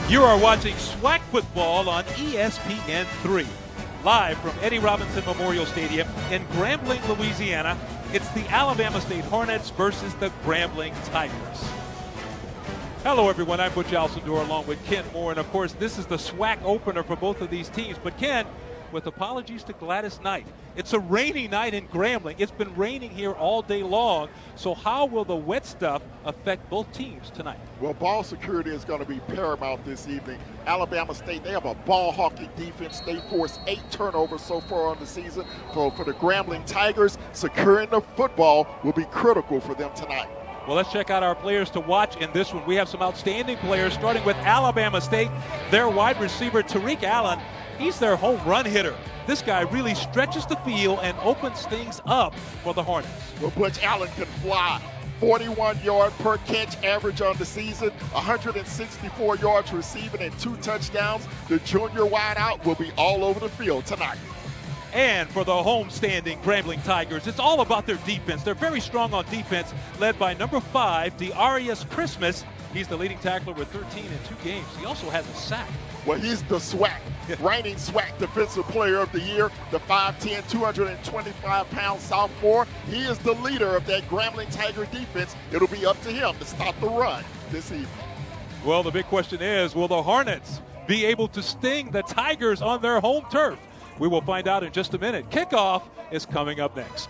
You are watching SWAC Football on ESPN3. Live from Eddie Robinson Memorial Stadium in Grambling, Louisiana, it's the Alabama State Hornets versus the Grambling Tigers. Hello, everyone. I'm Butch Alcindor along with Ken Moore. And, of course, this is the SWAC opener for both of these teams. But, Ken, with apologies to Gladys Knight, it's a rainy night in Grambling. It's been raining here all day long. So how will the wet stuff affect both teams tonight? Well, ball security is going to be paramount this evening. Alabama State, they have a ball-hawking defense. They forced 8 turnovers so far on the season. For the Grambling Tigers, securing the football will be critical for them tonight. Well, let's check out our players to watch in this one. We have some outstanding players, starting with Alabama State. Their wide receiver, Tariq Allen, he's their home run hitter. This guy really stretches the field and opens things up for the Hornets. Well, Butch Allen can fly. 41 yard per catch average on the season, 164 yards receiving and 2 touchdowns. The junior wideout will be all over the field tonight. And for the home-standing Grambling Tigers, it's all about their defense. They're very strong on defense, led by number 5, Darius Christmas. He's the leading tackler with 13 in 2 games. He also has a sack. Well, he's the SWAC, reigning SWAC Defensive Player of the Year, the 5'10", 225-pound sophomore. He is the leader of that Grambling Tiger defense. It'll be up to him to stop the run this evening. Well, the big question is, will the Hornets be able to sting the Tigers on their home turf? We will find out in just a minute. Kickoff is coming up next.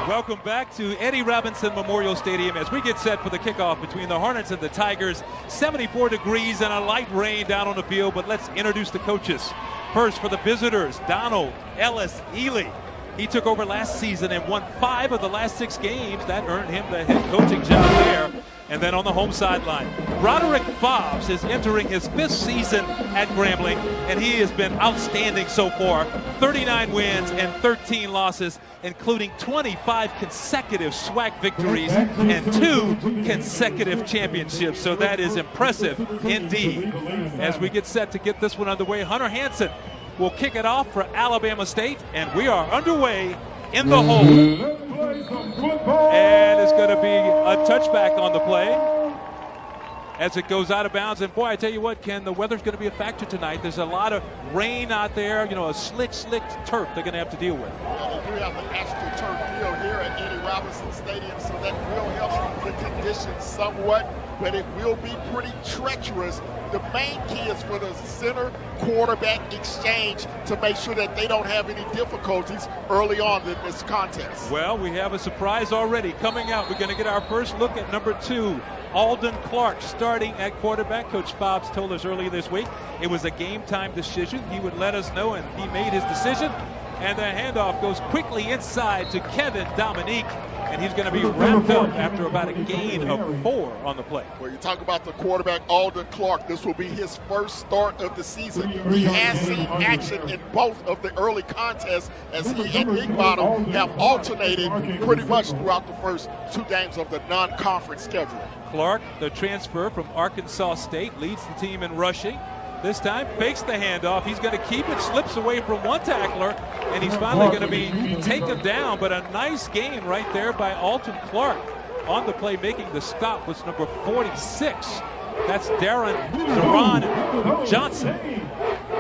Welcome back to Eddie Robinson Memorial Stadium as we get set for the kickoff between the Hornets and the Tigers. 74 degrees and a light rain down on the field, but let's introduce the coaches. First, for the visitors, Donald Ellis Ely. He took over last season and won 5 of the last 6 games. That earned him the head coaching job there. And then on the home sideline, Roderick Fobbs is entering his 5th season at Grambling, and he has been outstanding so far. 39 wins and 13 losses, including 25 consecutive SWAC victories and 2 consecutive championships. So that is impressive indeed. As we get set to get this one underway, Hunter Hansen will kick it off for Alabama State, and we are underway in the hole. And it's going to be a touchback on the play as it goes out of bounds. And boy, I tell you what, Ken, the weather's going to be a factor tonight. There's a lot of rain out there, a slick turf they're going to have to deal with. Well, they do have the AstroTurf field here at Eddie Robinson Stadium, so that will help the conditions somewhat, but it will be pretty treacherous. The main key is for the center quarterback exchange to make sure that they don't have any difficulties early on in this contest. Well, we have a surprise already coming out. We're going to get our first look at number 2, Alden Clark, starting at quarterback. Coach Fobbs told us earlier this week it was a game-time decision. He would let us know, and he made his decision. And the handoff goes quickly inside to Kevin Dominique, and he's going to be wrapped up after about a gain of 4 on the play. Well, you talk about the quarterback, Alden Clark. This will be his first start of the season. He has seen action in both of the early contests as he and Big Bottom have alternated pretty much throughout the first 2 games of the non-conference schedule. Clark, the transfer from Arkansas State, leads the team in rushing. This time, fakes the handoff. He's going to keep it, slips away from one tackler, and he's finally going to be taken down. But a nice gain right there by Alton Clark. On the play, making the stop was number 46. That's Zaron Johnson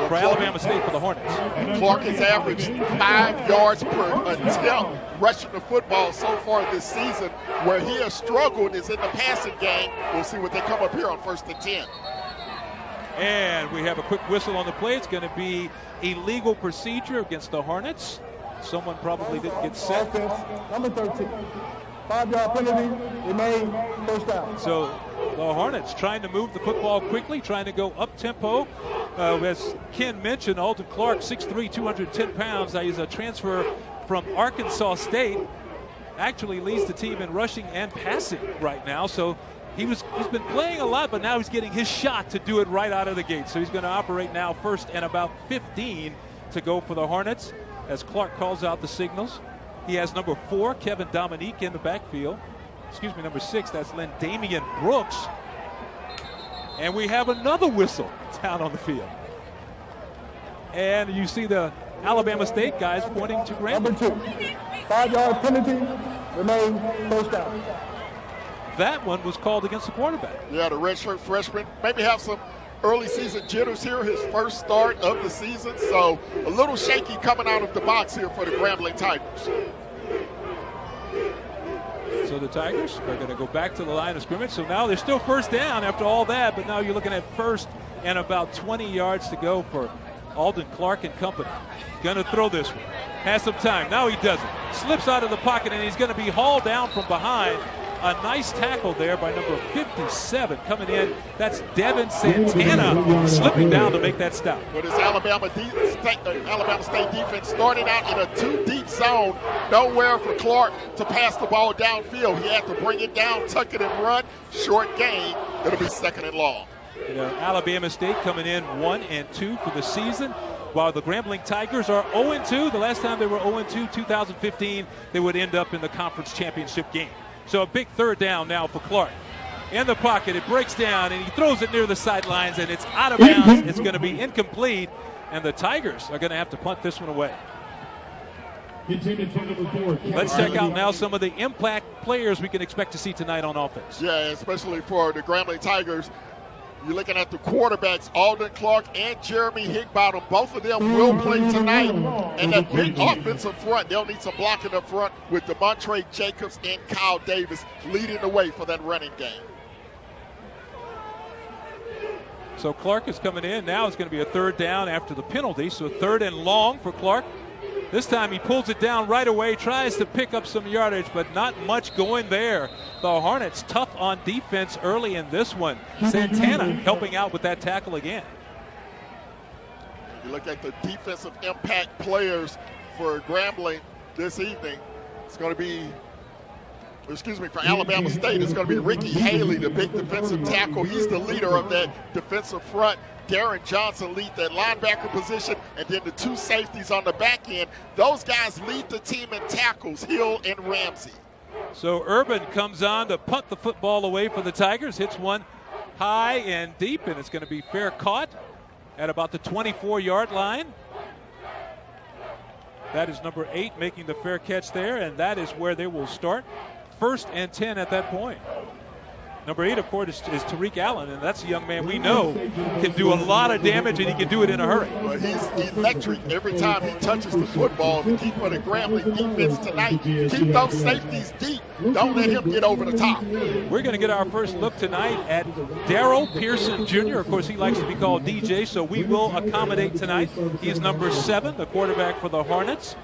for Alabama State for the Hornets. Clark has averaged 5 yards per attempt rushing the football so far this season. Where he has struggled is in the passing game. We'll see what they come up here on 1st and 10. And we have a quick whistle on the play. It's going to be illegal procedure against the Hornets. Someone probably didn't get set. Offense, number 13. 5-yard penalty, remain first down. So the Hornets trying to move the football quickly, trying to go up-tempo. As Ken mentioned, Alton Clark, 6'3", 210 pounds. He's a transfer from Arkansas State. Actually leads the team in rushing and passing right now. So he's been playing a lot, but now he's getting his shot to do it right out of the gate. So he's going to operate now first and about 15 to go for the Hornets as Clark calls out the signals. He has number 4, Kevin Dominique, in the backfield. number 6, that's Damian Brooks. And we have another whistle down on the field. And you see the Alabama State guys pointing to Grambling. Number 2, 5-yard penalty, remain first down. That one was called against the quarterback. Yeah, the redshirt freshman maybe have some early season jitters here, his first start of the season. So a little shaky coming out of the box here for the Grambling Tigers. So the Tigers are going to go back to the line of scrimmage. So now they're still first down after all that, but now you're looking at first and about 20 yards to go for Alden Clark and company. Going to throw this one. Has some time. Now he doesn't. Slips out of the pocket, and he's going to be hauled down from behind. A nice tackle there by number 57 coming in. That's Devin Santana slipping down to make that stop. But this Alabama State defense started out in a 2-deep zone. Nowhere for Clark to pass the ball downfield. He had to bring it down, tuck it, and run. Short gain. It'll be 2nd and long. You know, Alabama State coming in 1-2 for the season, while the Grambling Tigers are 0-2. The last time they were 0-2, 2015, they would end up in the conference championship game. So a big 3rd down now for Clark. In the pocket, it breaks down, and he throws it near the sidelines, and it's out of bounds. It's going to be incomplete, and the Tigers are going to have to punt this one away. Let's check out now some of the impact players we can expect to see tonight on offense. Yeah, especially for the Grambling Tigers. You're looking at the quarterbacks, Alden Clark and Jeremy Higbottom. Both of them will play tonight. And that big offensive front, they'll need some blocking up front with DeMontre Jacobs and Kyle Davis leading the way for that running game. So Clark is coming in. Now it's going to be a 3rd down after the penalty. So 3rd and long for Clark. This time he pulls it down right away, tries to pick up some yardage, but not much going there. The Hornets tough on defense early in this one. Santana helping out with that tackle again. You look at the defensive impact players for Grambling this evening. It's going to be, for Alabama State, it's going to be Ricky Haley, the big defensive tackle. He's the leader of that defensive front. Darren Johnson lead that linebacker position, and then the 2 safeties on the back end. Those guys lead the team in tackles, Hill and Ramsey. So Urban comes on to punt the football away for the Tigers. Hits one high and deep, and it's going to be fair caught at about the 24-yard line. That is number 8 making the fair catch there, and that is where they will start. 1st and 10 at that point. Number 8, of course, is Tariq Allen, and that's a young man we know can do a lot of damage, and he can do it in a hurry. Well, he's electric every time he touches the football. The key for the Grambling defense tonight, keep those safeties deep. Don't let him get over the top. We're going to get our first look tonight at Darrell Pearson Jr. Of course, he likes to be called DJ, so we will accommodate tonight. He is number 7, the quarterback for the Hornets.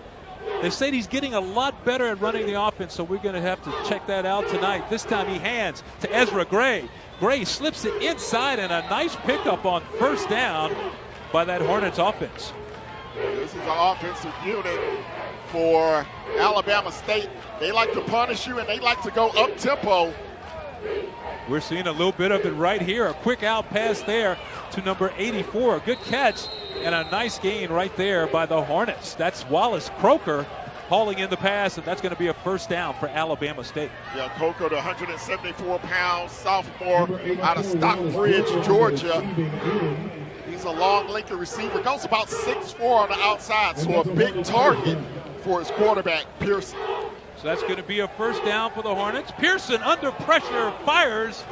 They say he's getting a lot better at running the offense, so we're going to have to check that out tonight. This time he hands to Ezra Gray. Gray slips it inside, and a nice pickup on 1st down by that Hornets offense. This is an offensive unit for Alabama State. They like to punish you, and they like to go up-tempo. We're seeing a little bit of it right here. A quick out pass there to number 84. A good catch and a nice gain right there by the Hornets. That's Wallace Croker hauling in the pass, and that's going to be a 1st down for Alabama State. Yeah, Croker, the 174-pound sophomore out of Stockbridge, Georgia. He's a long, lanky receiver. Goes about 6'4" on the outside, so a big target for his quarterback, Pearson. So that's going to be a 1st down for the Hornets. Pearson under pressure fires,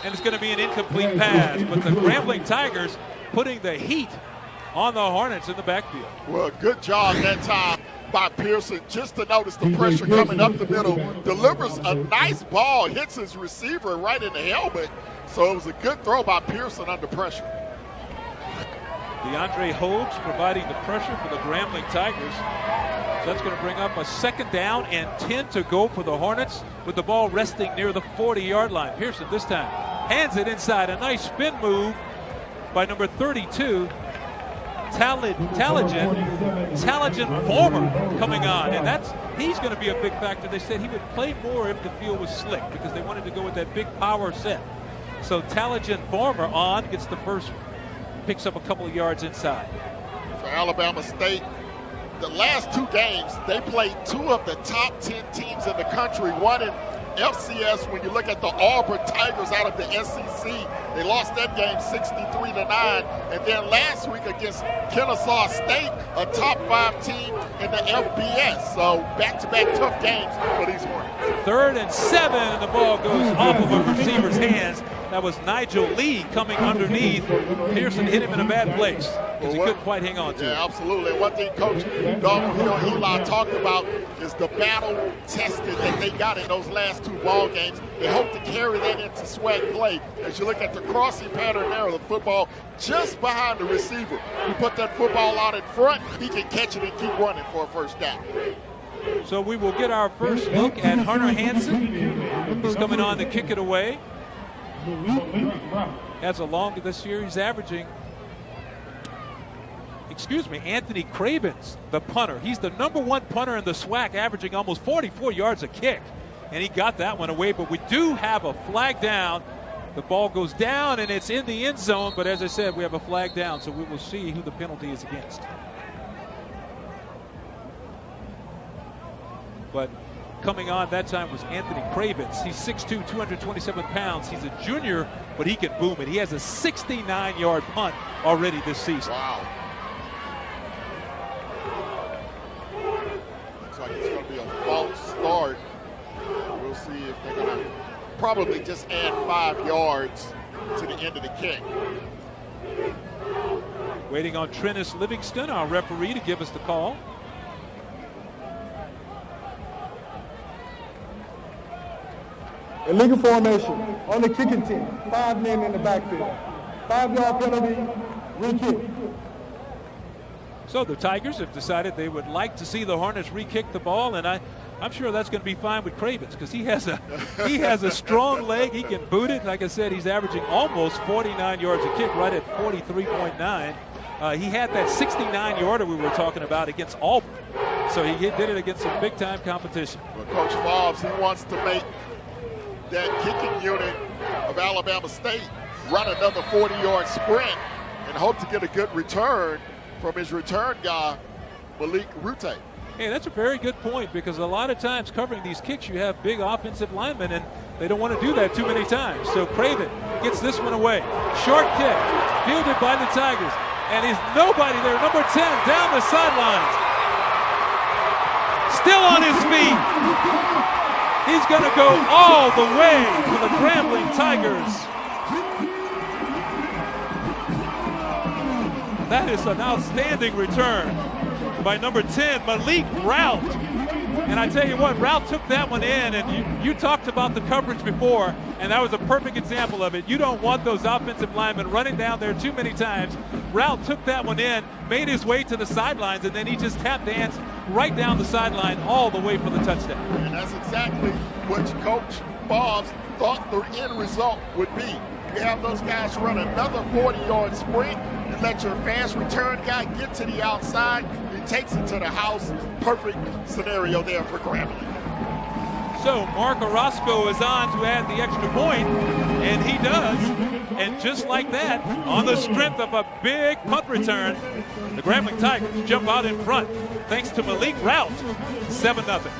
and it's going to be an incomplete pass. But the Grambling Tigers putting the heat on the Hornets in the backfield. Well, good job that time by Pearson just to notice the pressure coming up the middle. Delivers a nice ball, hits his receiver right in the helmet. So it was a good throw by Pearson under pressure. DeAndre Hobbs providing the pressure for the Grambling Tigers. So that's going to bring up a 2nd down and 10 to go for the Hornets with the ball resting near the 40-yard line. Pearson this time hands it inside. A nice spin move by number 32, Taligent Former coming on. And he's going to be a big factor. They said he would play more if the field was slick because they wanted to go with that big power set. So Taligent Former on, gets the first, picks up a couple of yards inside. For Alabama State, the last 2 games, they played 2 of the top 10 teams in the country, one in FCS, when you look at the Auburn Tigers out of the SEC, they lost that game 63-9. And then last week against Kennesaw State, a top 5 team in the FBS. So back-to-back tough games for these Hornets. 3rd and 7, and the ball goes off of a receiver's hands. That was Nigel Lee coming underneath. Pearson hit him in a bad place because he couldn't quite hang on to it. Yeah, absolutely. One thing Coach Donald Eli talked about is the battle tested that they got in those last 2 ball games. They hope to carry that into SWAC play. As you look at the crossing pattern there of the football just behind the receiver. You put that football out in front, he can catch it and keep running for a first down. So we will get our first look at Hunter Hansen. He's coming on to kick it away. Has a long this year. He's averaging, Anthony Cravens, the punter. He's the #1 punter in the SWAC, averaging almost 44 yards a kick. And he got that one away, but we do have a flag down. The ball goes down, and it's in the end zone. But as I said, we have a flag down, so we will see who the penalty is against. But coming on that time was Anthony Cravens. He's 6'2", 227 pounds. He's a junior, but he can boom it. He has a 69-yard punt already this season. Wow. Looks like it's going to be a false start. We'll see if they're going to probably just add 5 yards to the end of the kick. Waiting on Trennis Livingston, our referee, to give us the call. Illegal formation on the kicking team. 5 men in the backfield. 5-yard penalty, re-kick. So the Tigers have decided they would like to see the Hornets re-kick the ball, and I'm sure that's going to be fine with Cravens because he has a strong leg. He can boot it. Like I said, he's averaging almost 49 yards a kick, right at 43.9. He had that 69-yarder we were talking about against Auburn, so he did it against some big-time competition. Well, Coach Bobs, he wants to make that kicking unit of Alabama State run another 40-yard sprint and hope to get a good return from his return guy, Malik Rute. Hey, that's a very good point because a lot of times covering these kicks, you have big offensive linemen, and they don't want to do that too many times. So Craven gets this one away. Short kick, fielded by the Tigers, and he's nobody there. Number 10 down the sidelines. Still on his feet. He's going to go all the way for the Grambling Tigers. That is an outstanding return by number 10, Malik Rout. And I tell you what, Rout took that one in, and you talked about the coverage before, and that was a perfect example of it. You don't want those offensive linemen running down there too many times. Rout took that one in, made his way to the sidelines, and then he just tap danced right down the sideline all the way for the touchdown. And that's exactly what Coach Bobs thought the end result would be. You have those guys run another 40-yard sprint. You let your fast return guy get to the outside. He takes it to the house. Perfect scenario there for Grambling. So Mark Orozco is on to add the extra point, and he does. And just like that, on the strength of a big punt return, the Grambling Tigers jump out in front thanks to Malik Rout, 7-0.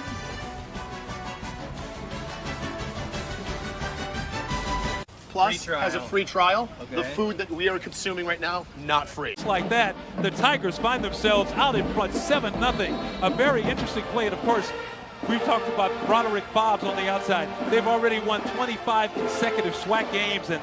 Plus has a free trial. Okay. The food that we are consuming right now, not free. Just like that, the Tigers find themselves out in front, 7-0. A very interesting play, and of course, we've talked about Broderick Bobs on the outside. They've already won 25 consecutive SWAC games, and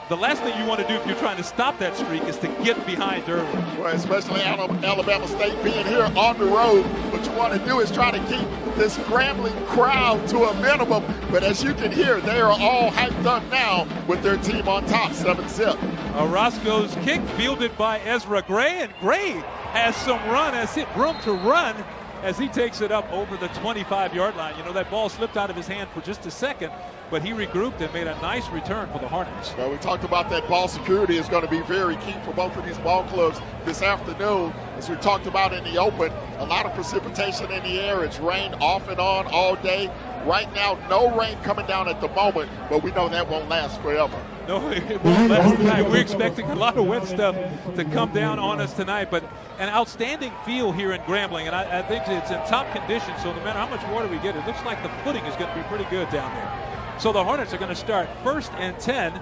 the last thing you want to do if you're trying to stop that streak is to get behind early. Well, especially Alabama State being here on the road. What you want to do is try to keep this Grambling crowd to a minimum. But as you can hear, they are all hyped up now with their team on top, 7-0. Orozco's kick fielded by Ezra Gray, and Gray has some room to run as he takes it up over the 25-yard line. You know, that ball slipped out of his hand for just a second, but he regrouped and made a nice return for the Hornets. Well, we talked about that ball security is going to be very key for both of these ball clubs this afternoon. As we talked about in the open, a lot of precipitation in the air. It's rained off and on all day. Right now, no rain coming down at the moment, but we know that won't last forever. No, it won't last tonight. We're expecting a lot of wet stuff to come down on us tonight, but an outstanding field here in Grambling, and I think it's in top condition, so no matter how much water we get, it looks like the footing is going to be pretty good down there. So the Hornets are going to start 1st and 10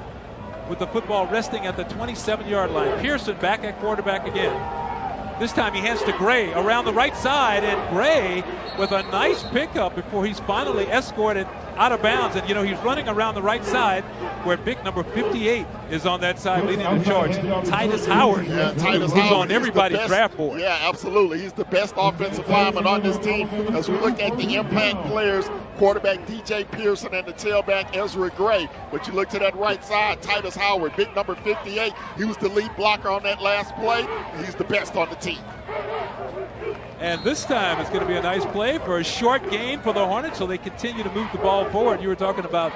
with the football resting at the 27-yard line. Pearson back at quarterback again. This time he hands to Gray around the right side, and Gray with a nice pickup before he's finally escorted out of bounds. And, you know, he's running around the right side where big number 58 is on that side leading the charge. Titus Howard, who's on everybody's draft board. Yeah, absolutely. He's the best offensive lineman on this team. As we look at the impact players, quarterback DJ Pearson and the tailback Ezra Gray. But you look to that right side, Titus Howard, big number 58. He was the lead blocker on that last play. He's the best on the team. And this time it's going to be a nice play for a short gain for the Hornets, so they continue to move the ball forward. You were talking about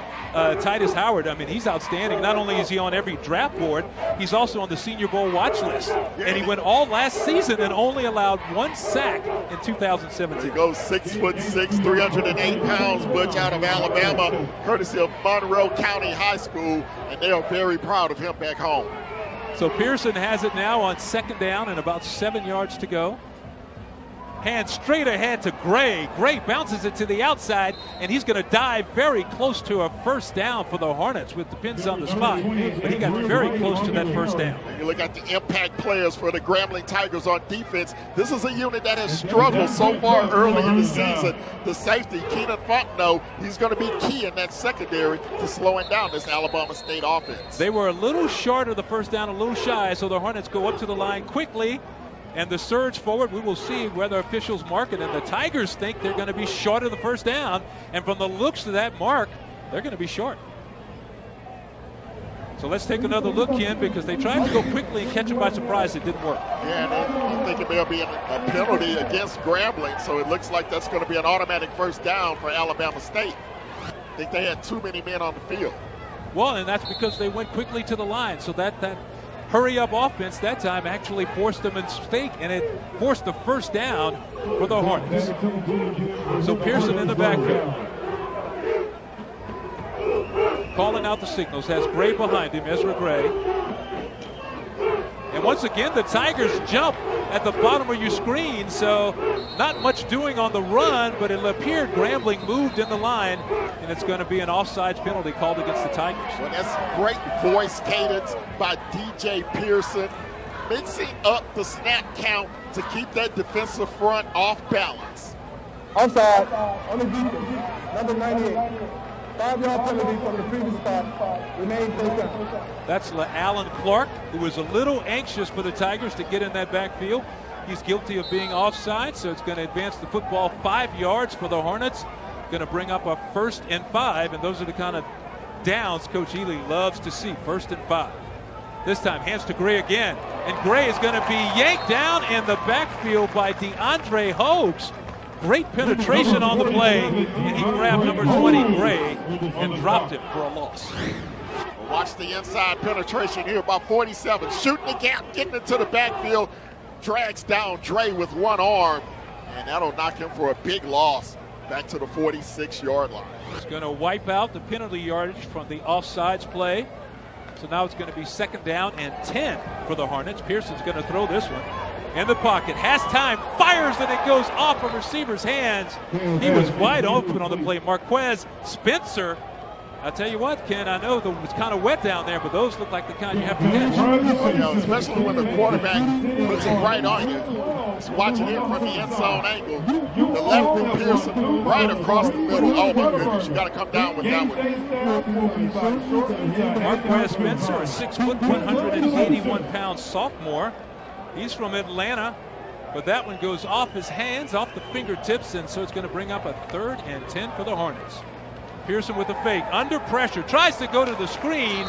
Titus Howard. I mean, he's outstanding. Not only is he on every draft board, he's also on the Senior Bowl watch list. And he went all last season and only allowed 1 sack in 2017. He goes 6'6", 308 pounds, Butch, out of Alabama, courtesy of Monroe County High School, and they are very proud of him back home. So Pearson has it now on 2nd down and about 7 yards to go. Hand straight ahead to Gray. Gray bounces it to the outside, and he's going to dive very close to a 1st down for the Hornets with the pins on the spot. But he got very close to that 1st down. You look at the impact players for the Grambling Tigers on defense. This is a unit that has struggled so far early in the season. The safety, Keenan Fontenot, he's going to be key in that secondary to slowing down this Alabama State offense. They were a little short of the 1st down, a little shy, so the Hornets go up to the line quickly. And the surge forward, we will see whether officials mark it. And the Tigers think they're going to be short of the 1st down. And from the looks of that mark, they're going to be short. So let's take another look, Ken, because they tried to go quickly and catch him by surprise. It didn't work. Yeah, and I'm thinking there'll be a penalty against Grambling. So it looks like that's going to be an automatic 1st down for Alabama State. I think they had too many men on the field. Well, and that's because they went quickly to the line. So that hurry-up offense that time actually forced them a mistake, and it forced the 1st down for the Hornets. So Pearson in the backfield. Calling out the signals, has Gray behind him, Ezra Gray. And once again, the Tigers jump at the bottom of your screen, so not much doing on the run, but it appeared Grambling moved in the line, and it's going to be an offsides penalty called against the Tigers. Well, that's great voice cadence by DJ Pearson, mixing up the snap count to keep that defensive front off balance. Offside on the defense, number 98. 5-yard penalty from the previous spot. Remain 1st down. That's Alan Clark, who was a little anxious for the Tigers to get in that backfield. He's guilty of being offside, so it's going to advance the football 5 yards for the Hornets. Going to bring up a 1st and 5, and those are the kind of downs Coach Ely loves to see, 1st and 5. This time, hands to Gray again, and Gray is going to be yanked down in the backfield by DeAndre Hogues. Great penetration on the play, and he grabbed number 20, Gray, and dropped it for a loss. Watch the inside penetration here by 47. Shooting the gap, getting into the backfield, drags down Dre with one arm, and that'll knock him for a big loss back to the 46-yard line. He's going to wipe out the penalty yardage from the offsides play. So now it's going to be 2nd down and 10 for the Hornets. Pearson's going to throw this one. In the pocket, has time, fires, and it goes off a receiver's hands. He was wide open on the play. Marquez Spencer. I tell you what, Ken, I know it was kind of wet down there, but those look like the kind you have to catch. Yeah, especially when the quarterback puts it right on you. Just watching it from the end zone angle. The left from Pearson right across the middle. Oh, my goodness, you got to come down with that one. Marquez Spencer, a 6 foot, 181-pound sophomore. He's from Atlanta, but that one goes off his hands, off the fingertips, and so it's going to bring up a 3rd and 10 for the Hornets. Pearson with a fake, under pressure, tries to go to the screen,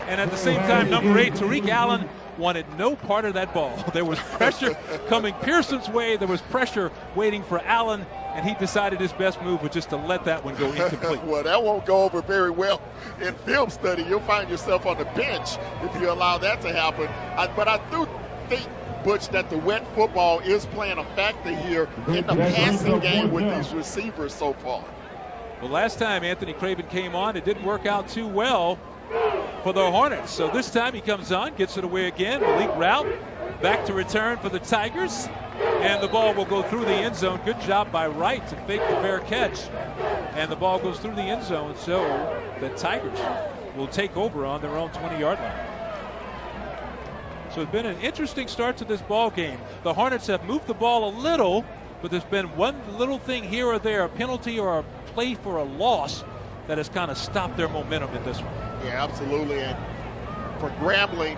and at the same time, number 8, Tariq Allen, wanted no part of that ball. There was pressure coming Pearson's way. There was pressure waiting for Allen, and he decided his best move was just to let that one go incomplete. Well, that won't go over very well in film study. You'll find yourself on the bench if you allow that to happen. But I do think, Butch, that the wet football is playing a factor here in the passing game with these receivers so far. Well, last time Anthony Craven came on, it didn't work out too well for the Hornets. So this time he comes on, gets it away again. Malik Rout back to return for the Tigers. And the ball will go through the end zone. Good job by Wright to fake the fair catch. And the ball goes through the end zone. So the Tigers will take over on their own 20-yard line. So it's been an interesting start to this ball game. The Hornets have moved the ball a little, but there's been one little thing here or there, a penalty or a play for a loss, that has kind of stopped their momentum in this one. Yeah, absolutely. And for Grambling,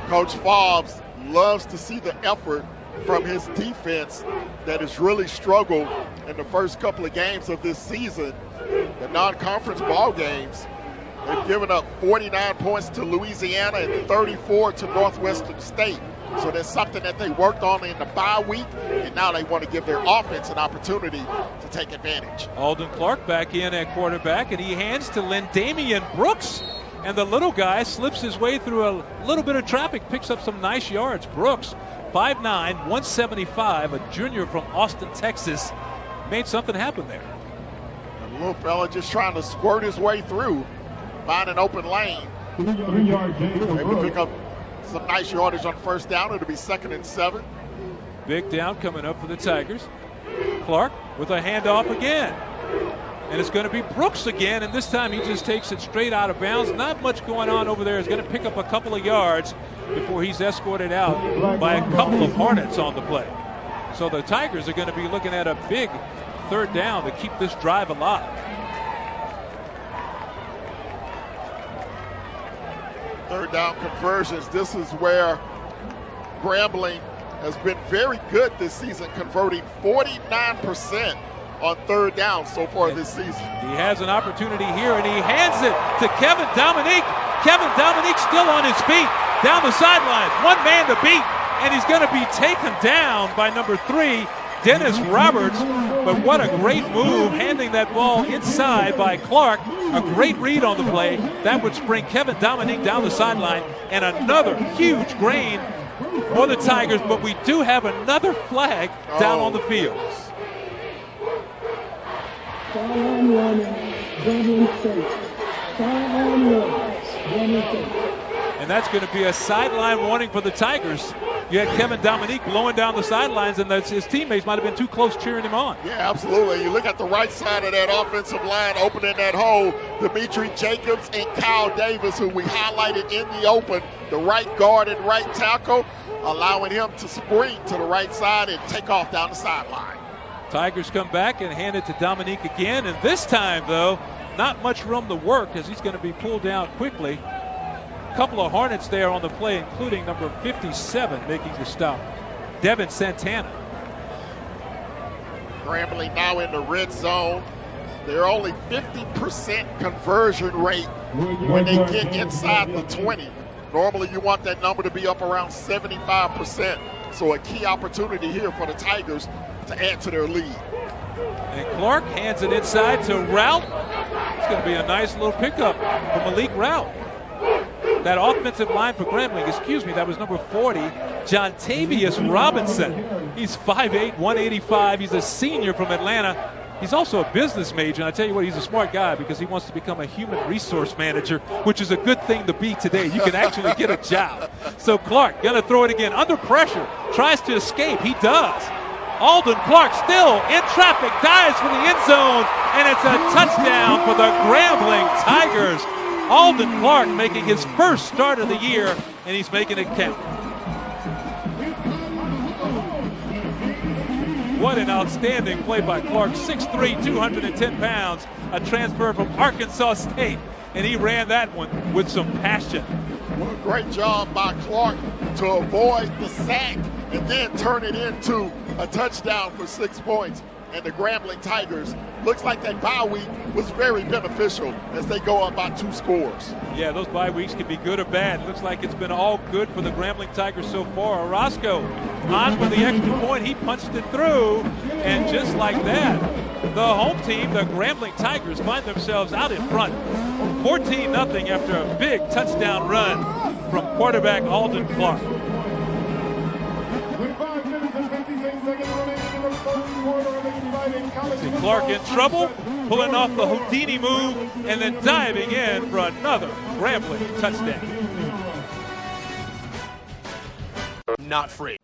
Coach Fobbs loves to see the effort from his defense that has really struggled in the first couple of games of this season. The non-conference ball games, they've given up 49 points to Louisiana and 34 to Northwestern State. So that's something that they worked on in the bye week, and now they want to give their offense an opportunity to take advantage. Alden Clark back in at quarterback, and he hands to Lindamian Brooks. And the little guy slips his way through a little bit of traffic, picks up some nice yards. Brooks, 5'9", 175, a junior from Austin, Texas, made something happen there. The little fella just trying to squirt his way through, find an open lane. Maybe pick up some nice yardage on first down. It'll be 2nd and 7. Big down coming up for the Tigers. Clark with a handoff again. And it's going to be Brooks again, and this time he just takes it straight out of bounds. Not much going on over there. He's going to pick up a couple of yards before he's escorted out by a couple of Hornets on the play. So the Tigers are going to be looking at a big 3rd down to keep this drive alive. 3rd down conversions. This is where Grambling has been very good this season, converting 49% on 3rd down so far this season. He has an opportunity here, and he hands it to Kevin Dominique. Kevin Dominique still on his feet, down the sidelines. One man to beat, and he's going to be taken down by number 3, Dennis Roberts. But what a great move, handing that ball inside by Clark. A great read on the play. That would spring Kevin Dominique down the sideline, and another huge gain for the Tigers. But we do have another flag down on the field. And that's going to be a sideline warning for the Tigers. You had Kevin Dominique blowing down the sidelines, and his teammates might have been too close cheering him on. Yeah, absolutely. You look at the right side of that offensive line, opening that hole, Dimitri Jacobs and Kyle Davis, who we highlighted in the open, the right guard and right tackle, allowing him to spring to the right side and take off down the sideline. Tigers come back and hand it to Dominique again, and this time, though, not much room to work as he's going to be pulled down quickly. Couple of Hornets there on the play, including number 57 making the stop, Devin Santana. Grambling now in the red zone. They're only 50% conversion rate when they get inside the 20. Normally you want that number to be up around 75%. So a key opportunity here for the Tigers to add to their lead. And Clark hands it inside to Rout. It's going to be a nice little pickup for Malik Rout. That offensive line for Grambling, that was number 40, Jontavius Robinson. He's 5'8", 185. He's a senior from Atlanta. He's also a business major, and I tell you what, he's a smart guy because he wants to become a human resource manager, which is a good thing to be today. You can actually get a job. So Clark gonna throw it again, under pressure, tries to escape. He does. Alden Clark still in traffic, dives for the end zone, and it's a touchdown for the Grambling Tigers. Alden Clark making his first start of the year, and he's making it count. What an outstanding play by Clark. 6'3", 210 pounds, a transfer from Arkansas State, and he ran that one with some passion. What a great job by Clark to avoid the sack and then turn it into a touchdown for 6 points. And the Grambling Tigers, looks like that bye week was very beneficial as they go up by 2 scores. Yeah, those bye weeks can be good or bad. Looks like it's been all good for the Grambling Tigers so far. Orozco on for the extra point. He punched it through, and just like that, the home team, the Grambling Tigers, find themselves out in front. 14-0 after a big touchdown run from quarterback Alden Clark. See Clark in trouble, pulling off the Houdini move, and then diving in for another Grambling touchdown. Not free.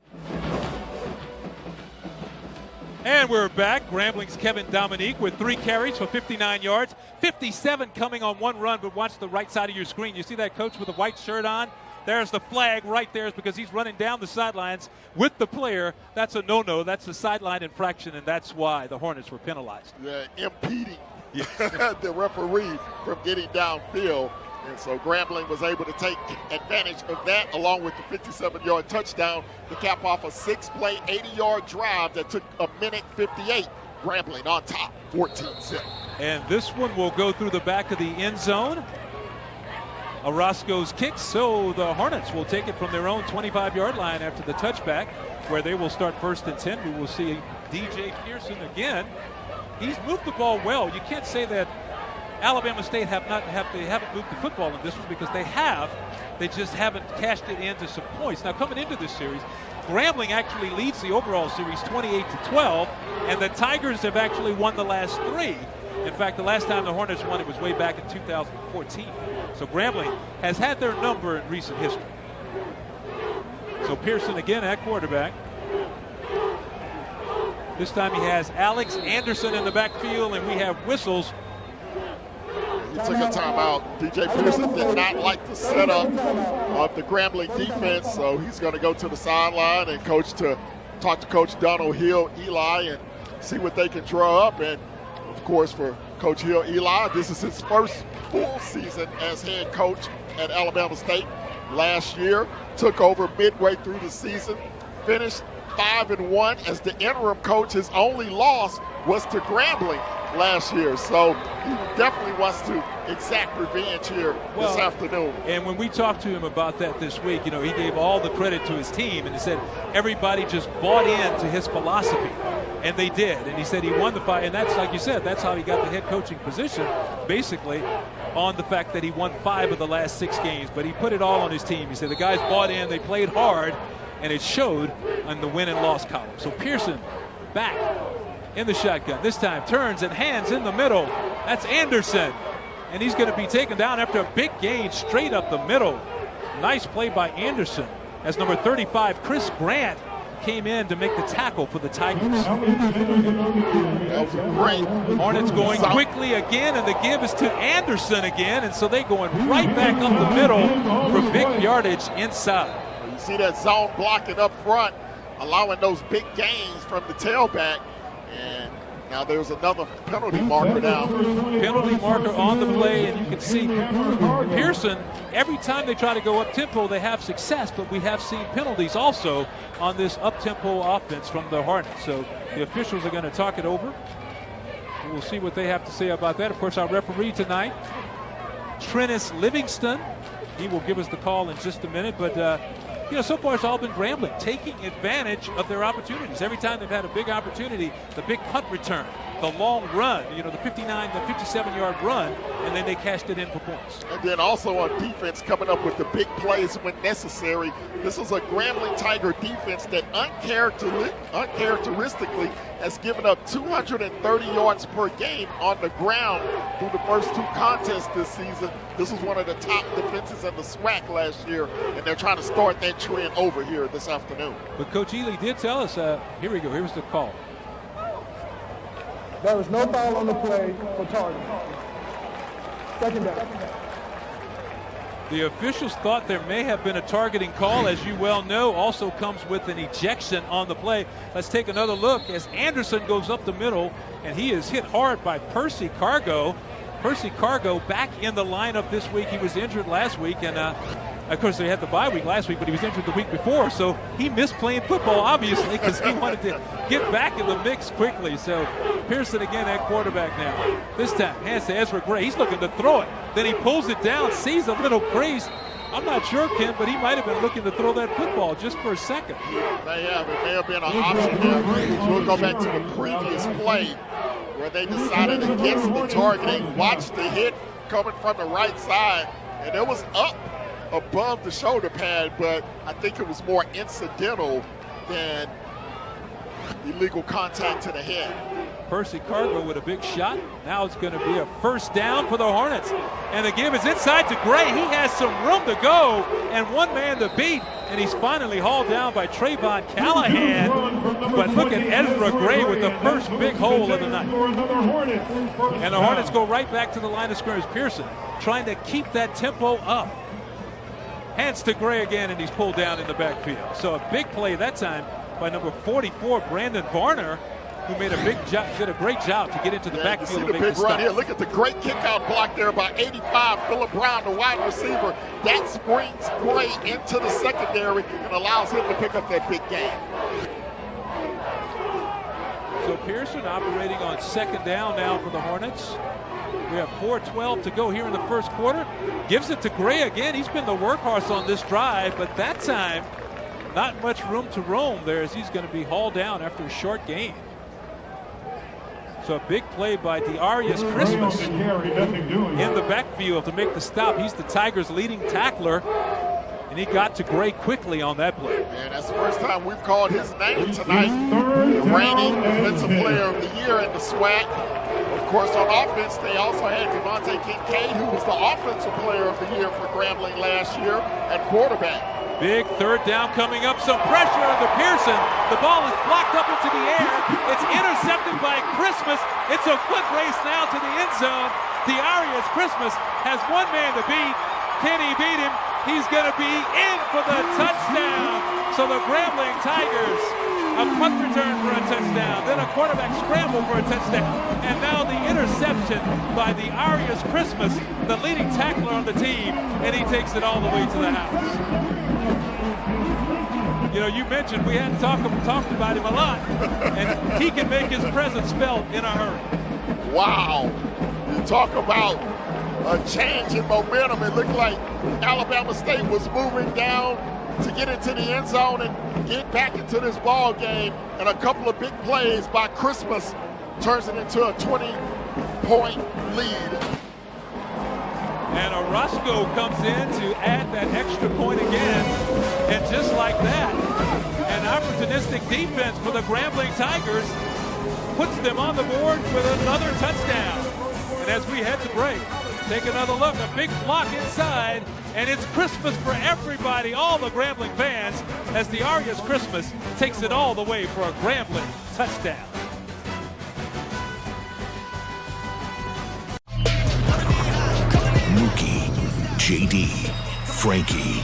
And we're back. Grambling's Kevin Dominique with 3 carries for 59 yards. 57 coming on 1 run, but watch the right side of your screen. You see that coach with the white shirt on? There's the flag right there because he's running down the sidelines with the player. That's a no-no. That's a sideline infraction, and that's why the Hornets were penalized. Yeah, impeding the referee from getting downfield. And so Grambling was able to take advantage of that along with the 57-yard touchdown to cap off a 6-play, 80-yard drive that took a minute 58. Grambling on top, 14-0. And this one will go through the back of the end zone. Orozco's kick, so the Hornets will take it from their own 25-yard line after the touchback, where they will start 1st and 10. We will see DJ Pearson again. He's moved the ball well. You can't say that Alabama State haven't moved the football in this one because they have. They just haven't cashed it into some points. Now, coming into this series, Grambling actually leads the overall series 28-12, and the Tigers have actually won the last 3. In fact, the last time the Hornets won, it was way back in 2014. So Grambling has had their number in recent history. So Pearson again at quarterback. This time he has Alex Anderson in the backfield, and we have whistles. He took a timeout. DJ Pearson did not like the setup of the Grambling defense, so he's going to go to the sideline and talk to Coach Donald Hill, Eli, and see what they can draw up. And, of course, for Coach Hill, Eli, this is his first full season as head coach at Alabama State. Last year, took over midway through the season, finished 5-1 as the interim coach. His only loss was to Grambling last year, so he definitely wants to exact revenge here this afternoon. And when we talked to him about that this week, he gave all the credit to his team, and he said everybody just bought into his philosophy, and they did. And he said he won the fight, and that's, like you said, that's how he got the head coaching position, basically on the fact that he won 5 of the last 6 games, but he put it all on his team. He said the guys bought in, they played hard, and it showed on the win and loss column. So Pearson back in the shotgun. This time turns and hands in the middle. That's Anderson. And he's going to be taken down after a big gain straight up the middle. Nice play by Anderson as number 35, Chris Grant, came in to make the tackle for the Tigers. That was great. Hornets going quickly again, and the give is to Anderson again. And so they going right back up the middle for big yardage inside. You see that zone blocking up front, allowing those big gains from the tailback. And now there's another penalty marker now. Penalty marker on the play, and you can see Pearson, every time they try to go up-tempo, they have success, but we have seen penalties also on this up-tempo offense from the Hornets. So the officials are going to talk it over. We'll see what they have to say about that. Of course, our referee tonight, Trennis Livingston, he will give us the call in just a minute, but so far it's all been Grambling taking advantage of their opportunities. Every time they've had a big opportunity, the big punt return, the long run, the 57-yard run, and then they cashed it in for points. And then also on defense, coming up with the big plays when necessary. This is a Grambling Tiger defense that uncharacteristically has given up 230 yards per game on the ground through the first 2 contests this season. This was one of the top defenses in the SWAC last year, and they're trying to start that trend over here this afternoon. But Coach Ely did tell us, here we go, here's the call. There was no foul on the play for targeting. Second down. The officials thought there may have been a targeting call, as you well know, also comes with an ejection on the play. Let's take another look as Anderson goes up the middle, and he is hit hard by Percy Cargo. Percy Cargo back in the lineup this week. He was injured last week, and of course they had the bye week last week, but he was injured the week before, so he missed playing football, obviously, because he wanted to get back in the mix quickly. So Pearson again at quarterback now. This time, hands to Ezra Gray. He's looking to throw it. Then he pulls it down, sees a little crease. I'm not sure, Ken, but he might have been looking to throw that football just for a second. It may have been an option there. We'll go back to the previous play where they decided against the targeting, watched the hit coming from the right side, and it was up above the shoulder pad, but I think it was more incidental than illegal contact to the head. Percy Cargo with a big shot. Now it's going to be a first down for the Hornets. And the give is inside to Gray. He has some room to go and one man to beat. And he's finally hauled down by Trayvon Callahan. But look at Ezra Gray with the first big hole of the night. And the Hornets go right back to the line of scrimmage. Pearson trying to keep that tempo up. Hands to Gray again, and he's pulled down in the backfield. So a big play that time by number 44, Brandon Varner, who made a big job, did a great job to get into the backfield and make the stop. Here. Look at the great kick-out block there by 85, Phillip Brown, the wide receiver. That springs Gray into the secondary and allows him to pick up that big gain. So Pearson operating on second down now for the Hornets. We have 4:12 to go here in the first quarter. Gives it to Gray again. He's been the workhorse on this drive, but that time, not much room to roam there as he's going to be hauled down after a short gain. So a big play by Darius Christmas in the backfield to make the stop. He's the Tigers' leading tackler, and he got to Gray quickly on that play. And that's the first time we've called his name tonight. The reigning Defensive Player of the Year in the SWAC. Of course, on offense, they also had Devontae Kincaid, who was the Offensive Player of the Year for Grambling last year at quarterback. Big third down coming up. Some pressure on the Pearson. The ball is blocked up into the air. It's intercepted by Christmas. It's a foot race now to the end zone. Darius Christmas has one man to beat. Can he beat him? He's going to be in for the touchdown. So the Grambling Tigers, a punt return for a touchdown, then a quarterback scramble for a touchdown, and now the interception by Darius Christmas, the leading tackler on the team, and he takes it all the way to the house. You know, you mentioned we hadn't talked about him a lot, and he can make his presence felt in a hurry. Wow. You talk about a change in momentum. It looked like Alabama State was moving down to get into the end zone and get back into this ball game, and a couple of big plays by Christmas turns it into a 20-point lead. And Orozco comes in to add that extra point again, and just like that, an opportunistic defense for the Grambling Tigers puts them on the board with another touchdown. And as we head to break, take another look, a big block inside, and it's Christmas for everybody, all the Grambling fans, as Darius Christmas takes it all the way for a Grambling touchdown. Mookie, JD, Frankie,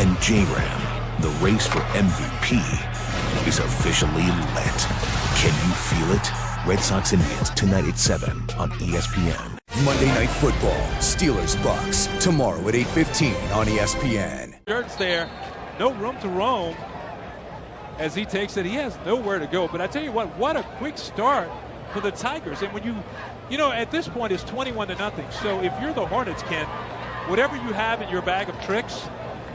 and J-Ram, the race for MVP is officially lit. Can you feel it? Red Sox Indians tonight at 7 on ESPN. Monday Night Football, Steelers-Bucks, tomorrow at 8:15 on ESPN. Shirts there, no room to roam as he takes it. He has nowhere to go, but I tell you what a quick start for the Tigers. And when you know, at this point it's 21-0. So if you're the Hornets, Ken, whatever you have in your bag of tricks,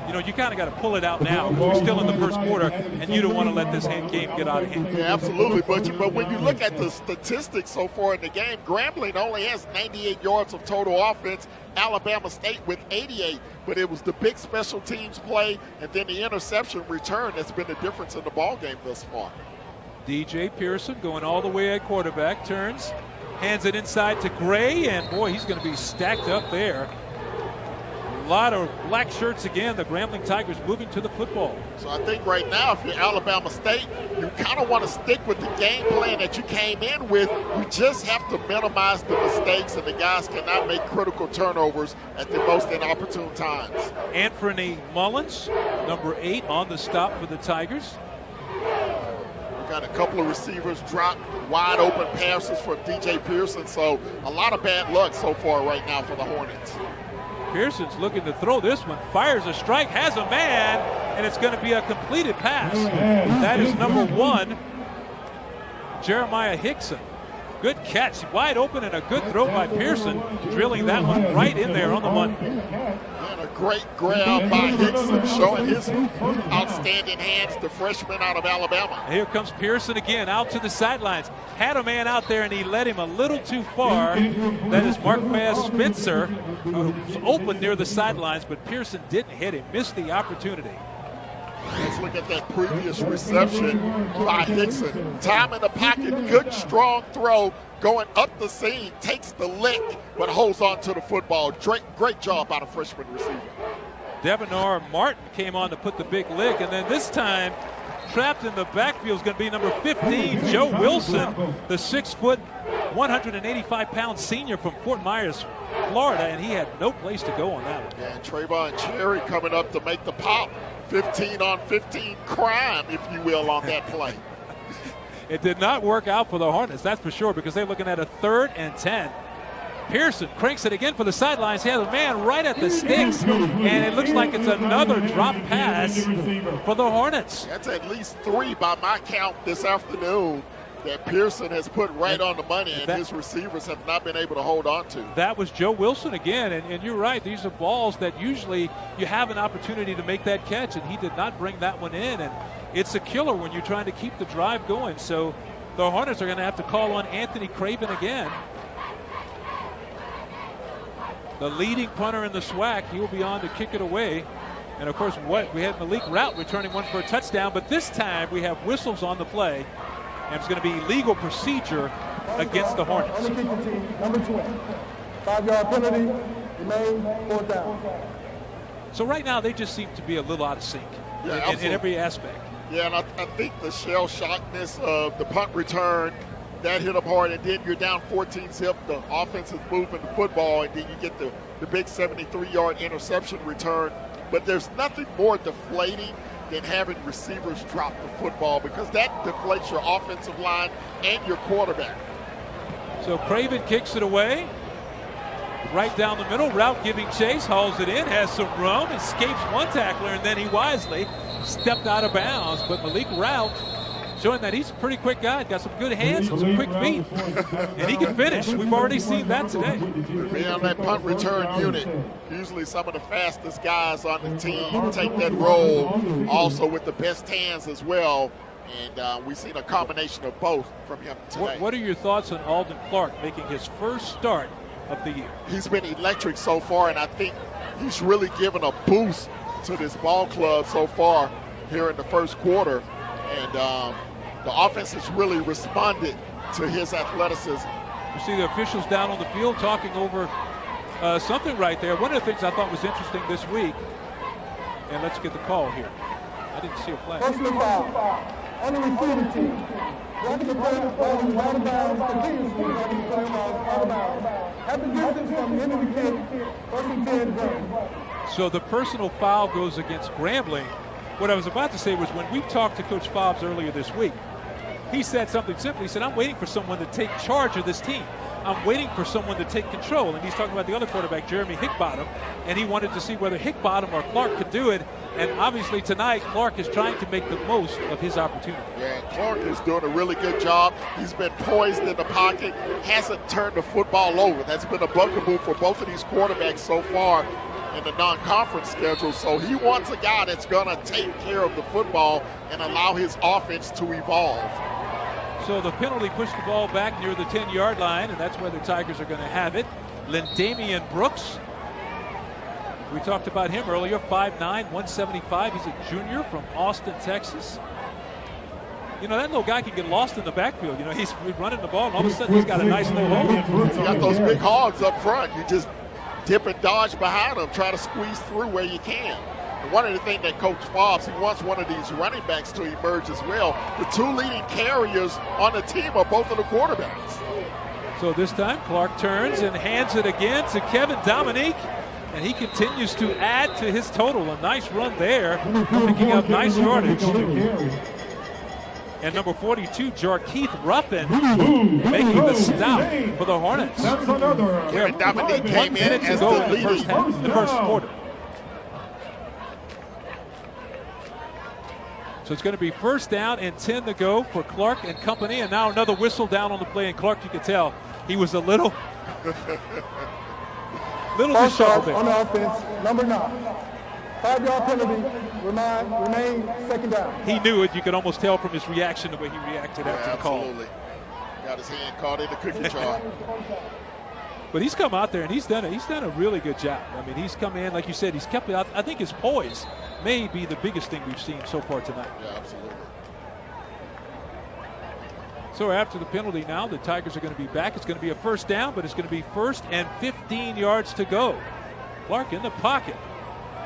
you know, you kind of got to pull it out now. We're still in the first quarter, and you don't want to let this game get out of hand. Yeah, absolutely. But when you look at the statistics so far in the game, Grambling only has 98 yards of total offense. Alabama State with 88. But it was the big special teams play and then the interception return that's been the difference in the ball game thus far. DJ Pearson going all the way at quarterback, turns, hands it inside to Gray, and boy, he's going to be stacked up there. A lot of black shirts again. The Grambling Tigers moving to the football. So I think right now, if you're Alabama State, you kind of want to stick with the game plan that you came in with. You just have to minimize the mistakes, and the guys cannot make critical turnovers at the most inopportune times. Anthony Mullins, number 8, on the stop for the Tigers. We've got a couple of receivers drop wide open passes for DJ Pearson, so a lot of bad luck so far right now for the Hornets. Pearson's looking to throw this one, fires a strike, has a man, and it's going to be a completed pass. That is number 1, Jeremiah Hickson. Good catch, wide open, and a good throw by Pearson, drilling that one right in there on the money. And a great grab by Hickson, showing his outstanding hands, the freshman out of Alabama. And here comes Pearson again, out to the sidelines. Had a man out there, and he led him a little too far. That is Marquez Spencer, who was open near the sidelines, but Pearson didn't hit him, missed the opportunity. As Let's look at that previous reception by Hickson. Time in the pocket, good strong throw, going up the seam, takes the lick, but holds on to the football. Great job by the freshman receiver. Devonar Martin came on to put the big lick, and then this time, trapped in the backfield is going to be number 15, Joe Wilson, the 6', 185-pound senior from Fort Myers, Florida, and he had no place to go on that one. Yeah, and Trayvon Cherry coming up to make the pop. 15-on-15 crime, if you will, on that play. It did not work out for the Hornets, that's for sure, because they're looking at a 3rd and 10. Pearson cranks it again for the sidelines. He has a man right at the sticks, and it looks like it's another drop pass for the Hornets. That's at least 3 by my count this afternoon that Pearson has put right on the money, and his receivers have not been able to hold on to. That was Joe Wilson again, and you're right. These are balls that usually you have an opportunity to make that catch, and he did not bring that one in, and it's a killer when you're trying to keep the drive going. So the Hornets are going to have to call on Anthony Craven again. The leading punter in the SWAC, he will be on to kick it away. And, of course, we had Malik Rout returning one for a touchdown, but this time we have whistles on the play, and it's going to be legal procedure against the Hornets. On the kicking team, number 20. 5-yard penalty, remain 4th down. So right now they just seem to be a little out of sync in every aspect. Yeah, and I think the shell shockness of the punt return, that hit them hard, and then you're down 14-zip. The offense is moving the football, and then you get the big 73-yard interception return. But there's nothing more deflating than having receivers drop the football, because that deflates your offensive line and your quarterback. So Craven kicks it away. Right down the middle, Rout giving chase, hauls it in, has some room, escapes one tackler, and then he wisely stepped out of bounds. But Malik Rout showing that he's a pretty quick guy, got some good hands and some quick feet, and he can finish. We've already seen that today. Being on that punt return unit, usually some of the fastest guys on the team take that role, also with the best hands as well, and we've seen a combination of both from him today. What are your thoughts on Alden Clark making his first start of the year? He's been electric so far, and I think he's really given a boost to this ball club so far here in the first quarter. And the offense has really responded to his athleticism. You see the officials down on the field talking over something right there. One of the things I thought was interesting this week, and let's get the call here. I didn't see a flag. Personal foul on the receiving team. Running the play ball out of bounds continuously. Running the play ball out of bounds. At the distance from the end of the kick, 1st and 10 Grambling. So the personal foul goes against Grambling. What I was about to say was when we talked to Coach Fobbs earlier this week, he said something simple. He said, I'm waiting for someone to take charge of this team. I'm waiting for someone to take control. And he's talking about the other quarterback, Jeremy Hickbottom, and he wanted to see whether Hickbottom or Clark could do it. And obviously tonight, Clark is trying to make the most of his opportunity. Yeah, Clark is doing a really good job. He's been poised in the pocket, hasn't turned the football over. That's been a bugaboo for both of these quarterbacks so far in the non-conference schedule. So he wants a guy that's going to take care of the football and allow his offense to evolve. So the penalty pushed the ball back near the 10-yard line, and that's where the Tigers are going to have it. Lindamian Brooks, we talked about him earlier, 5'9", 175. He's a junior from Austin, Texas. You know, that little guy can get lost in the backfield. You know, he's running the ball, and all of a sudden he's got a nice little hole. You got those big hogs up front. You just dip and dodge behind them, try to squeeze through where you can. And one of the things that Coach Fobbs, he wants one of these running backs to emerge as well. The 2 leading carriers on the team are both of the quarterbacks. So this time Clark turns and hands it again to Kevin Dominique, and he continues to add to his total. A nice run there, picking up nice yardage. And number 42, Jarkeith Ruffin, making the stop for the Hornets. Kevin Dominique came in as the leading the first quarter. So it's going to be 1st down and 10 to go for Clark and company. And now another whistle down on the play. And Clark, you could tell he was a little disheveled there. On the offense, number 9. 5-yard penalty, remain 2nd down. He knew it. You could almost tell from his reaction the way he reacted after the call. Absolutely. Got his hand caught in the cookie jar. But he's come out there and he's done a really good job. I mean, he's come in, like you said, he's kept it. I think his poise may be the biggest thing we've seen so far tonight. Yeah, absolutely. So after the penalty now, the Tigers are going to be back. It's going to be a first down, but it's going to be 1st and 15 yards to go. Clark in the pocket,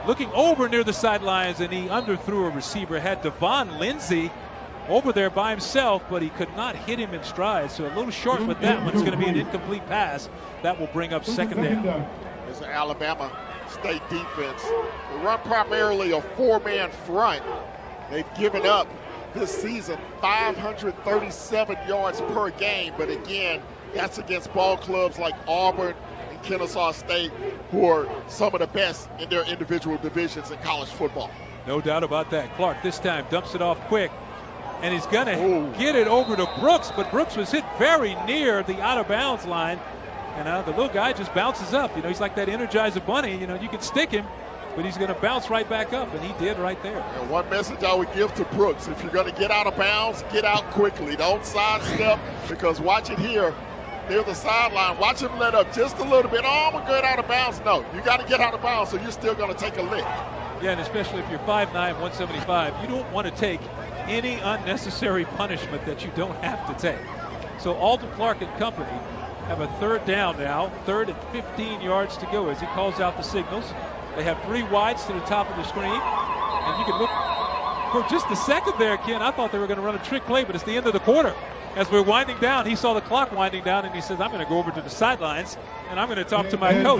looking over near the sidelines, and he underthrew a receiver. Had Devon Lindsay over there by himself, but he could not hit him in stride. So a little short with that one. It's going to be an incomplete pass. That will bring up 2nd down. As an Alabama State defense, they run primarily a 4-man front. They've given up this season 537 yards per game, but again, that's against ball clubs like Auburn and Kennesaw State, who are some of the best in their individual divisions in college football. No doubt about that. Clark this time dumps it off quick, and he's going to get it over to Brooks, but Brooks was hit very near the out-of-bounds line, and the little guy just bounces up. You know, he's like that Energizer Bunny. You know, you can stick him, but he's going to bounce right back up, and he did right there. And one message I would give to Brooks: if you're going to get out of bounds, get out quickly. Don't sidestep, because watch it here near the sideline. Watch him let up just a little bit. Oh, I'm going to get out of bounds. No, you got to get out of bounds, so you're still going to take a lick. Yeah, and especially if you're 5'9", 175, you don't want to take any unnecessary punishment that you don't have to take. So Alden Clark and company have a 3rd down now, 3rd and 15 yards to go as he calls out the signals. They have 3 wides to the top of the screen, and you can look for just a second there, Ken. I thought they were going to run a trick play, but it's the end of the quarter. As we're winding down, he saw the clock winding down, and he says, I'm going to go over to the sidelines, and I'm going to talk to my coach.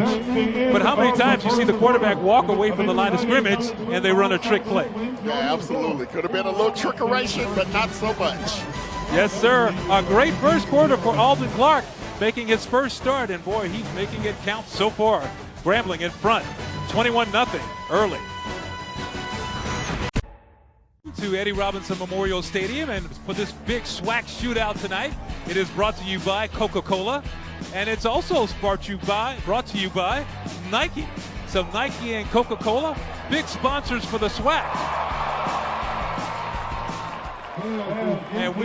But how many times you see the quarterback walk away from the line of scrimmage, and they run a trick play? Yeah, absolutely. Could have been a little trickeration, but not so much. Yes, sir. A great first quarter for Alden Clark, making his first start, and boy, he's making it count so far. Grambling in front, 21-0 early. To Eddie Robinson Memorial Stadium, and for this big SWAC shootout tonight, it is brought to you by Coca-Cola, and it's also brought to you by Nike. So Nike and Coca-Cola, big sponsors for the SWAC. And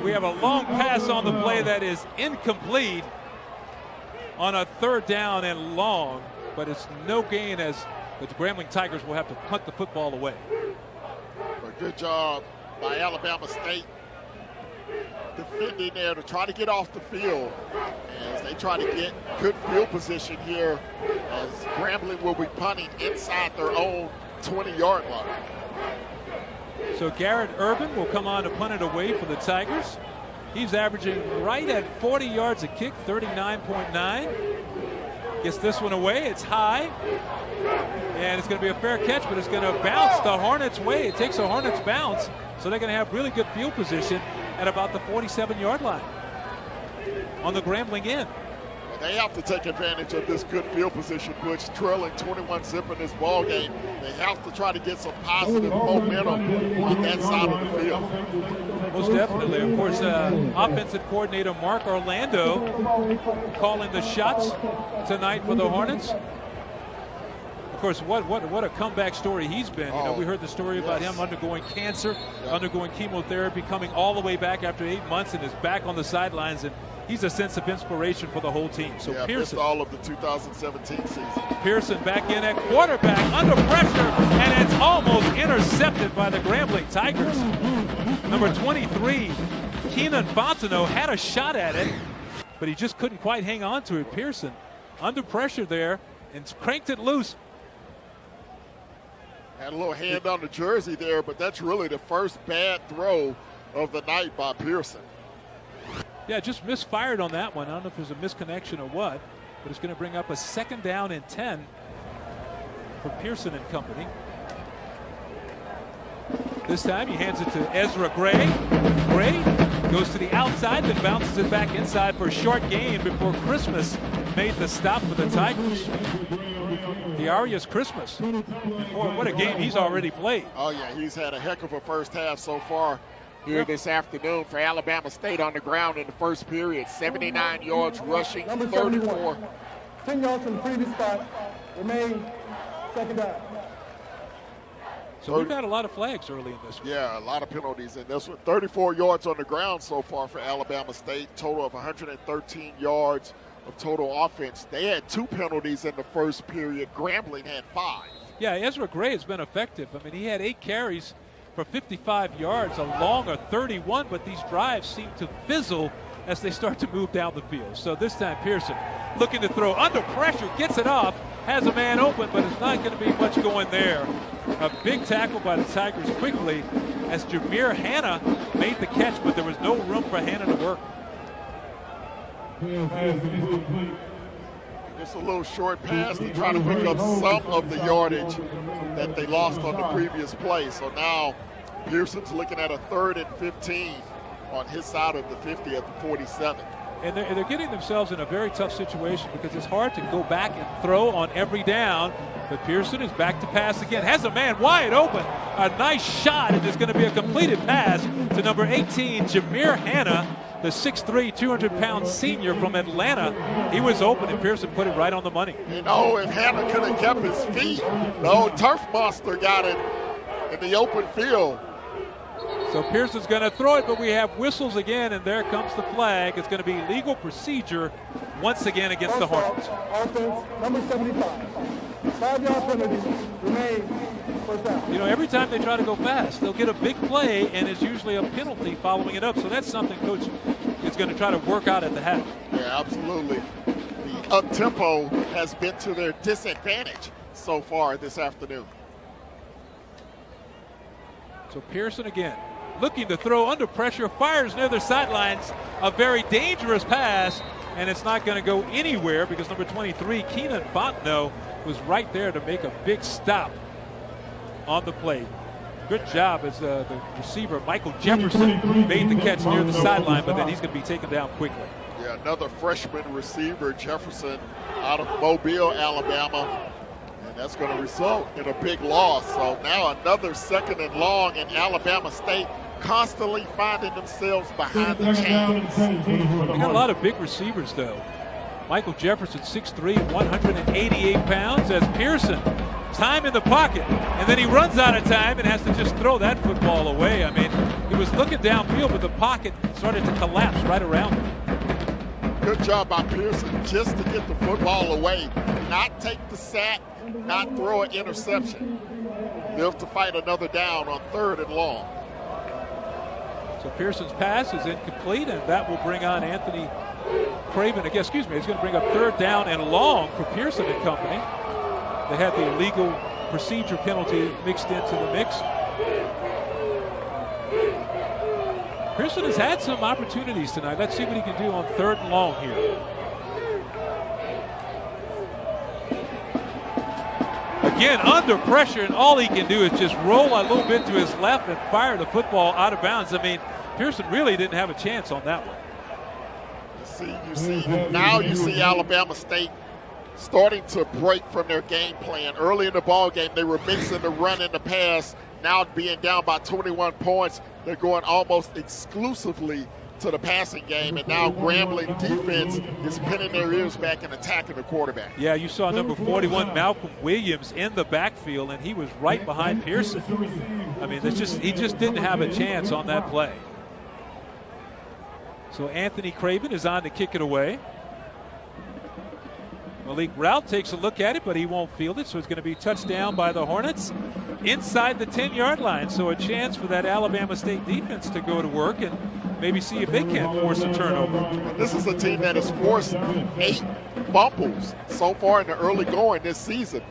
we have a long pass on the play that is incomplete on a 3rd down and long, but it's no gain as the Grambling Tigers will have to punt the football away. A good job by Alabama State defending there to try to get off the field as they try to get good field position here, as Grambling will be punting inside their own 20-yard line. So Garrett Urban will come on to punt it away for the Tigers. He's averaging right at 40 yards a kick, 39.9. Gets this one away. It's high. And it's going to be a fair catch, but it's going to bounce the Hornets' way. It takes a Hornets bounce, so they're going to have really good field position at about the 47-yard line on the Grambling end. They have to take advantage of this good field position, Butch, trailing 21-0 in this ball game. They have to try to get some positive momentum on that side of the field. Most definitely. Of course, offensive coordinator Mark Orlando calling the shots tonight for the Hornets. Of course, what a comeback story he's been. You know, we heard the story about him undergoing cancer, undergoing chemotherapy, coming all the way back after 8 months, and is back on the sidelines, and he's a sense of inspiration for the whole team. So Pearson, missed all of the 2017 season. Pearson back in at quarterback, under pressure, and it's almost intercepted by the Grambling Tigers. Number 23, Keenan Fontenot, had a shot at it, but he just couldn't quite hang on to it. Pearson under pressure there and cranked it loose. Had a little hand on the jersey there, but that's really the first bad throw of the night by Pearson. Yeah, just misfired on that one. I don't know if it was a misconnection or what, but it's going to bring up a 2nd down and 10 for Pearson and company. This time he hands it to Ezra Gray. Gray goes to the outside, then bounces it back inside for a short gain before Christmas made the stop for the Tigers. Darius Christmas. Boy, what a game he's already played. Oh, yeah, he's had a heck of a first half so far here this afternoon for Alabama State on the ground in the first period. 79 yards rushing, 34. 10 yards from the previous spot. Remain 2nd down. So we've had a lot of flags early in this one. Yeah, a lot of penalties in this one. 34 yards on the ground so far for Alabama State. Total of 113 yards of total offense. They had 2 penalties in the first period. Grambling had 5. Yeah, Ezra Gray has been effective. I mean, he had 8 carries for 55 yards, a longer 31, but these drives seem to fizzle as they start to move down the field. So this time Pearson looking to throw under pressure, gets it off, has a man open, but it's not going to be much going there. A big tackle by the Tigers quickly as Jameer Hanna made the catch, but there was no room for Hanna to work. Just a little short pass to try to pick up some of the yardage that they lost on the previous play. So now Pearson's looking at a 3rd and 15 on his side of the 50 at the 47. And they're getting themselves in a very tough situation because it's hard to go back and throw on every down. But Pearson is back to pass again. Has a man wide open. A nice shot. It is going to be a completed pass to number 18, Jameer Hanna, the 6'3", 200-pound senior from Atlanta. He was open, and Pearson put it right on the money. You know, if Hanna could have kept his feet, the old turf monster got it in the open field. So Pearson's going to throw it, but we have whistles again, and there comes the flag. It's going to be legal procedure once again against the Hornets. Offense, number 75. 5-yard penalty, remain first down. You know, every time they try to go fast, they'll get a big play, and it's usually a penalty following it up. So that's something Coach is going to try to work out at the half. Yeah, absolutely. The up-tempo has been to their disadvantage so far this afternoon. So Pearson again, looking to throw under pressure, fires near the sidelines. A very dangerous pass, and it's not going to go anywhere because number 23, Keenan Fontenot, was right there to make a big stop on the play. Good job as the receiver, Michael Jefferson, made the catch near the sideline, but then he's going to be taken down quickly. Yeah, another freshman receiver, Jefferson, out of Mobile, Alabama. And that's going to result in a big loss. So now another 2nd and long, in Alabama State constantly finding themselves behind the chains. They got a lot of big receivers, though. Michael Jefferson, 6'3", 188 pounds, as Pearson, time in the pocket. And then he runs out of time and has to just throw that football away. I mean, he was looking downfield, but the pocket started to collapse right around him. Good job by Pearson just to get the football away, not take the sack, not throw an interception. Live to fight another down on 3rd and long. So Pearson's pass is incomplete, and that will bring on Anthony Craven. He's going to bring up 3rd down and long for Pearson and company. They had the illegal procedure penalty mixed into the mix. Pearson has had some opportunities tonight. Let's see what he can do on 3rd and long here. Again, under pressure, and all he can do is just roll a little bit to his left and fire the football out of bounds. I mean, Pearson really didn't have a chance on that one. Now you see Alabama State starting to break from their game plan. Early in the ball game, they were mixing the run and the pass. Now being down by 21 points, they're going almost exclusively to the passing game, and now Grambling defense is pinning their ears back and attacking the quarterback. Yeah, you saw number 41, Malcolm Williams, in the backfield, and he was right behind Pearson. I mean, he just didn't have a chance on that play. So Anthony Craven is on to kick it away. Malik Rout takes a look at it, but he won't field it, so it's going to be touchdown by the Hornets inside the 10-yard line. So a chance for that Alabama State defense to go to work and maybe see if they can't force a turnover. This is a team that has forced 8 fumbles so far in the early going this season.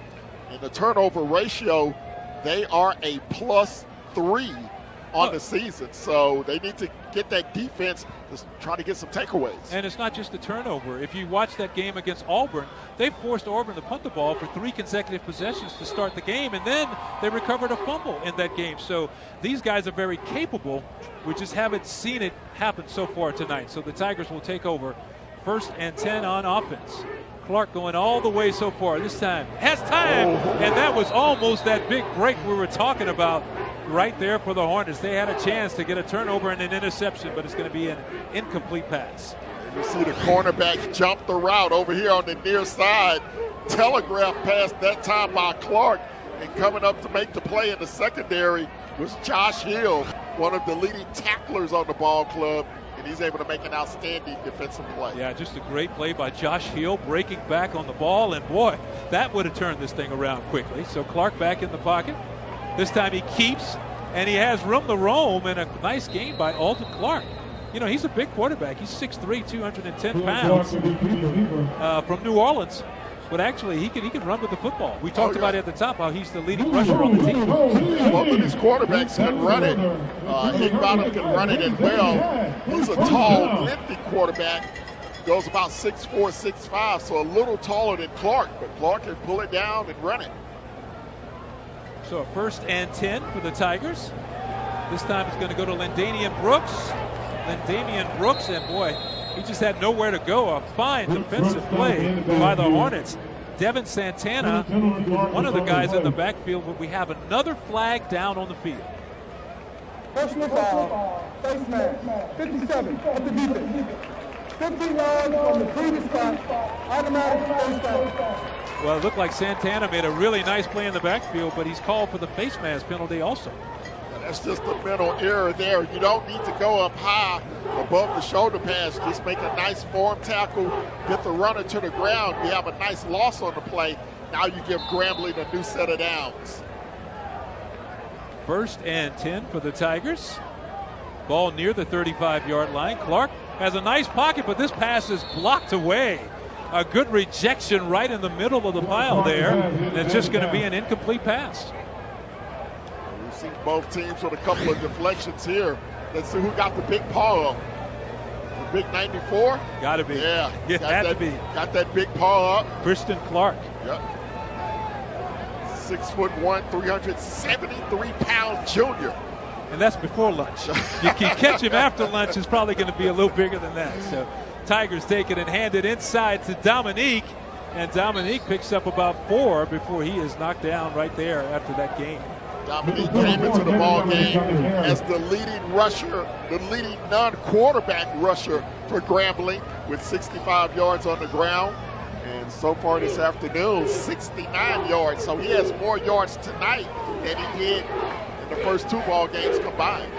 In the turnover ratio, they are a +3 on the season. So they need to get that defense to try to get some takeaways. And it's not just the turnover. If you watch that game against Auburn, they forced Auburn to punt the ball for 3 consecutive possessions to start the game, and then they recovered a fumble in that game. So these guys are very capable. We just haven't seen it happen so far tonight. So the Tigers will take over 1st and 10 on offense. Clark going all the way so far. This time has time, and that was almost that big break we were talking about right there for the Hornets. They had a chance to get a turnover and an interception, but it's going to be an incomplete pass. You see the cornerback jump the route over here on the near side. Telegraph pass that time by Clark, and coming up to make the play in the secondary was Josh Hill, one of the leading tacklers on the ball club, and he's able to make an outstanding defensive play. Yeah, just a great play by Josh Hill, breaking back on the ball, and boy, that would have turned this thing around quickly. So Clark back in the pocket. This time he keeps, and he has room to roam, and a nice game by Alton Clark. You know, he's a big quarterback. He's 6'3", 210 pounds from New Orleans. But actually, he can run with the football. We talked about it at the top, how he's the leading rusher on the team. Both of these quarterbacks can run it. Higginbottom can run it as well. He's a tall, lengthy quarterback. Goes about 6'4", 6'5", so a little taller than Clark. But Clark can pull it down and run it. So a 1st and 10 for the Tigers. This time it's going to go to Lindamian Brooks. And boy, he just had nowhere to go. A fine defensive play by the Hornets. Devin Santana, one of the guys in the backfield, but we have another flag down on the field. Personal foul, face mask, 57 of the defense. 15 yards from the previous spot, automatic face foul. Well, it looked like Santana made a really nice play in the backfield, but he's called for the face mask penalty also. That's just a mental error there. You don't need to go up high above the shoulder pads. Just make a nice form tackle, get the runner to the ground. You have a nice loss on the play. Now you give Grambling a new set of downs. 1st and 10 for the Tigers. Ball near the 35-yard line. Clark has a nice pocket, but this pass is blocked away. A good rejection right in the middle of the pile there. And it's just going to be an incomplete pass. We've seen both teams with a couple of deflections here. Let's see who got the big paw up. The big 94? Got to be. Yeah. It had to be. Got that big paw up. Christian Clark. Yep. 6'1", 373-pound junior. And that's before lunch. You can catch him after lunch, is probably going to be a little bigger than that. So Tigers take it and hand it inside to Dominique. And Dominique picks up about 4 before he is knocked down right there after that game. Dominique came into the ball game as the leading rusher, the leading non-quarterback rusher for Grambling with 65 yards on the ground. And so far this afternoon, 69 yards. So he has more yards tonight than he did in the first 2 ball games combined.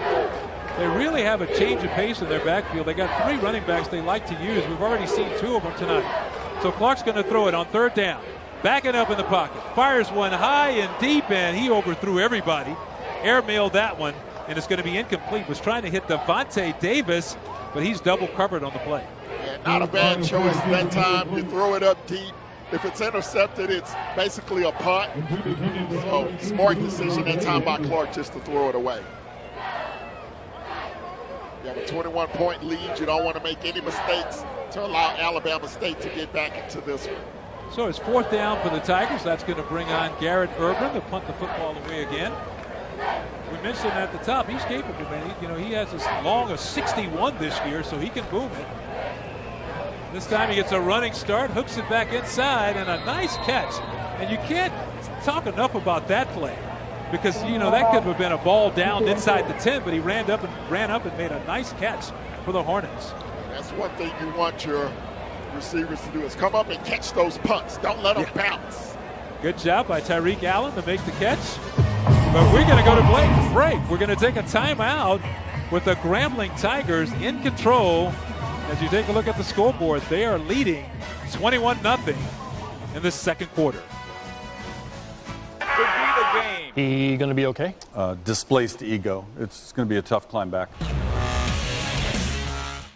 They really have a change of pace in their backfield. They got 3 running backs they like to use. We've already seen 2 of them tonight. So Clark's going to throw it on 3rd down. Backing up in the pocket. Fires one high and deep, and he overthrew everybody. Airmailed that one, and it's going to be incomplete. Was trying to hit Devontae Davis, but he's double covered on the play. Yeah, not a bad choice that time. You throw it up deep. If it's intercepted, it's basically a punt. So smart decision that time by Clark just to throw it away. You have a 21-point lead. You don't want to make any mistakes to allow Alabama State to get back into this one. So it's 4th down for the Tigers. That's going to bring on Garrett Urban to punt the football away again. We mentioned at the top, he's capable, man. He has as long as 61 this year, so he can boom it. This time he gets a running start, hooks it back inside, and a nice catch. And you can't talk enough about that play because, that could have been a ball down inside the 10, but he ran up and made a nice catch for the Hornets. That's one thing you want your receivers to do is come up and catch those punts. Don't let them bounce. Good job by Tyreek Allen to make the catch. But we're going to go to break. We're going to take a timeout with the Grambling Tigers in control. As you take a look at the scoreboard, they are leading 21-0 in the 2nd quarter. He going to be okay? Displaced ego. It's going to be a tough climb back.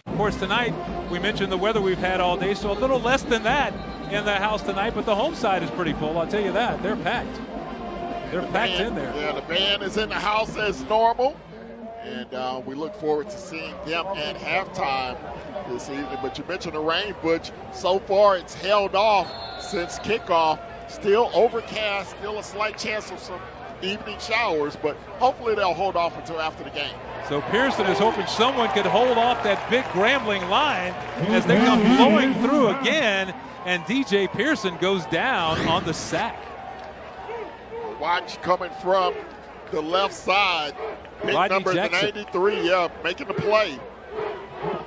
Of course, tonight, we mentioned the weather we've had all day, so a little less than that in the house tonight, but the home side is pretty full, I'll tell you that. They're packed. They're packed in there. Yeah, the band is in the house as normal, and we look forward to seeing them at halftime this evening. But you mentioned the rain, Butch. So far, it's held off since kickoff. Still overcast, still a slight chance of some evening showers, but hopefully they'll hold off until after the game. So Pearson is hoping someone could hold off that big Grambling line as they come blowing through again, and DJ Pearson goes down on the sack. Watch coming from the left side. Big Rodney number Jackson. 93, making the play.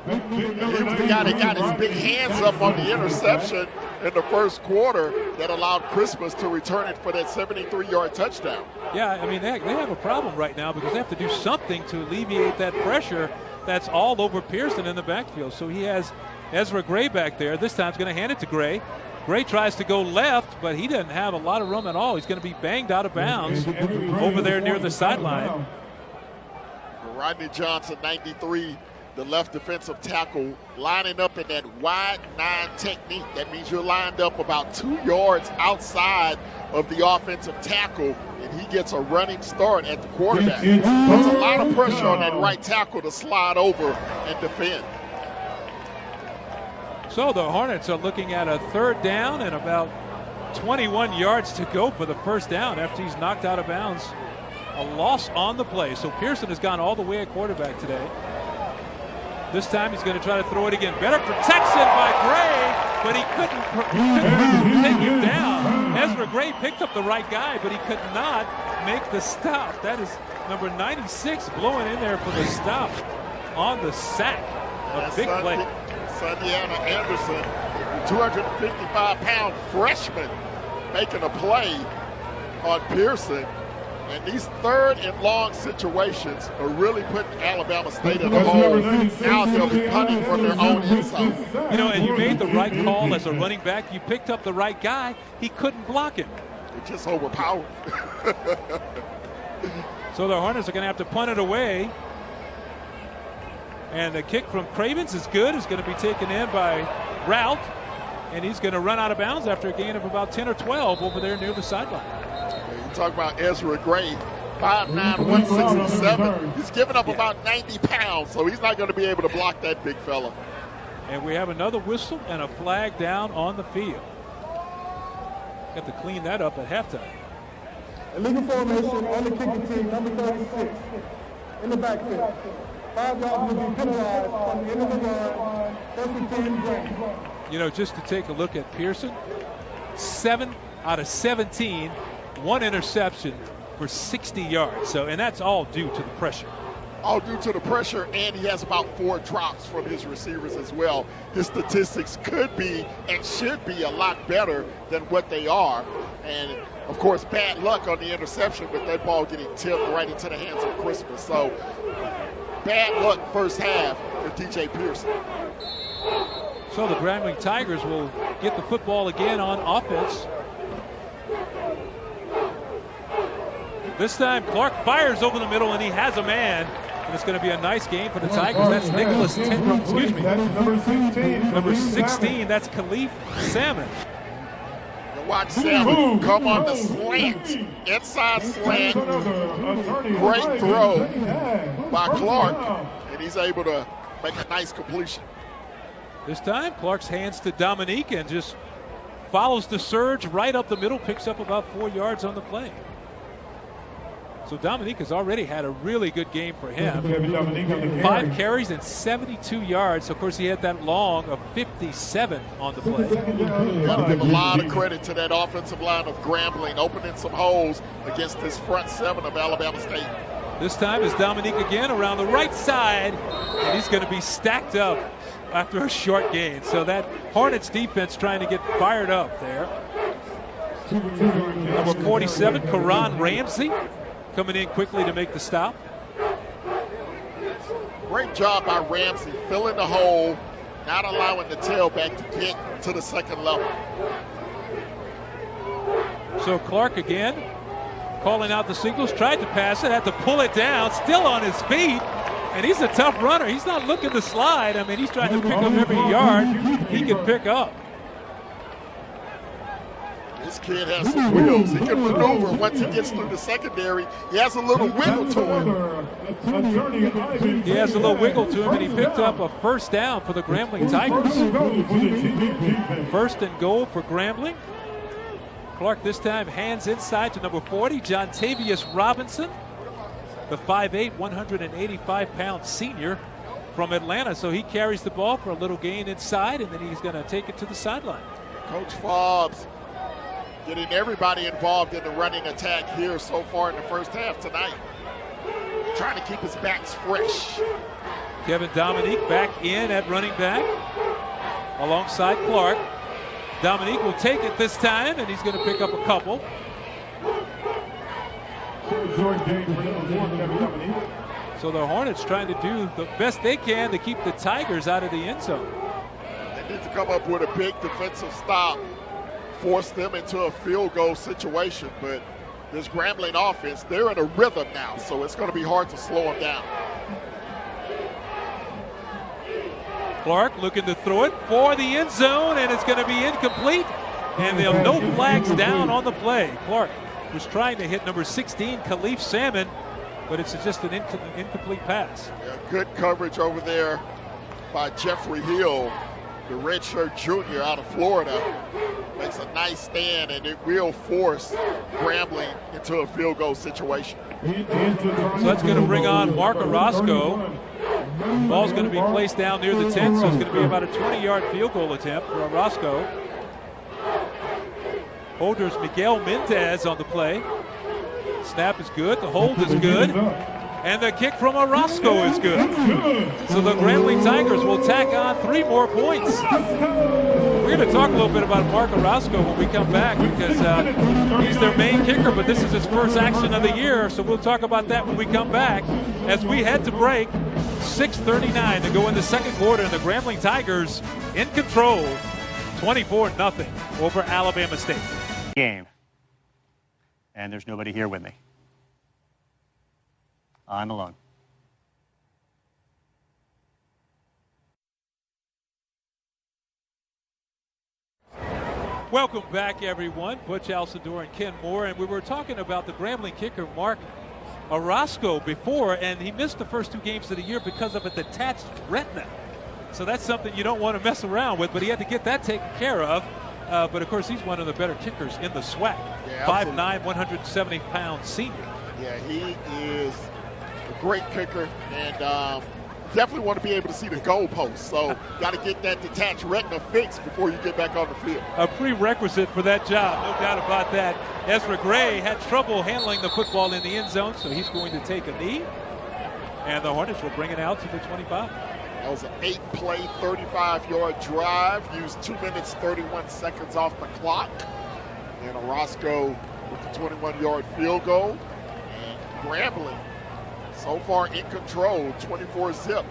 He was the guy that got his big hands up on the interception in the first quarter that allowed Christmas to return it for that 73-yard touchdown. Yeah, I mean, they have a problem right now because they have to do something to alleviate that pressure that's all over Pearson in the backfield. So he has Ezra Gray back there. This time he's going to hand it to Gray. Gray tries to go left, but he doesn't have a lot of room at all. He's going to be banged out of bounds over there near the sideline. Rodney Johnson, 93, the left defensive tackle, lining up in that wide 9 technique. That means you're lined up about 2 yards outside of the offensive tackle, and he gets a running start at the quarterback. Puts a lot of pressure on that right tackle to slide over and defend. So the Hornets are looking at a 3rd down and about 21 yards to go for the first down after he's knocked out of bounds. A loss on the play. So Pearson has gone all the way at quarterback today. This time he's going to try to throw it again. Better protection by Gray, but he couldn't take him down. Ezra Gray picked up the right guy, but he could not make the stop. That is number 96 blowing in there for the stop on the sack. A big play. Sandiana Anderson, 255-pound freshman, making a play on Pearson. And these 3rd and long situations are really putting Alabama State in a hole. Now they'll be punting from their own inside. You know, and you made the right call as a running back. You picked up the right guy. He couldn't block him. It just overpowered. So the Hornets are going to have to punt it away. And the kick from Cravens is good. It's going to be taken in by Rout. And he's going to run out of bounds after a gain of about 10 or 12 over there near the sideline. You talk about Ezra Gray, 5'9", 167. He's given up about 90 pounds, so he's not going to be able to block that big fella. And we have another whistle and a flag down on the field. Have to clean that up at halftime. Illegal formation on the kicking team, number 36, in the backfield. 5 yards will be penalized from the end of the line, 1st and 10 Grambling. You know, just to take a look at Pearson, 7 out of 17, 1 interception for 60 yards. So, and that's all due to the pressure. All due to the pressure, and he has about 4 drops from his receivers as well. His statistics could be and should be a lot better than what they are. And, of course, bad luck on the interception, but that ball getting tipped right into the hands of Christmas. So, bad luck first half for DJ Pearson. So the Grambling Tigers will get the football again on offense. This time Clark fires over the middle and he has a man. And it's going to be a nice game for the Tigers. That's Nicholas Number 16, that's Khalif Salmon. Watch Salmon come on the slant, inside slant. Great throw by Clark, and he's able to make a nice completion. This time, Clark's hands to Dominique and just follows the surge right up the middle, picks up about 4 yards on the play. So Dominique has already had a really good game for him. 5 carries and 72 yards. Of course, he had that long of 57 on the play. Got to give a lot of credit to that offensive line of Grambling, opening some holes against this front 7 of Alabama State. This time is Dominique again around the right side, and he's going to be stacked up after a short gain. So that Hornets defense trying to get fired up there. Number 47, Karan Ramsey, coming in quickly to make the stop. Great job by Ramsey, filling the hole, not allowing the tailback to get to the second level. So Clark again, calling out the signals, tried to pass it, had to pull it down, still on his feet. And he's a tough runner. He's not looking to slide. I mean, he's trying to pick up every yard he can pick up. This kid has some wheels. He can maneuver once he gets through the secondary. He has a little wiggle to him. He has a little wiggle to him, and he picked up a first down for the Grambling Tigers. 1st and goal for Grambling. Clark this time hands inside to number 40, John Tavius Robinson, the 5'8", 185-pound senior from Atlanta. So he carries the ball for a little gain inside, and then he's going to take it to the sideline. Coach Fobbs getting everybody involved in the running attack here so far in the first half tonight. Trying to keep his backs fresh. Kevin Dominique back in at running back alongside Clark. Dominique will take it this time, and he's going to pick up a couple. So the Hornets trying to do the best they can to keep the Tigers out of the end zone. They need to come up with a big defensive stop, force them into a field goal situation. But this Grambling offense, they're in a rhythm now, so it's going to be hard to slow them down. Clark looking to throw it for the end zone, and it's going to be incomplete. And there are no flags down on the play. Clark was trying to hit number 16, Khalif Salmon, but it's just an incomplete pass. Yeah, good coverage over there by Jeffrey Hill, the redshirt junior out of Florida. Makes a nice stand, and it will force Grambling into a field goal situation. So that's going to bring on Mark Orozco. Ball's going to be placed down near the 10, so it's going to be about a 20-yard field goal attempt for Orozco. Holders Miguel Mendez on the play. Snap is good, the hold is good, and the kick from Orozco is good. So the Grambling Tigers will tack on 3 more points. We're going to talk a little bit about Mark Orozco when we come back, because he's their main kicker, but this is his first action of the year, so we'll talk about that when we come back. As we head to break, 6:39 to go in the second quarter, and the Grambling Tigers in control, 24-0 over Alabama State. Game. And there's nobody here with me. I'm alone. Welcome back, everyone. Butch Alcindor and Ken Moore, and we were talking about the Grambling kicker Mark Orozco before, and he missed the first 2 games of the year because of a detached retina. So that's something you don't want to mess around with, but he had to get that taken care of. But of course, he's one of the better kickers in the SWAC. Yeah, 5'9", 170-pound senior. Yeah, he is a great kicker, and definitely want to be able to see the goalpost. So got to get that detached retina fixed before you get back on the field. A prerequisite for that job, no doubt about that. Ezra Gray had trouble handling the football in the end zone, so he's going to take a knee. And the Hornets will bring it out to the 25. That was an 8-play, 35-yard drive. Used 2 minutes, 31 seconds off the clock. And Orozco with the 21-yard field goal. And Grambling, so far in control, 24-0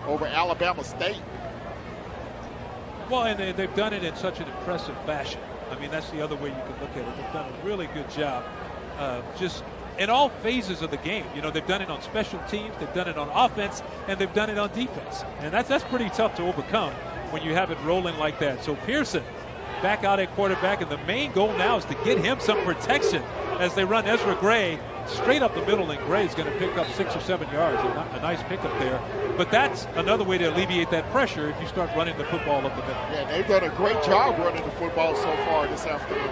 over Alabama State. Well, and they've done it in such an impressive fashion. I mean, that's the other way you can look at it. They've done a really good job just in all phases of the game. You know, they've done it on special teams, they've done it on offense, and they've done it on defense. And that's pretty tough to overcome when you have it rolling like that. So Pearson back out at quarterback, and the main goal now is to get him some protection as they run Ezra Gray straight up the middle, and Gray's going to pick up 6 or 7 yards. A nice pickup there. But that's another way to alleviate that pressure if you start running the football up the middle. Yeah, they've done a great job running the football so far this afternoon.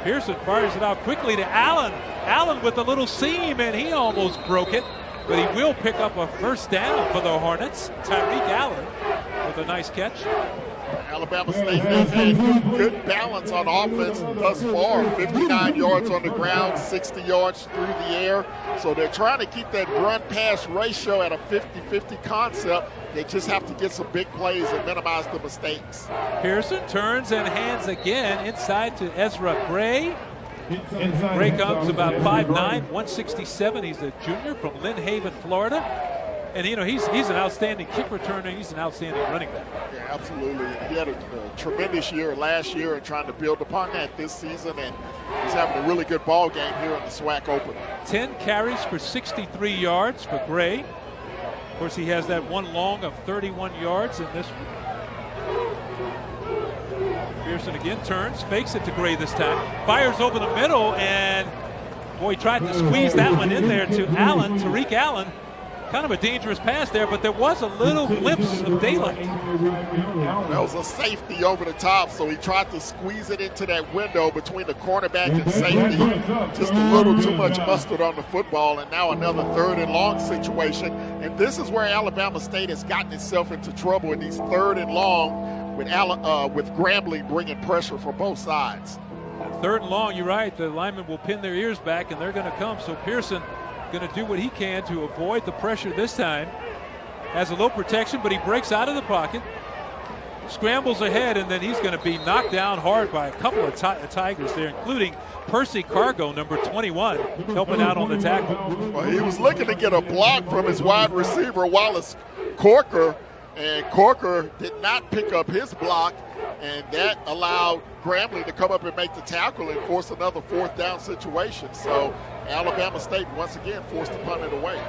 Pearson fires it out quickly to Allen. Allen with a little seam, and he almost broke it. But he will pick up a first down for the Hornets. Tyreek Allen with a nice catch. Alabama State has had good balance on offense thus far. 59 yards on the ground, 60 yards through the air. So they're trying to keep that run-pass ratio at a 50-50 concept. They just have to get some big plays and minimize the mistakes. Pearson turns and hands again inside to Ezra Gray. Gray comes about 5'9", 167. He's a junior from Lynn Haven, Florida. And, you know, he's an outstanding kick returner. He's an outstanding running back. Yeah, absolutely. He had a tremendous year last year and trying to build upon that this season. And he's having a really good ball game here in the SWAC Open. 10 carries for 63 yards for Gray. Of course, he has that one long of 31 yards in this one. Pearson again turns, fakes it to Gray this time. Fires over the middle, and, boy, he tried to squeeze that one in there to Allen, Tyreek Allen. Kind of a dangerous pass there, but there was a little glimpse of daylight. That was a safety over the top, so he tried to squeeze it into that window between the cornerback and safety. Just a little too much mustard on the football, and now another 3rd and long situation. And this is where Alabama State has gotten itself into trouble in these 3rd and long with Grambling bringing pressure from both sides. 3rd and long, you're right. The linemen will pin their ears back, and they're going to come. So Pearson going to do what he can to avoid the pressure this time. Has a low protection, but he breaks out of the pocket. scrambles ahead, and then he's going to be knocked down hard by a couple of Tigers there, including Percy Cargo, number 21, helping out on the tackle. Well, he was looking to get a block from his wide receiver, Wallace Corker, and Corker did not pick up his block, and that allowed Grambling to come up and make the tackle and force another 4th down situation. So Alabama State once again forced to punt it away.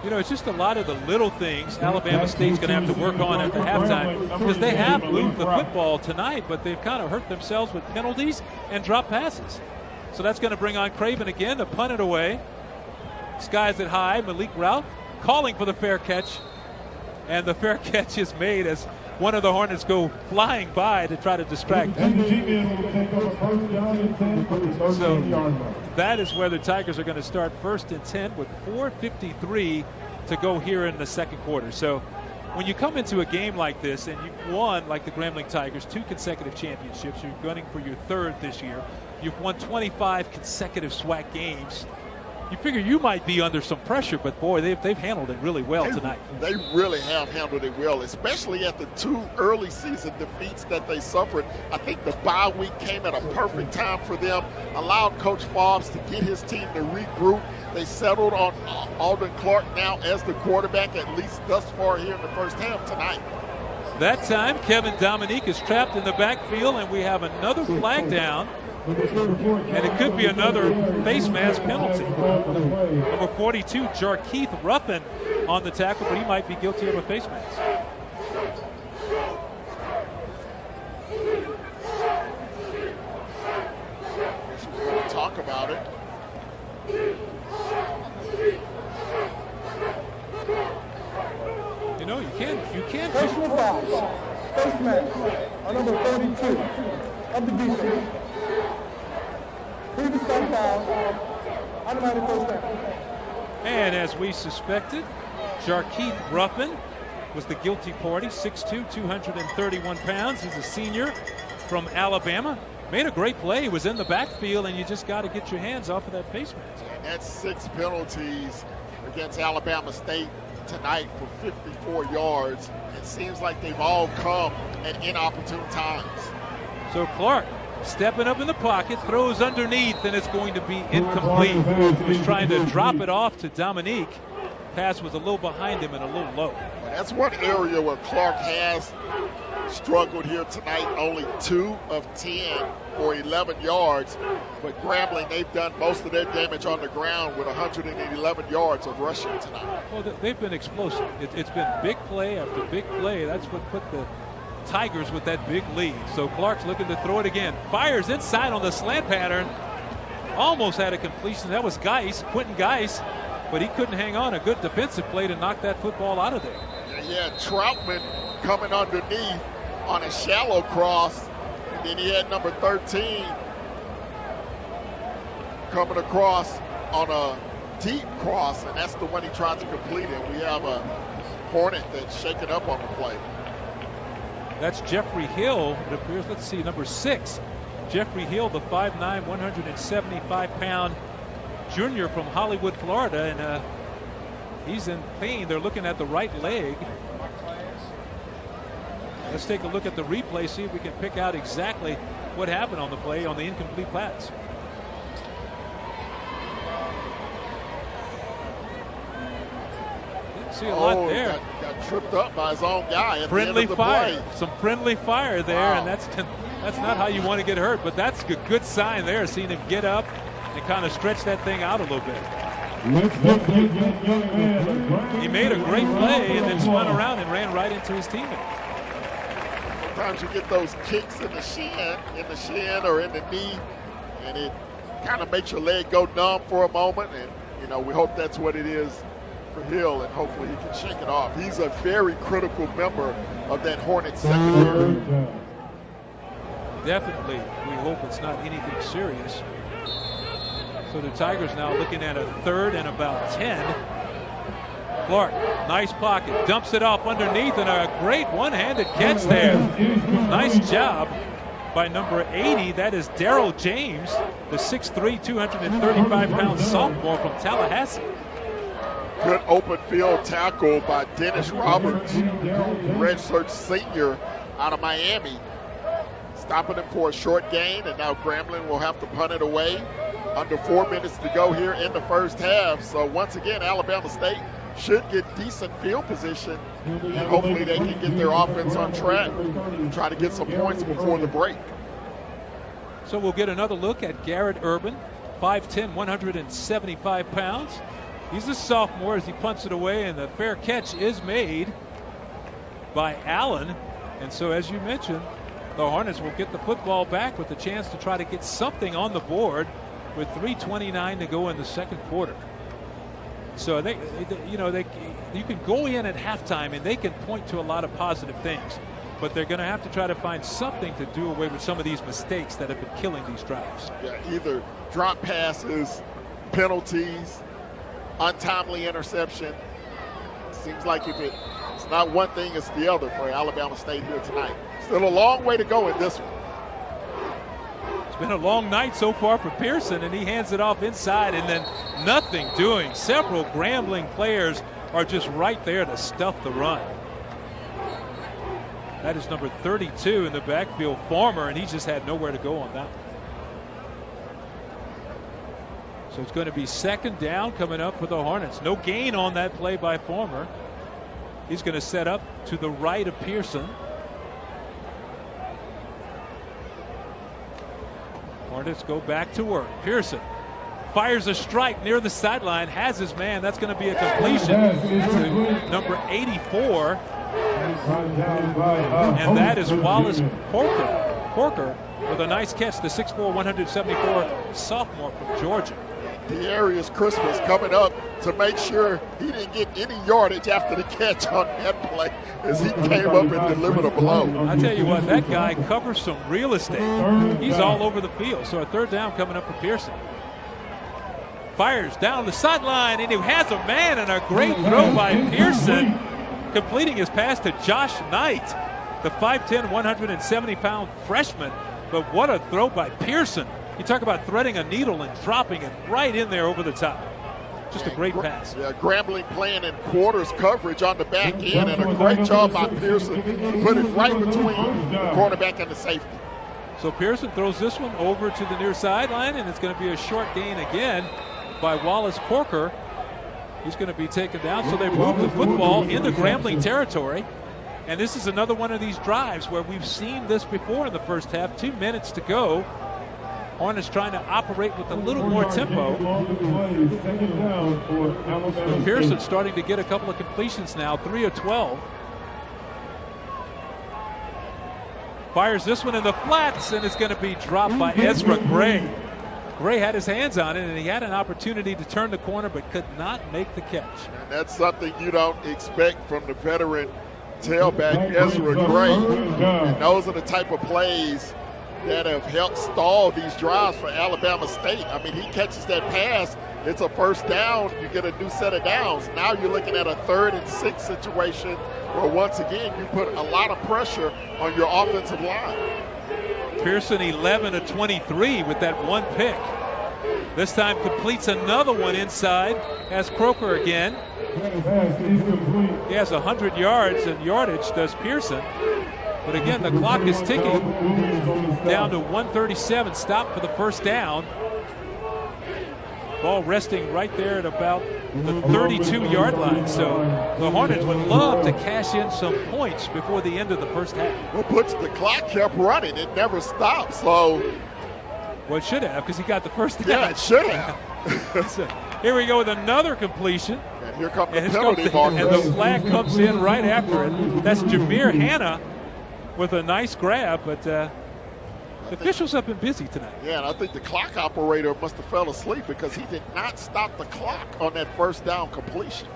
You know, it's just a lot of the little things Alabama State's going to have to work on at the halftime, because they have moved the football tonight, but they've kind of hurt themselves with penalties and drop passes. So that's going to bring on Craven again to punt it away. Skies it high. Malik Rout calling for the fair catch, and the fair catch is made as one of the Hornets go flying by to try to distract them. So that is where the Tigers are going to start 1st and 10 with 4:53 to go here in the second quarter. So when you come into a game like this and you've won, like the Grambling Tigers, 2 consecutive championships, you're gunning for your 3rd this year, you've won 25 consecutive SWAC games, you figure you might be under some pressure, but boy, they've handled it really well tonight. They really have handled it well, especially at the 2 early season defeats that they suffered. I think the bye week came at a perfect time for them, allowed Coach Fobbs to get his team to regroup. They settled on Alden Clark now as the quarterback, at least thus far here in the first half tonight. That time, Kevin Dominique is trapped in the backfield, and we have another flag down. And it could be another face mask penalty. Number 42, Jarkeith Ruffin on the tackle, but he might be guilty of a face mask. We're going to talk about it. You know, you can't. Personal foul. Face mask on number 42 of the defense. Previous foul, automatic first down. And as we suspected, Jarkeith Ruffin was the guilty party, 6'2", 231 pounds. He's a senior from Alabama. Made a great play. He was in the backfield, and you just got to get your hands off of that face mask. And that's 6 penalties against Alabama State tonight for 54 yards. It seems like they've all come at inopportune times. So Clark stepping up in the pocket, throws underneath, and it's going to be incomplete. He was trying to drop it off to Dominique. Pass was a little behind him and a little low. That's one area where Clark has struggled here tonight. Only 2 of 10 for 11 yards. But Grambling, they've done most of their damage on the ground with 111 yards of rushing tonight. Well, they've been explosive. It's been big play after big play. That's what put the Tigers with that big lead. So Clark's looking to throw it again. Fires inside on the slant pattern. Almost had a completion. That was Quentin Geis, but he couldn't hang on. A good defensive play to knock that football out of there. Yeah, Troutman coming underneath on a shallow cross. And then he had number 13 coming across on a deep cross, and that's the one he tried to complete. And we have a Hornet that's shaken up on the play. That's Jeffrey Hill, it appears. Let's see, number 6. Jeffrey Hill, the 5'9", 175-pound junior from Hollywood, Florida. And he's in pain. They're looking at the right leg. Let's take a look at the replay, see if we can pick out exactly what happened on the play on the incomplete pass. Didn't see a lot there. Got tripped up by his own guy at Friendly the end of the fire. play. Some friendly fire there, Wow. and that's not how you want to get hurt, but that's a good sign there, seeing him get up and kind of stretch that thing out a little bit. He made a great play and then spun around and ran right into his teammate. Sometimes you get those kicks in the shin or in the knee, and it kind of makes your leg go numb for a moment. And, you know, we hope that's what it is for Hill, and hopefully he can shake it off. He's a very critical member of that Hornets secondary. Definitely, we hope it's not anything serious. So the Tigers now looking at a 3rd and about 10. Clark, nice pocket, dumps it off underneath, and a great one-handed catch there. Nice job by number 80. That is Darrell James, the 6'3", 235-pound sophomore from Tallahassee. Good open field tackle by Dennis Roberts, redshirt senior out of Miami, stopping them for a short gain, and now Grambling will have to punt it away. Under 4 minutes to go here in the first half. So once again, Alabama State should get decent field position, and hopefully they can get their offense on track and try to get some points before the break. So we'll get another look at Garrett Urban, 5'10", 175 pounds. He's a sophomore as he punts it away, and the fair catch is made by Allen. And so, as you mentioned, the Hornets will get the football back with a chance to try to get something on the board with 3:29 to go in the second quarter. So you can go in at halftime and they can point to a lot of positive things, but they're going to have to try to find something to do away with some of these mistakes that have been killing these drives. Yeah, either drop passes, penalties, untimely interception. Seems like if it's not one thing, it's the other for Alabama State here tonight. Still a long way to go in this one. It's been a long night so far for Pearson, and he hands it off inside and then nothing doing. Several Grambling players are just right there to stuff the run. That is number 32 in the backfield, Farmer, and he just had nowhere to go on that one. So it's going to be second down coming up for the Hornets. No gain on that play by Farmer. He's going to set up to the right of Pearson. Hornets go back to work. Pearson fires a strike near the sideline, has his man. That's going to be a completion to number 84. And that is Wallace Porker with a nice catch, the 6'4", 174 sophomore from Georgia. Dearius Christmas coming up to make sure he didn't get any yardage after the catch on that play as he came up and delivered a blow. I tell you what, that guy covers some real estate. He's all over the field. So a third down coming up for Pearson. Fires down the sideline, and he has a man, and a great throw by Pearson, completing his pass to Josh Knight, the 5'10", 170-pound freshman. But what a throw by Pearson. You talk about threading a needle and dropping it right in there over the top. Just a great pass. Yeah, Grambling playing in quarters coverage on the back end, and a great job by Pearson. Put it right between the cornerback and the safety. So Pearson throws this one over to the near sideline, and it's going to be a short gain again by Wallace Porker. He's going to be taken down. So they move the football into Grambling territory. And this is another one of these drives where we've seen this before in the first half. 2 minutes to go. Hornets trying to operate with a little more tempo. Pearson starting to get a couple of completions now, 3 of 12. Fires this one in the flats, and it's going to be dropped by Ezra Gray. Gray had his hands on it, and he had an opportunity to turn the corner, but could not make the catch. And that's something you don't expect from the veteran tailback, Ezra Gray. And those are the type of plays that have helped stall these drives for Alabama State. I mean, he catches that pass, it's a first down, you get a new set of downs. Now you're looking at a 3rd and 6 situation where once again you put a lot of pressure on your offensive line. Pearson 11 of 23 with that one pick. This time completes another one inside as Croker again. He has 100 yards and yardage, does Pearson. But again, the clock is ticking down to 1:37. Stop for the first down. Ball resting right there at about the 32-yard line. So the Hornets would love to cash in some points before the end of the first half. Well, Butch, the clock kept running. It never stopped. So, well, it should have, because he got the first down. Yeah, it should have. So, here we go with another completion. And here comes the penalty marker. And the flag comes in right after it. That's Jameer Hanna with a nice grab, but the officials have been busy tonight. Yeah, and I think the clock operator must have fell asleep because he did not stop the clock on that first down completion.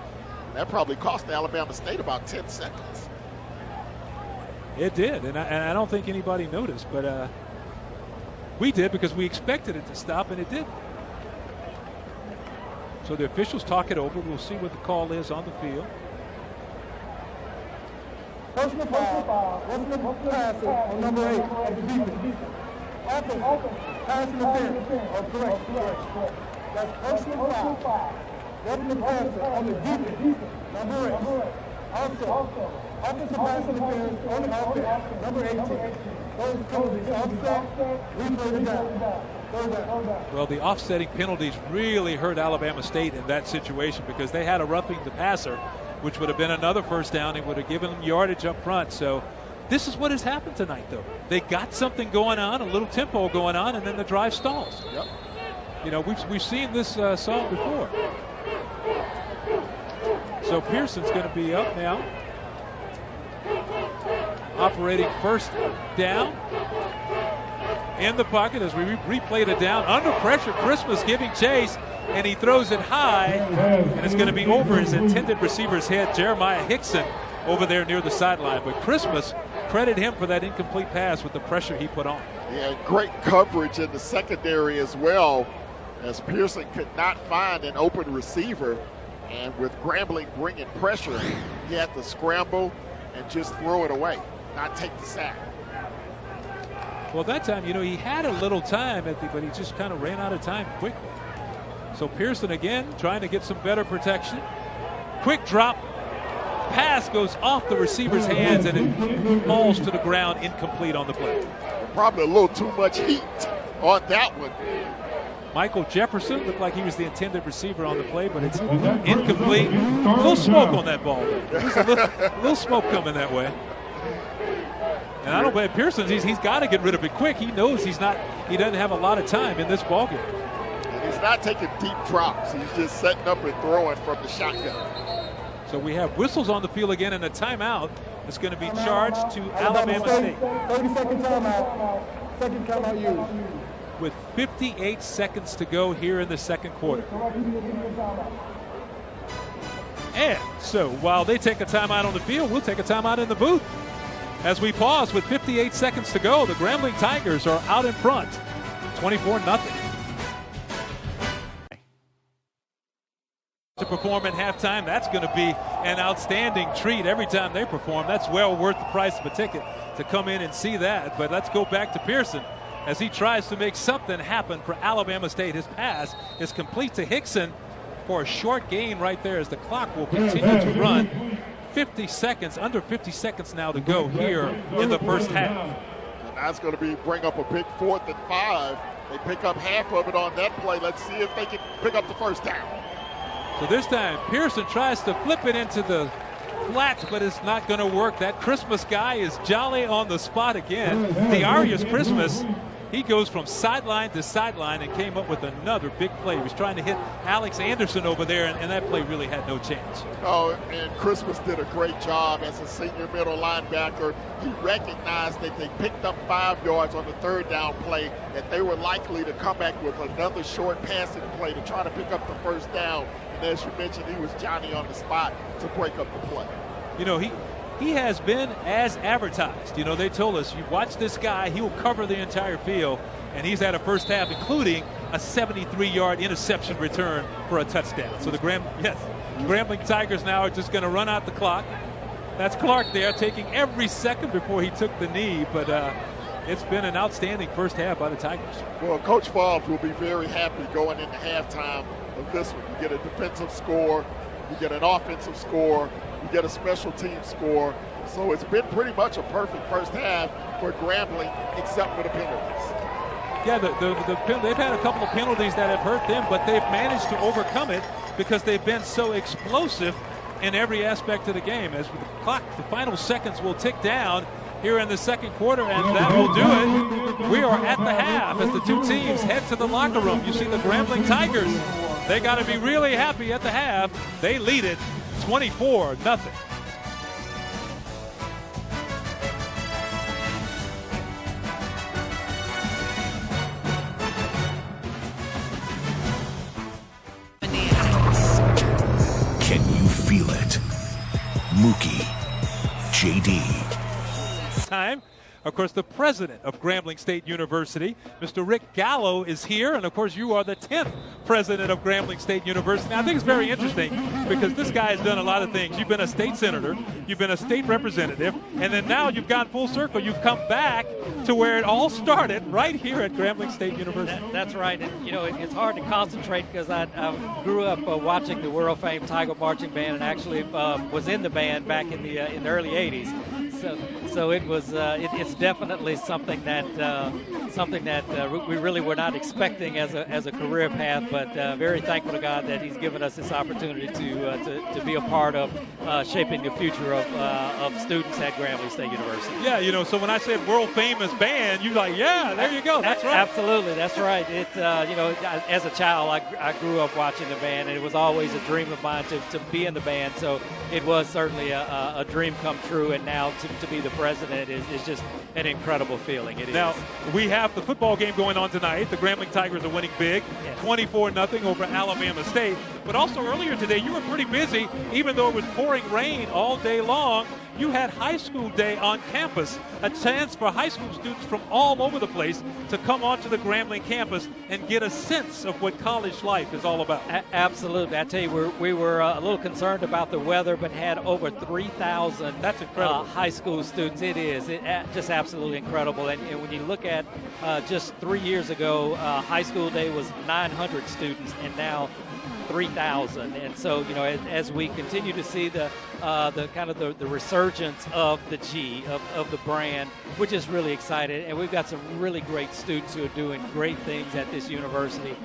That probably cost Alabama State about 10 seconds. It did, and I don't think anybody noticed, but we did because we expected it to stop, and it did. So the officials talk it over. We'll see what the call is on the field. Personal foul, passing on number 8 of the defense. Offense, pass interference, or correct. That's personal foul. Personal passing on the defense, number 8. Also, Offensive pass interference on the offense, number 18. Those penalties, offset, replay the down. Well, the offsetting penalties really hurt Alabama State in that situation because they had a roughing the passer, which would have been another first down. It would have given them yardage up front. So this is what has happened tonight, though. They got something going on, a little tempo going on, and then the drive stalls. Yep. You know, we've seen this song before. So Pearson's going to be up now. Operating first down. In the pocket as we replayed it down. Under pressure, Christmas giving chase, and he throws it high, and it's going to be over his intended receiver's head, Jeremiah Hickson, over there near the sideline. But Christmas, credit him for that incomplete pass with the pressure he put on. Yeah, great coverage in the secondary as well, as Pearson could not find an open receiver. And with Grambling bringing pressure, he had to scramble and just throw it away, not take the sack. Well, that time, you know, he had a little time, but he just kind of ran out of time quickly. So Pearson again trying to get some better protection. Quick drop. Pass goes off the receiver's hands, and it falls to the ground, incomplete on the play. Probably a little too much heat on that one. Michael Jefferson looked like he was the intended receiver on the play, but it's incomplete. A little smoke on that ball. There's a little smoke coming that way. And I don't blame Pearson. He's got to get rid of it quick. He knows he doesn't have a lot of time in this ballgame. And he's not taking deep drops. He's just setting up and throwing from the shotgun. So we have whistles on the field again, and a timeout is going to be charged to Alabama State. 30-second timeout. Second timeout used. With 58 seconds to go here in the second quarter. And so while they take a timeout on the field, we'll take a timeout in the booth. As we pause with 58 seconds to go, the Grambling Tigers are out in front, 24-0. To perform at halftime, that's going to be an outstanding treat every time they perform. That's well worth the price of a ticket to come in and see that. But let's go back to Pearson as he tries to make something happen for Alabama State. His pass is complete to Hickson for a short gain right there as the clock will continue to run. 50 seconds, under 50 seconds now to go here in the first half. And that's going to bring up a big 4th and 5. They pick up half of it on that play. Let's see if they can pick up the first down. So this time, Pearson tries to flip it into the flats, but it's not going to work. That Christmas guy is jolly on the spot again. The Arias Christmas, he goes from sideline to sideline and came up with another big play. He was trying to hit Alex Anderson over there, and that play really had no chance. Oh, and Christmas did a great job as a senior middle linebacker. He recognized that they picked up 5 yards on the third down play, that they were likely to come back with another short passing play to try to pick up the first down. And as you mentioned, he was Johnny on the spot to break up the play. You know, he has been as advertised. You know, they told us, you watch this guy, he will cover the entire field, and he's had a first half, including a 73-yard interception return for a touchdown. So the Grambling Tigers now are just going to run out the clock. That's Clark there, taking every second before he took the knee, but it's been an outstanding first half by the Tigers. Well, Coach Fobbs will be very happy going into halftime of this one. You get a defensive score, you get an offensive score, you get a special team score. So it's been pretty much a perfect first half for Grambling, except for the penalties. Yeah, they've had a couple of penalties that have hurt them, but they've managed to overcome it because they've been so explosive in every aspect of the game. As the clock, the final seconds will tick down here in the second quarter, and that will do it. We are at the half as the two teams head to the locker room. You see the Grambling Tigers. They got to be really happy at the half. They lead it 24-0. Can you feel it? Mookie, JD. Time Of course, the president of Grambling State University, Mr. Rick Gallo, is here. And, of course, you are the 10th president of Grambling State University. Now, I think it's very interesting because this guy has done a lot of things. You've been a state senator. You've been a state representative. And then now you've gone full circle. You've come back to where it all started right here at Grambling State University. That's right. And, it's hard to concentrate because I grew up watching the world-famed Tiger Marching Band and actually was in the band back in the early 80s. So it was it's definitely something that we really were not expecting as a career path, but very thankful to God that He's given us this opportunity to be a part of shaping the future of students at Grambling State University. Yeah, so when I said world famous band, you're like, yeah, there you go. That's right. Absolutely, that's right. It as a child, I grew up watching the band, and it was always a dream of mine to be in the band. So it was certainly a dream come true, and now to be the president is just an incredible feeling. It is. Now, we have the football game going on tonight. The Grambling Tigers are winning big, 24-0 over Alabama State. But also earlier today, you were pretty busy, even though it was pouring rain all day long. You had high school day on campus, a chance for high school students from all over the place to come onto the Grambling campus and get a sense of what college life is all about. Absolutely. I tell you, we were a little concerned about the weather, but had over 3,000 That's incredible. High school students. It is just absolutely incredible. And when you look at just 3 years ago, high school day was 900 students, and now 3,000. And so, as we continue to see the resurgence of the G, of the brand, we're just really excited. And we've got some really great students who are doing great things at this university.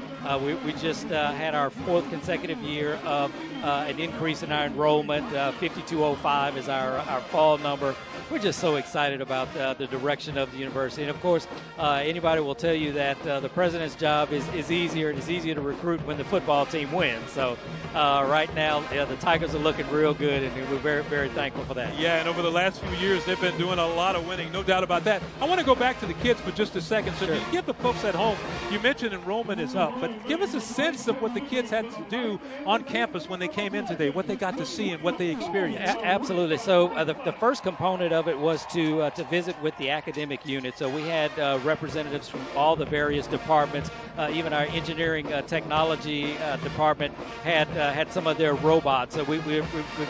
We just had our 4th consecutive year of an increase in our enrollment. 5205 is our fall number. We're just so excited about the direction of the university. And, of course, anybody will tell you that the president's job is easier. It is easier to recruit when the football team wins. So right now, the Tigers are looking real good, and we're very, very thankful for that. Yeah, and over the last few years, they've been doing a lot of winning, no doubt about that. I want to go back to the kids for just a second. So Sure. you give the folks at home, you mentioned enrollment is up, but give us a sense of what the kids had to do on campus when they came in today, what they got to see and what they experienced. Absolutely. So the first component of it was to visit with the academic unit. So we had representatives from all the various departments. Even our engineering technology department had some of their robots. So we've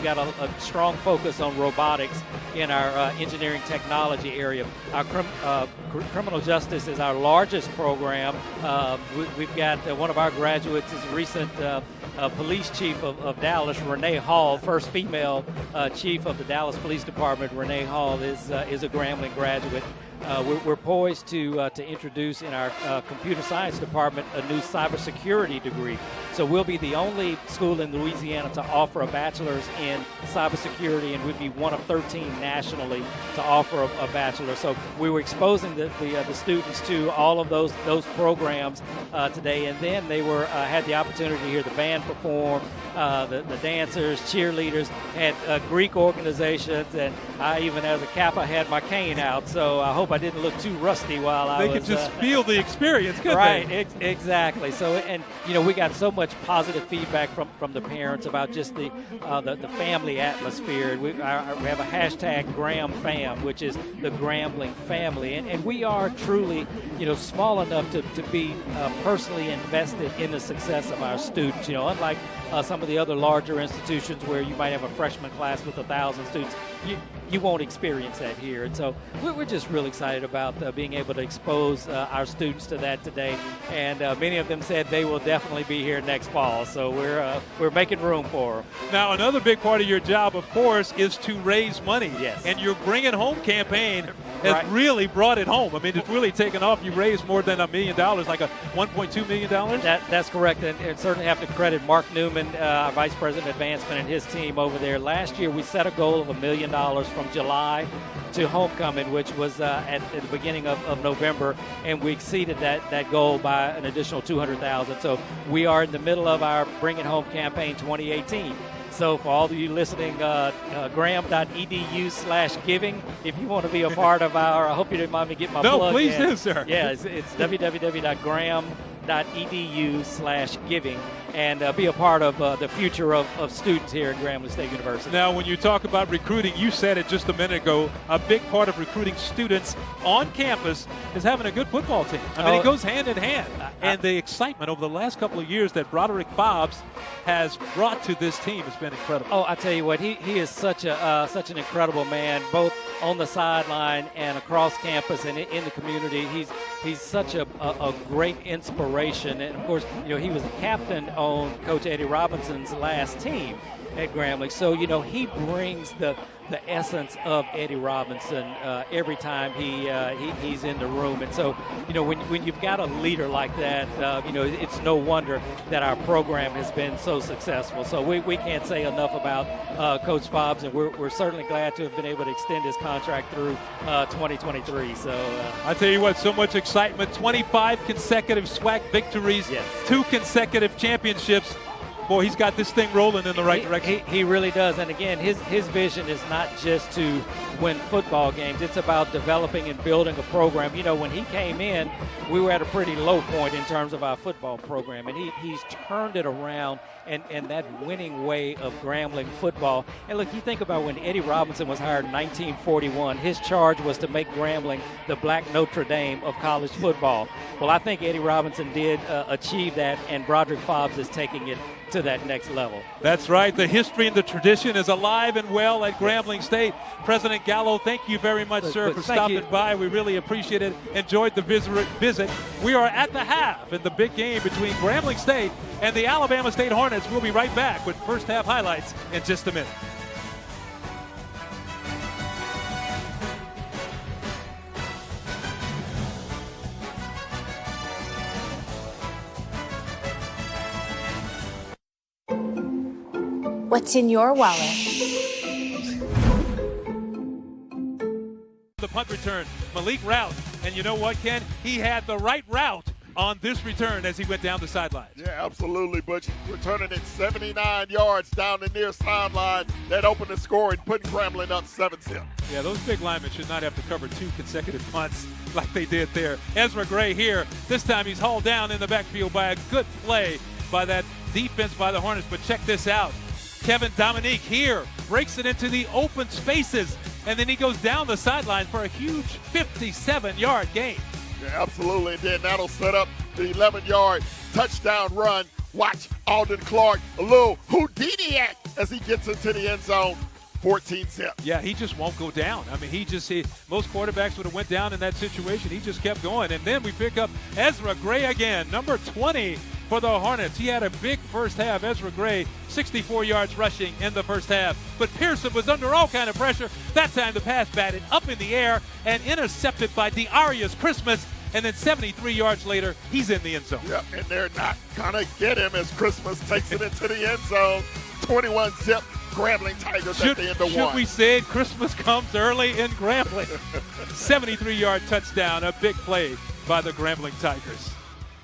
got a strong focus on robotics in our engineering technology area. Our criminal justice is our largest program. We've got one of our graduates is a recent police chief of Dallas, Renee Hall, first female chief of the Dallas Police Department. Renee Hall is a Grambling graduate. We're poised to introduce in our computer science department a new cybersecurity degree. So we'll be the only school in Louisiana to offer a bachelor's in cybersecurity, and we'd be one of 13 nationally to offer a bachelor. So we were exposing the students to all of those programs today, and then they had the opportunity to hear the band perform, the dancers, cheerleaders, had Greek organizations, and I even as a Kappa had my cane out. So I hope I didn't look too rusty while I was. They could just feel the experience, couldn't right, they? Exactly. So, and we got so much positive feedback from the parents about just the family atmosphere. We have a hashtag GramFam, which is the Grambling family, and we are truly small enough to be personally invested in the success of our students. Unlike some of the other larger institutions where you might have a freshman class with 1,000 students, you won't experience that here. And so we're just really excited about being able to expose our students to that today. And many of them said they will definitely be here next fall. So we're making room for them. Now, another big part of your job, of course, is to raise money. Yes. And your Bring It Home campaign has really brought it home. I mean, it's really taken off. You raised more than $1 million, like a $1.2 million. That's correct, and certainly have to credit Mark Newman, our Vice President of Advancement, and his team over there. Last year, we set a goal of $1 million from July to homecoming, which was at the beginning of November, and we exceeded that goal by an additional $200,000. So we are in the middle of our Bring It Home campaign 2018. So for all of you listening, gram.edu/giving, if you want to be a part of our, I hope you didn't mind me getting my plug in. No, please do, sir. Yeah, it's www.gram.edu grambling.edu/giving and be a part of the future of students here at Grambling State University. Now, when you talk about recruiting, you said it just a minute ago, a big part of recruiting students on campus is having a good football team. I mean, it goes hand in hand. And the excitement over the last couple of years that Broderick Fobbs has brought to this team has been incredible. Oh, I tell you what, he is such an incredible man, both on the sideline and across campus and in the community. He's such a great inspiration. And, of course, you know, he was a captain on Coach Eddie Robinson's last team at Grambling. So, you know, he brings the essence of Eddie Robinson every time he's in the room. And so, you know, when you've got a leader like that, you know, it's no wonder that our program has been so successful. So we can't say enough about Coach Fobbs, and we're certainly glad to have been able to extend his contract through 2023. So I tell you what, so much excitement, 25 consecutive SWAC victories, yes. 2 consecutive championships. Boy, he's got this thing rolling in the right direction. He really does. And again, his vision is not just to win football games. It's about developing and building a program. You know, when he came in, we were at a pretty low point in terms of our football program. And he's turned it around and that winning way of Grambling football. And look, you think about when Eddie Robinson was hired in 1941, his charge was to make Grambling the Black Notre Dame of college football. Well, I think Eddie Robinson did achieve that, and Broderick Fobbs is taking it to that next level. That's right. The history and the tradition is alive and well at Grambling State. President Gallo, thank you very much, sir, for stopping by. We really appreciate it. Enjoyed the visit. We are at the half in the big game between Grambling State and the Alabama State Hornets. We'll be right back with first half highlights in just a minute. What's in your wallet? The punt return, Malik Route. And you know what, Ken? He had the right route on this return as he went down the sideline. Yeah, absolutely, Butch. Returning it 79 yards down the near sideline. That opened the score and putting Grambling up 7-0. Yeah, those big linemen should not have to cover 2 consecutive punts like they did there. Ezra Gray here. This time he's hauled down in the backfield by a good play by that defense by the Hornets. But check this out. Kevin Dominique here breaks it into the open spaces, and then he goes down the sideline for a huge 57-yard gain. Yeah, absolutely. And then that'll set up the 11-yard touchdown run. Watch Alden Clark, a little Houdini-act as he gets into the end zone. 14-0. Yeah, he just won't go down. I mean, most quarterbacks would have went down in that situation. He just kept going. And then we pick up Ezra Gray again, number 20 for the Hornets. He had a big first half. Ezra Gray, 64 yards rushing in the first half. But Pearson was under all kind of pressure. That time the pass batted up in the air and intercepted by Darius Christmas. And then 73 yards later, he's in the end zone. Yep, and they're not going to get him as Christmas takes it into the end zone. 21-0. Grambling Tigers at the end of one. Should we say Christmas comes early in Grambling? 73-yard touchdown, a big play by the Grambling Tigers.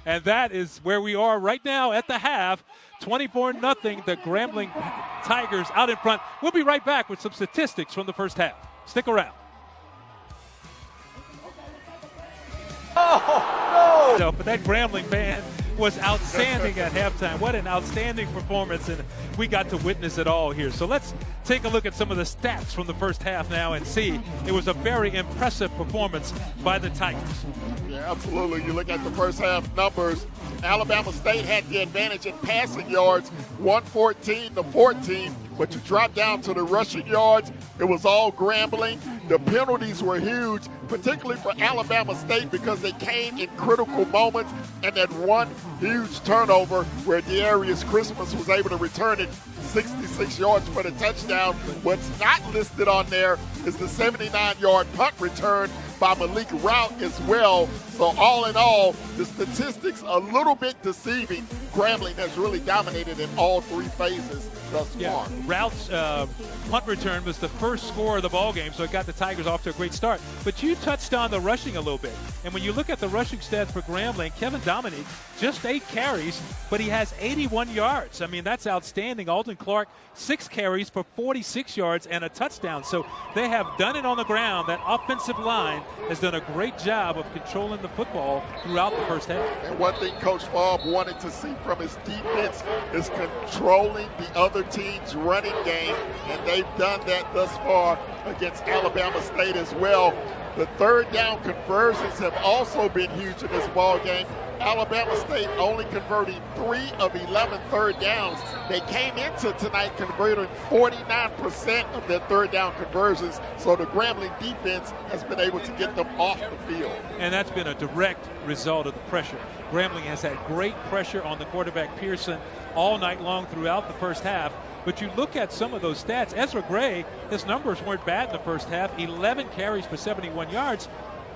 And that is where we are right now at the half. 24-0, the Grambling Tigers out in front. We'll be right back with some statistics from the first half. Stick around. Oh, no! But that Grambling band was outstanding at halftime. What an outstanding performance, and we got to witness it all here. So let's take a look at some of the stats from the first half now and see. It was a very impressive performance by the Tigers. Yeah, absolutely. You look at the first half numbers. Alabama State had the advantage in passing yards, 114-14, but you drop down to the rushing yards. It was all Grambling. The penalties were huge, particularly for Alabama State because they came in critical moments, and that one huge turnover where Darius Christmas was able to return it 66 yards for the touchdown. What's not listed on there is the 79-yard punt return by Malik Route as well. So all in all, the statistics a little bit deceiving. Grambling has really dominated in all three phases thus far. Routes punt return was the first score of the ball game, so it got the Tigers off to a great start. But you touched on the rushing a little bit. And when you look at the rushing stats for Grambling, Kevin Dominique, just 8 carries, but he has 81 yards. I mean, that's outstanding. Alden Clark, 6 carries for 46 yards and a touchdown. So they have done it on the ground. That offensive line has done a great job of controlling the football throughout the first half. And one thing Coach Favre wanted to see from his defense is controlling the other team's running game, and they've done that thus far against Alabama State as well. The third down conversions have also been huge in this ball game. Alabama State only converting 3 of 11 third downs. They came into tonight converting 49% of their third down conversions, so the Grambling defense has been able to get them off the field. And that's been a direct result of the pressure. Grambling has had great pressure on the quarterback Pearson all night long throughout the first half. But you look at some of those stats. Ezra Gray, his numbers weren't bad in the first half. 11 carries for 71 yards.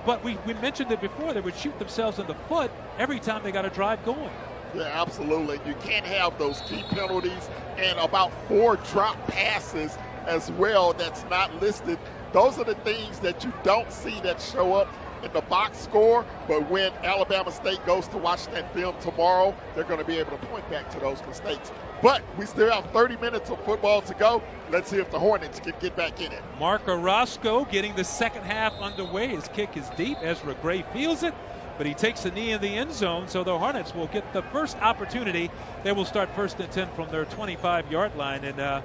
But we mentioned it before. They would shoot themselves in the foot every time they got a drive going. Yeah, absolutely. You can't have those key penalties and about 4 drop passes as well that's not listed. Those are the things that you don't see that show up in the box score, but when Alabama State goes to watch that film tomorrow, they're going to be able to point back to those mistakes. But we still have 30 minutes of football to go. Let's see if the Hornets can get back in it. Mark Orozco getting the second half underway. His kick is deep. Ezra Gray feels it, but he takes a knee in the end zone, so the Hornets will get the first opportunity. They will start 1st and 10 from their 25-yard line, and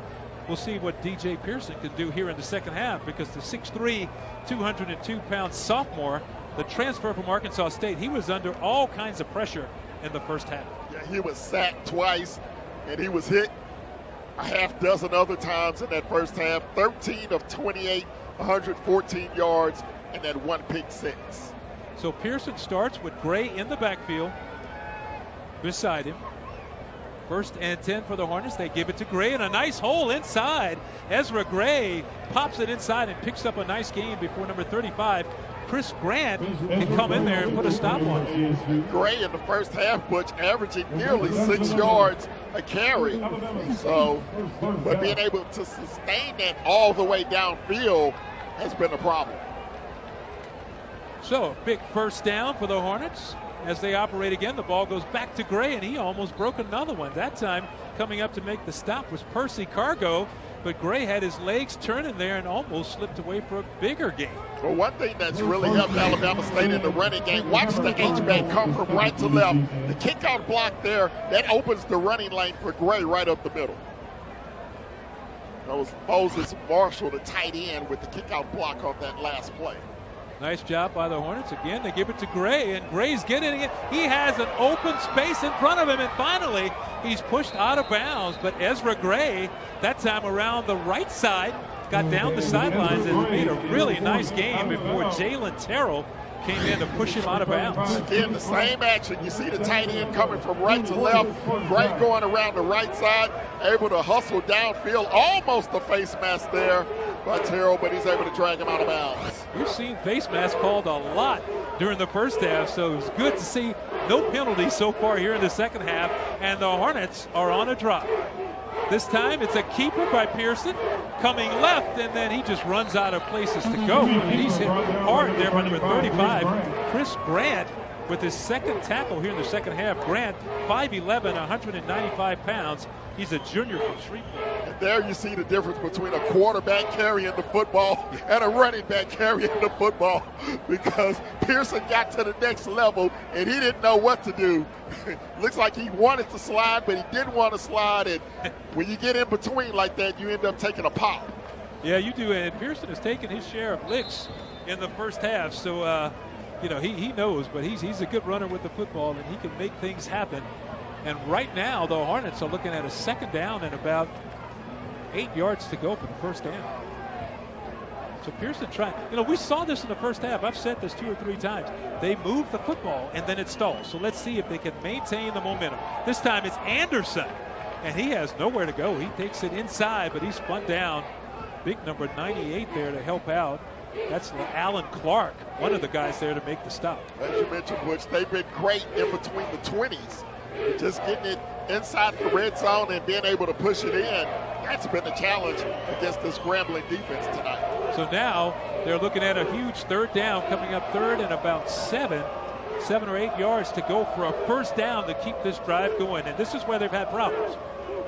we'll see what DJ Pearson can do here in the second half, because the 6'3", 202-pound sophomore, the transfer from Arkansas State, he was under all kinds of pressure in the first half. Yeah, he was sacked twice, and he was hit a half dozen other times in that first half. 13 of 28, 114 yards, and that 1 pick six. So Pearson starts with Gray in the backfield beside him. 1st and 10 for the Hornets. They give it to Gray, and a nice hole inside. Ezra Gray pops it inside and picks up a nice gain before number 35, Chris Grant, can come in there and put a stop on it. Gray in the first half, Butch, averaging nearly 6 yards a carry. So, but being able to sustain that all the way downfield has been a problem. So, big first down for the Hornets. As they operate again, the ball goes back to Gray, and he almost broke another one. That time, coming up to make the stop was Percy Cargo, but Gray had his legs turning there and almost slipped away for a bigger gain. Well, one thing that's really helped Alabama State in the running game, watch the H-back come from right to left. The kick-out block there, that opens the running lane for Gray right up the middle. That was Moses Marshall, the tight end, with the kick-out block on that last play. Nice job by the Hornets. Again, they give it to Gray, and Gray's getting it. He has an open space in front of him, and finally, he's pushed out of bounds. But Ezra Gray, that time around the right side, got down the sidelines and made a really nice game before Jalen Terrell came in to push him out of bounds. Again, the same action. You see the tight end coming from right to left. Gray going around the right side, able to hustle downfield. Almost a face mask there by Terrell, but he's able to drag him out of bounds. We've seen face mask called a lot during the first half, so it was good to see no penalties so far here in the second half, and the Hornets are on a drop. This time it's a keeper by Pearson coming left, and then he just runs out of places to go. He's hit hard there by number 35, Chris Grant, with his second tackle here in the second half. Grant, 5'11", 195 pounds. He's a junior from Shreveport. And there you see the difference between a quarterback carrying the football and a running back carrying the football, because Pearson got to the next level and he didn't know what to do. Looks like he wanted to slide, but he didn't want to slide, and when you get in between like that, you end up taking a pop. Yeah, you do, and Pearson has taken his share of licks in the first half, so you know, he knows, but he's a good runner with the football, and he can make things happen. And right now, the Hornets are looking at a second down and about 8 yards to go for the first down. So Pearson trying, you know, we saw this in the first half. I've said this 2 or 3 times. They move the football and then it stalls. So let's see if they can maintain the momentum. This time it's Anderson, and he has nowhere to go. He takes it inside, but he's spun down. Big number 98 there to help out. That's Alan Clark, one of the guys there to make the stop. As you mentioned, Butch, they've been great in between the 20s Just getting it inside the red zone and being able to push it in, that's been the challenge against this Grambling defense tonight. So now they're looking at a huge third down, coming up third and about 7 or 8 yards to go for a first down to keep this drive going. And this is where they've had problems.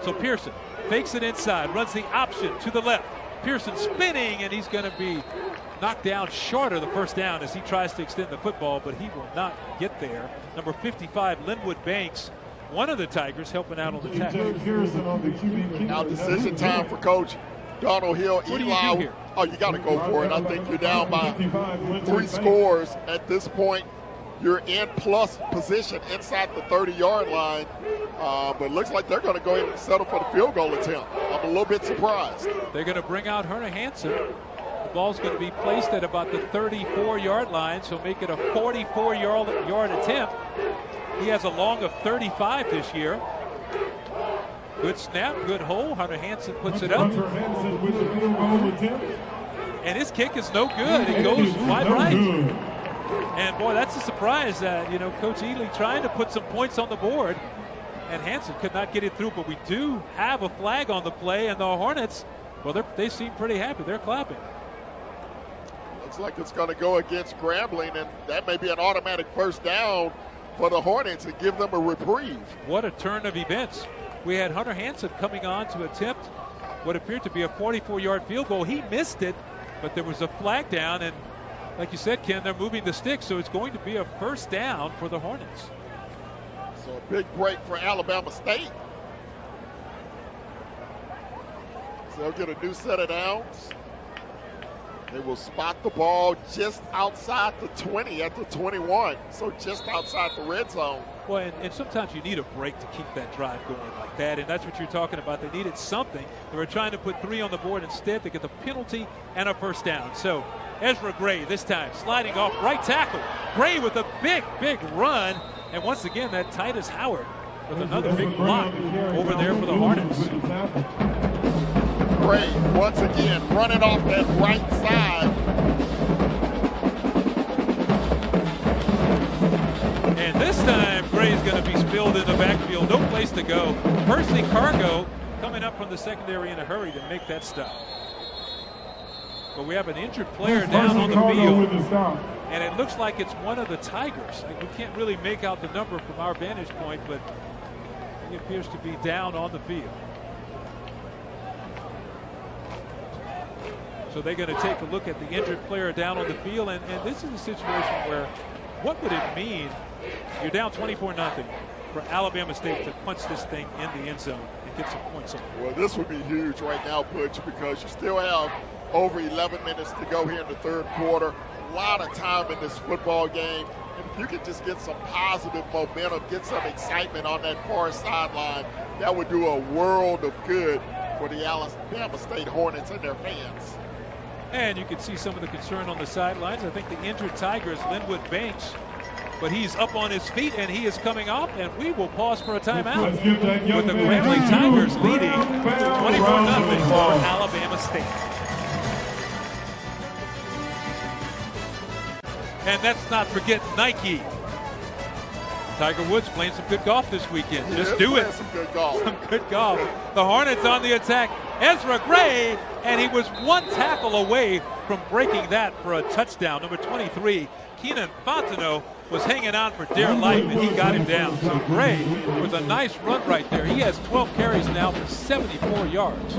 So Pearson fakes it inside, runs the option to the left. Pearson spinning, and he's going to be knocked down short of the first down as he tries to extend the football, but he will not get there. Number 55, Linwood Banks, one of the Tigers, helping out on the tackle. Now decision time for Coach Donald Hill. What do you do here? Oh, you got to go for it. I think you're down by 3 scores at this point. You're in plus position inside the 30-yard line, but looks like they're going to go ahead and settle for the field goal attempt. I'm a little bit surprised. They're going to bring out Herner Hansen. The ball's going to be placed at about the 34-yard line, so make it a 44-yard attempt. He has a long of 35 this year. Good snap, good hole. Hunter Hansen puts it up. And his kick is no good. It goes wide right. And boy, that's a surprise that, Coach Ely trying to put some points on the board. And Hansen could not get it through, but we do have a flag on the play, and the Hornets, well, they seem pretty happy. They're clapping. Looks like it's going to go against Grambling, and that may be an automatic first down for the Hornets and give them a reprieve. What a turn of events. We had Hunter Hansen coming on to attempt what appeared to be a 44-yard field goal. He missed it, but there was a flag down, and like you said, Ken, they're moving the sticks, so it's going to be a first down for the Hornets. So a big break for Alabama State. So they'll get a new set of downs. They will spot the ball just outside the 20 at the 21, so just outside the red zone. Well, and sometimes you need a break to keep that drive going like that, and that's what you're talking about. They needed something. They were trying to put 3 on the board. Instead, they get the penalty and a first down. So Ezra Gray this time sliding off right tackle. Gray with a big run, and once again, that Titus Howard with another big block over there for the Hornets. Gray once again running off that right side. And this time, Gray's going to be spilled in the backfield. No place to go. Percy Cargo coming up from the secondary in a hurry to make that stop. But we have an injured player down on the field. And it looks like it's one of the Tigers. We can't really make out the number from our vantage point, but he appears to be down on the field. So they're going to take a look at the injured player down on the field. And this is a situation where what would it mean? You're down 24-0 for Alabama State to punch this thing in the end zone and get some points on it. Well, this would be huge right now, Butch, because you still have over 11 minutes to go here in the third quarter. A lot of time in this football game. And if you could just get some positive momentum, get some excitement on that far sideline, that would do a world of good for the Alabama State Hornets and their fans. And you can see some of the concern on the sidelines. I think the injured Tiger is Linwood Banks, but he's up on his feet and he is coming off, and we will pause for a timeout with the Grambling Tigers leading 24-0 for Alabama State. And let's not forget Nike. Tiger Woods playing some good golf this weekend. Just do it. Some good golf. Some good golf. The Hornets on the attack. Ezra Gray, and he was one tackle away from breaking that for a touchdown. Number 23, Keenan Fontenot, was hanging on for dear life, and he got him down. So Gray with a nice run right there. He has 12 carries now for 74 yards.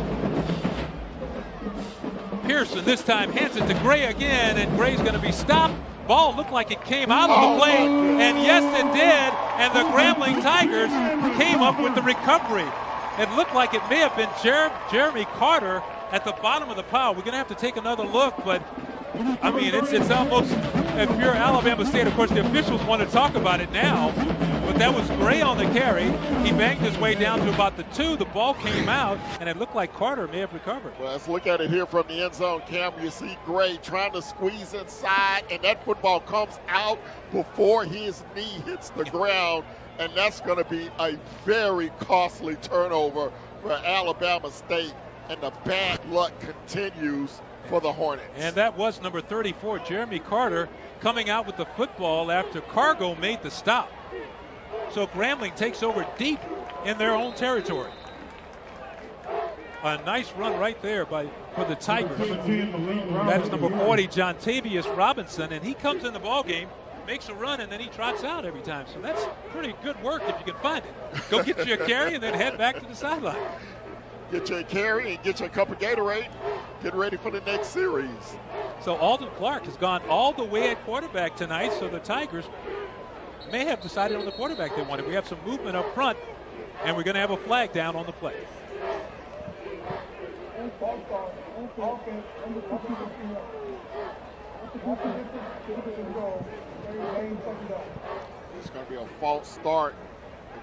Pearson this time hands it to Gray again, and Gray's going to be stopped. Ball looked like it came out of the play, and yes, it did. And the Grambling Tigers came up with the recovery. It looked like it may have been Jeremy Carter at the bottom of the pile. We're going to have to take another look, but I mean, it's almost, if you're Alabama State, of course, the officials want to talk about it now, but that was Gray on the carry. He banged his way down to about the 2. The ball came out, and it looked like Carter may have recovered. Well, let's look at it here from the end zone, Cam. You see Gray trying to squeeze inside, and that football comes out before his knee hits the ground, and that's going to be a very costly turnover for Alabama State, and the bad luck continues for the Hornets. And that was number 34, Jeremy Carter, coming out with the football after Cargo made the stop. So Grambling takes over deep in their own territory. A nice run right there for the Tigers. That is number 40, Jontavius Robinson, and he comes in the ball game, makes a run, and then he trots out every time. So that's pretty good work if you can find it. Go get you a carry and then head back to the sideline. Get you a carry and get you a cup of Gatorade. Get ready for the next series. So Alden Clark has gone all the way at quarterback tonight, so the Tigers may have decided on the quarterback they wanted. We have some movement up front, and we're going to have a flag down on the play. It's going to be a false start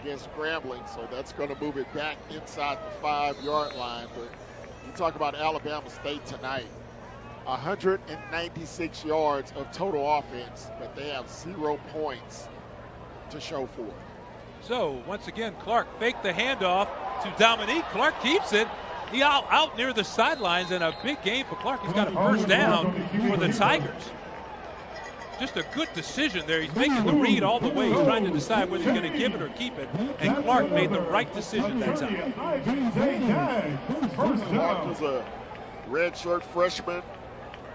against Grambling, so that's going to move it back inside the 5-yard line. But you talk about Alabama State tonight, 196 yards of total offense, but they have 0 points to show for it. So once again, Clark faked the handoff to Dominique. Clark keeps it. He out near the sidelines, and a big game for Clark. He's got a first down for the Tigers. Just a good decision there. He's making the read all the way. He's trying to decide whether he's going to give it or keep it, and Clark made the right decision that time. Clark is a redshirt freshman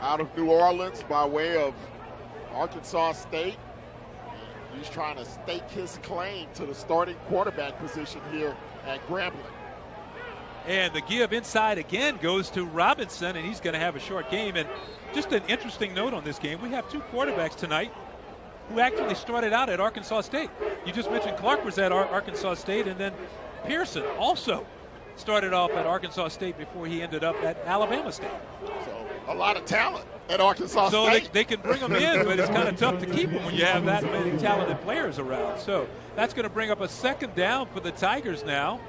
out of New Orleans by way of Arkansas State. He's trying to stake his claim to the starting quarterback position here at Grambling. And the give inside again goes to Robinson, and he's going to have a short game. And just an interesting note on this game, we have 2 quarterbacks tonight who actually started out at Arkansas State. You just mentioned Clark was at Arkansas State, and then Pearson also started off at Arkansas State before he ended up at Alabama State. So a lot of talent at Arkansas State. So they can bring them in, but it's kind of tough to keep them when you have that many talented players around. So that's going to bring up a second down for the Tigers now,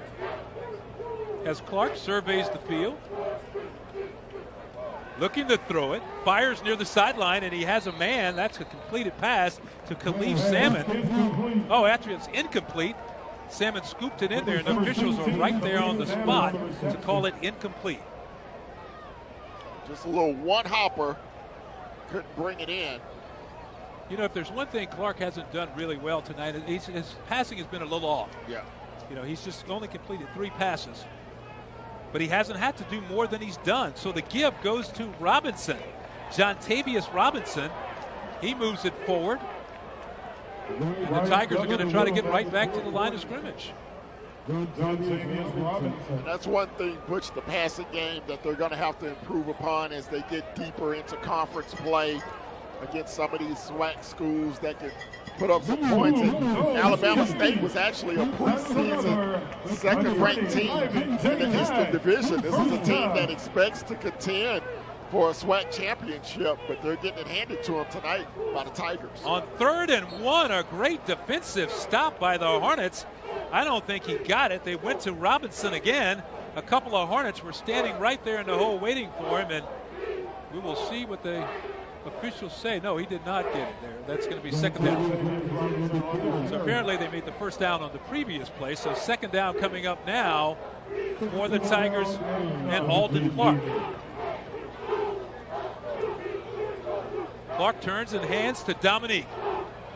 as Clark surveys the field. Looking to throw it, fires near the sideline, and he has a man. That's a completed pass to Khalif Salmon. Oh, actually it's incomplete. Salmon scooped it in there, and the officials are right there on the spot to call it incomplete. Just a little one-hopper, couldn't bring it in. You know, if there's one thing Clark hasn't done really well tonight, his passing has been a little off. Yeah. You know, he's just only completed 3 passes. But he hasn't had to do more than he's done. So the give goes to Robinson. Jontavius Robinson. He moves it forward. And the Tigers are going to try to get right back to the line of scrimmage. And that's one thing, Butch, the passing game that they're going to have to improve upon as they get deeper into conference play against some of these SWAC schools that can put up some points. And Alabama State was actually a preseason second-ranked team in the Eastern Division. This is a team that expects to contend for a SWAC championship, but they're getting it handed to them tonight by the Tigers. On 3rd and 1, a great defensive stop by the Hornets. I don't think he got it. They went to Robinson again. A couple of Hornets were standing right there in the hole waiting for him, and we will see what the officials say. No, he did not get it there. That's going to be second down. So apparently they made the first down on the previous play. So second down coming up now for the Tigers and Alden Clark. Clark turns and hands to Dominique.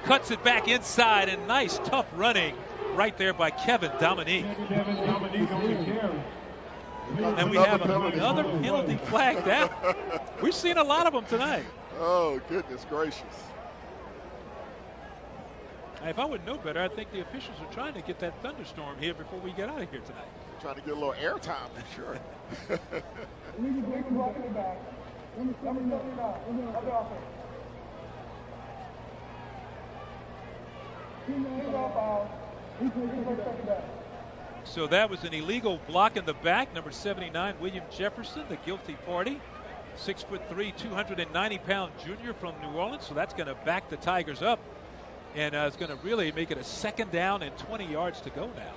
Cuts it back inside, and nice tough running right there by Kevin Dominique. And we have another penalty flag down. We've seen a lot of them tonight. Oh, goodness gracious. If I would know better, I think the officials are trying to get that thunderstorm here before we get out of here tonight. Trying to get a little air time, for sure. So that was an illegal block in the back. Number 79, William Jefferson, the guilty party. 6'3", 290-pound junior from New Orleans. So that's going to back the Tigers up. And it's going to really make it a second down and 20 yards to go now.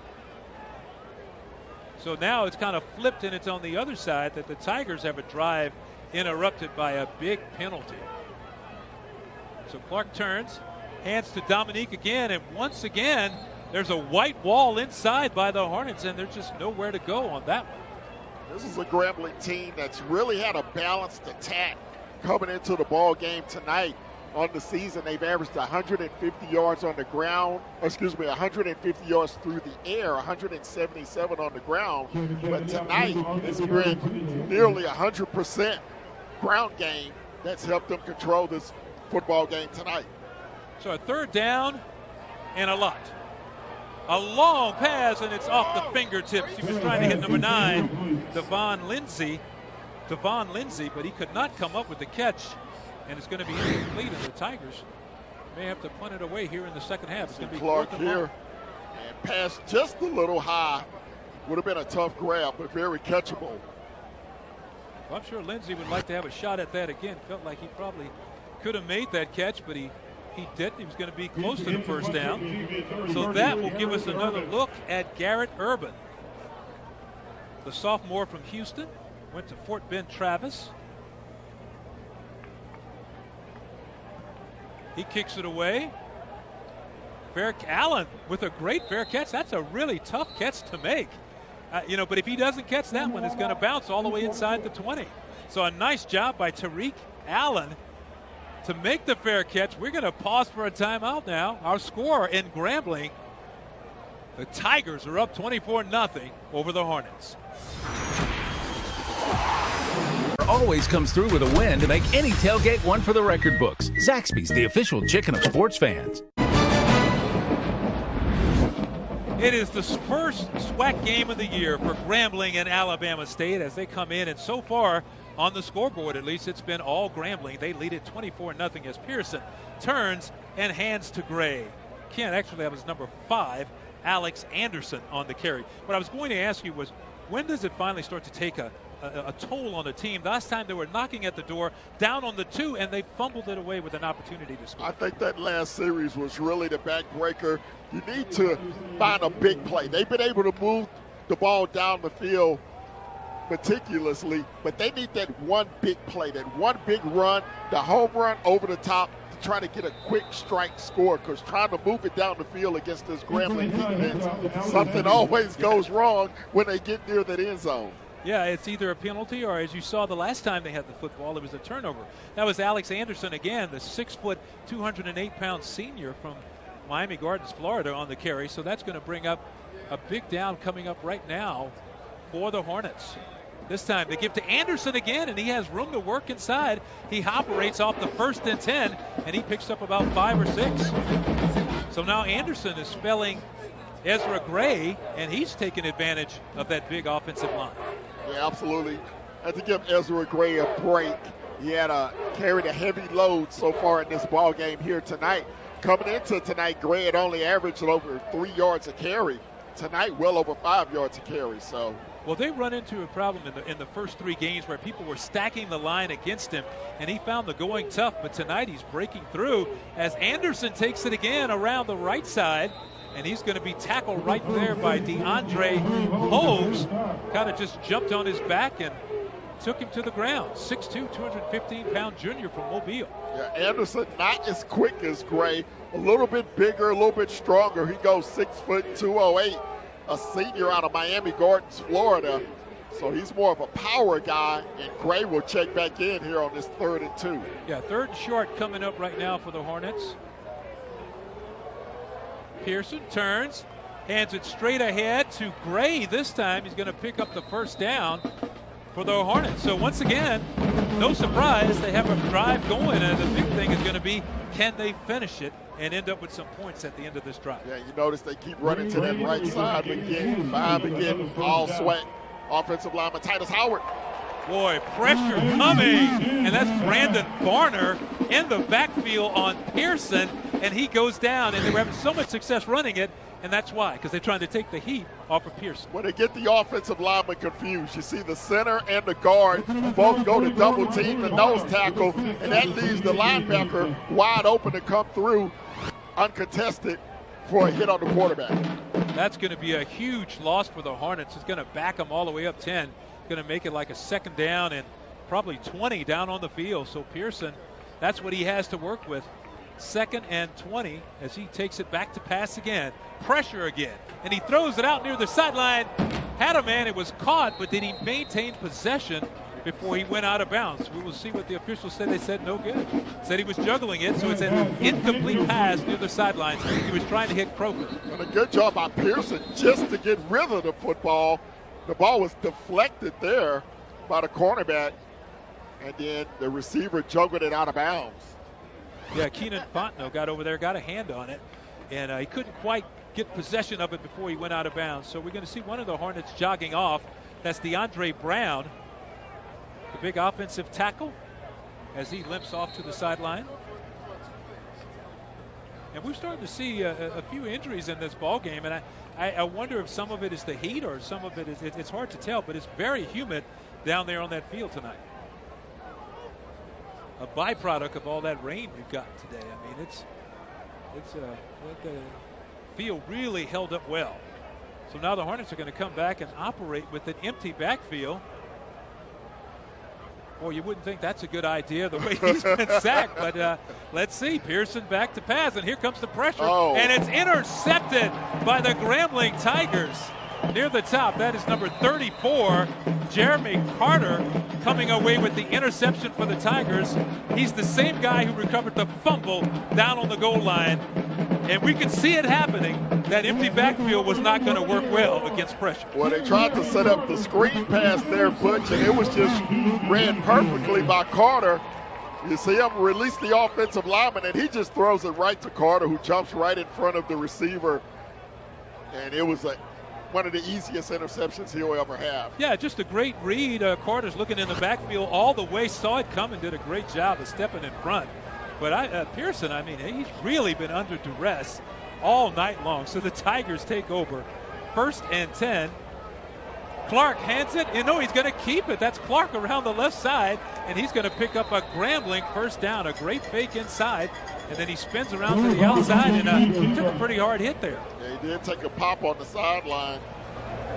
So now it's kind of flipped, and it's on the other side that the Tigers have a drive interrupted by a big penalty. So Clark turns, hands to Dominique again, and once again, there's a white wall inside by the Hornets, and there's just nowhere to go on that one. This is a Grambling team that's really had a balanced attack coming into the ball game tonight. on the season. They've averaged 150 yards on the ground, 150 yards through the air, 177 on the ground. But tonight it's been nearly 100% ground game that's helped them control this football game tonight. So a third down and a lot. A long pass, and it's off the fingertips. He was trying to hit number 9, Devon Lindsay, but he could not come up with the catch, and it's going to be incomplete, and the Tigers may have to punt it away here in the second half. It's going to be Clark here, and pass just a little high. Would have been a tough grab, but very catchable. Well, I'm sure Lindsay would like to have a shot at that again. Felt like he probably could have made that catch, but he didn't. He was going to be close to the first down. So that will give us another look at Garrett Urban. The sophomore from Houston, went to Fort Bend Travis. He kicks it away. Allen with a great fair catch. That's a really tough catch to make. But if he doesn't catch that one, it's going to bounce all the way inside the 20. So a nice job by Tariq Allen to make the fair catch. We're going to pause for a timeout now. Our score in Grambling, the Tigers are up 24-0 over the Hornets. Always comes through with a win to make any tailgate one for the record books. Zaxby's, the official chicken of sports fans. It is the first SWAC game of the year for Grambling and Alabama State as they come in, and so far on the scoreboard, at least, it's been all Grambling. They lead it 24-0 as Pearson turns and hands to Gray. Ken, actually, that was number 5, Alex Anderson on the carry. What I was going to ask you was, when does it finally start to take a toll on the team? Last time they were knocking at the door, down on the 2, and they fumbled it away with an opportunity to score. I think that last series was really the backbreaker. You need to find a big play. They've been able to move the ball down the field meticulously, but they need that one big play, that one big run, the home run over the top to try to get a quick strike score, because trying to move it down the field against this Grambling defense, something always goes wrong when they get near that end zone. Yeah, it's either a penalty or, as you saw the last time they had the football, it was a turnover. That was Alex Anderson again, the 6', 208-pound senior from Miami Gardens, Florida, on the carry. So that's going to bring up a big down coming up right now for the Hornets. This time they give to Anderson again, and he has room to work inside. He operates off the 1st and 10, and he picks up about 5 or 6. So now Anderson is spelling Ezra Gray, and he's taking advantage of that big offensive line. Yeah, absolutely. I have to give Ezra Gray a break. He had carried a heavy load so far in this ball game here tonight. Coming into tonight, Gray had only averaged over 3 yards a carry. Tonight, well over 5 yards a carry. So, well, they run into a problem in the first 3 games where people were stacking the line against him, and he found the going tough. But tonight he's breaking through as Anderson takes it again around the right side, and he's going to be tackled right there by DeAndre Hoves. Kind of just jumped on his back and took him to the ground. 6'2", 215-pound junior from Mobile. Yeah, Anderson not as quick as Gray, a little bit bigger, a little bit stronger. He goes 6 foot 208, a senior out of Miami Gardens, Florida. So he's more of a power guy, and Gray will check back in here on this 3rd and 2. Yeah, 3rd and short coming up right now for the Hornets. Pearson turns, hands it straight ahead to Gray. This time he's going to pick up the 1st down for the Hornets. So once again, no surprise, they have a drive going, and the big thing is going to be, can they finish it and end up with some points at the end of this drive? Yeah, you notice they keep running to that right side again. 5 again, all SWAC offensive lineman Titus Howard. Boy, pressure coming, and that's Brandon Varner in the backfield on Pearson, and he goes down, and they were having so much success running it, and that's why, because they're trying to take the heat off of Pearson. When they get the offensive lineman confused, you see the center and the guard both go to double team the nose tackle, and that leaves the linebacker wide open to come through uncontested for a hit on the quarterback. That's going to be a huge loss for the Hornets. It's going to back them all the way up 10. Going to make it like a 2nd down and probably 20 down on the field. So Pearson, that's what he has to work with. 2nd and 20 as he takes it back to pass again. Pressure again. And he throws it out near the sideline. Had a man, it was caught, but did he maintain possession before he went out of bounds. We will see what the officials said. They said no good. Said he was juggling it, so it's an incomplete pass near the sidelines. He was trying to hit Croker. And a good job by Pearson just to get rid of the football. The ball was deflected there by the cornerback, and then the receiver juggled it out of bounds. Yeah, Keenan Fontenot got over there, got a hand on it, and he couldn't quite get possession of it before he went out of bounds. So we're going to see one of the Hornets jogging off. That's DeAndre Brown, the big offensive tackle, as he limps off to the sideline. And we're starting to see a few injuries in this ball game, and I wonder if some of it is the heat or some of it is, it's hard to tell, but it's very humid down there on that field tonight. A byproduct of all that rain we've got today. I mean, the field really held up well. So now the Hornets are going to come back and operate with an empty backfield. Boy, you wouldn't think that's a good idea the way he's been sacked, but let's see. Pearson back to pass, and here comes the pressure. Oh. And it's intercepted by the Grambling Tigers near the top. That is number 34, Jeremy Carter, coming away with the interception for the Tigers. He's the same guy who recovered the fumble down on the goal line. And we could see it happening. That empty backfield was not going to work well against pressure. Well, they tried to set up the screen pass there, Butch, and it was just ran perfectly by Carter. You see him release the offensive lineman, and he just throws it right to Carter, who jumps right in front of the receiver. And it was one of the easiest interceptions he'll ever have. Yeah, just a great read. Carter's looking in the backfield all the way, saw it coming, did a great job of stepping in front. But Pearson, I mean, he's really been under duress all night long. So the Tigers take over. 1st and 10. Clark hands it. You know he's going to keep it. That's Clark around the left side, and he's going to pick up a Grambling first down. A great fake inside, and then he spins around to the outside and took a pretty hard hit there. Yeah, he did take a pop on the sideline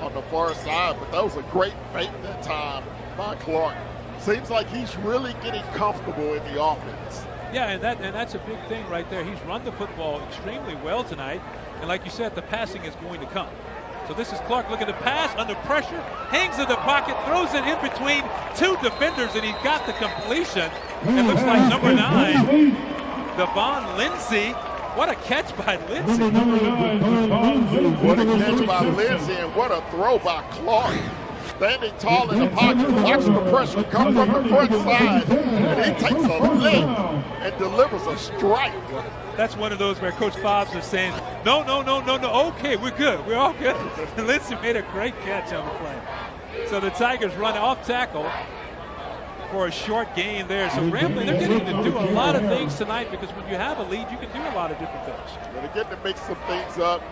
on the far side, but that was a great fake that time by Clark. Seems like he's really getting comfortable in the offense. Yeah, and that's a big thing right there. He's run the football extremely well tonight, and like you said, the passing is going to come. So this is Clark looking to pass under pressure, hangs in the pocket, throws it in between two defenders, and he's got the completion. It looks like number 9, Devon Lindsay. What a catch by Lindsay. What a catch by Lindsay, and what a throw by Clark. Standing tall in the pocket, watch the pressure come from the front side, and he takes a lick and delivers a strike. That's one of those where Coach Fobbs is saying, no, okay, we're good, we're all good. And Lindsay made a great catch on the play. So the Tigers run off tackle for a short gain there. So Grambling, they're getting to do a lot of things tonight, because when you have a lead, you can do a lot of different things. They're getting to mix some things up,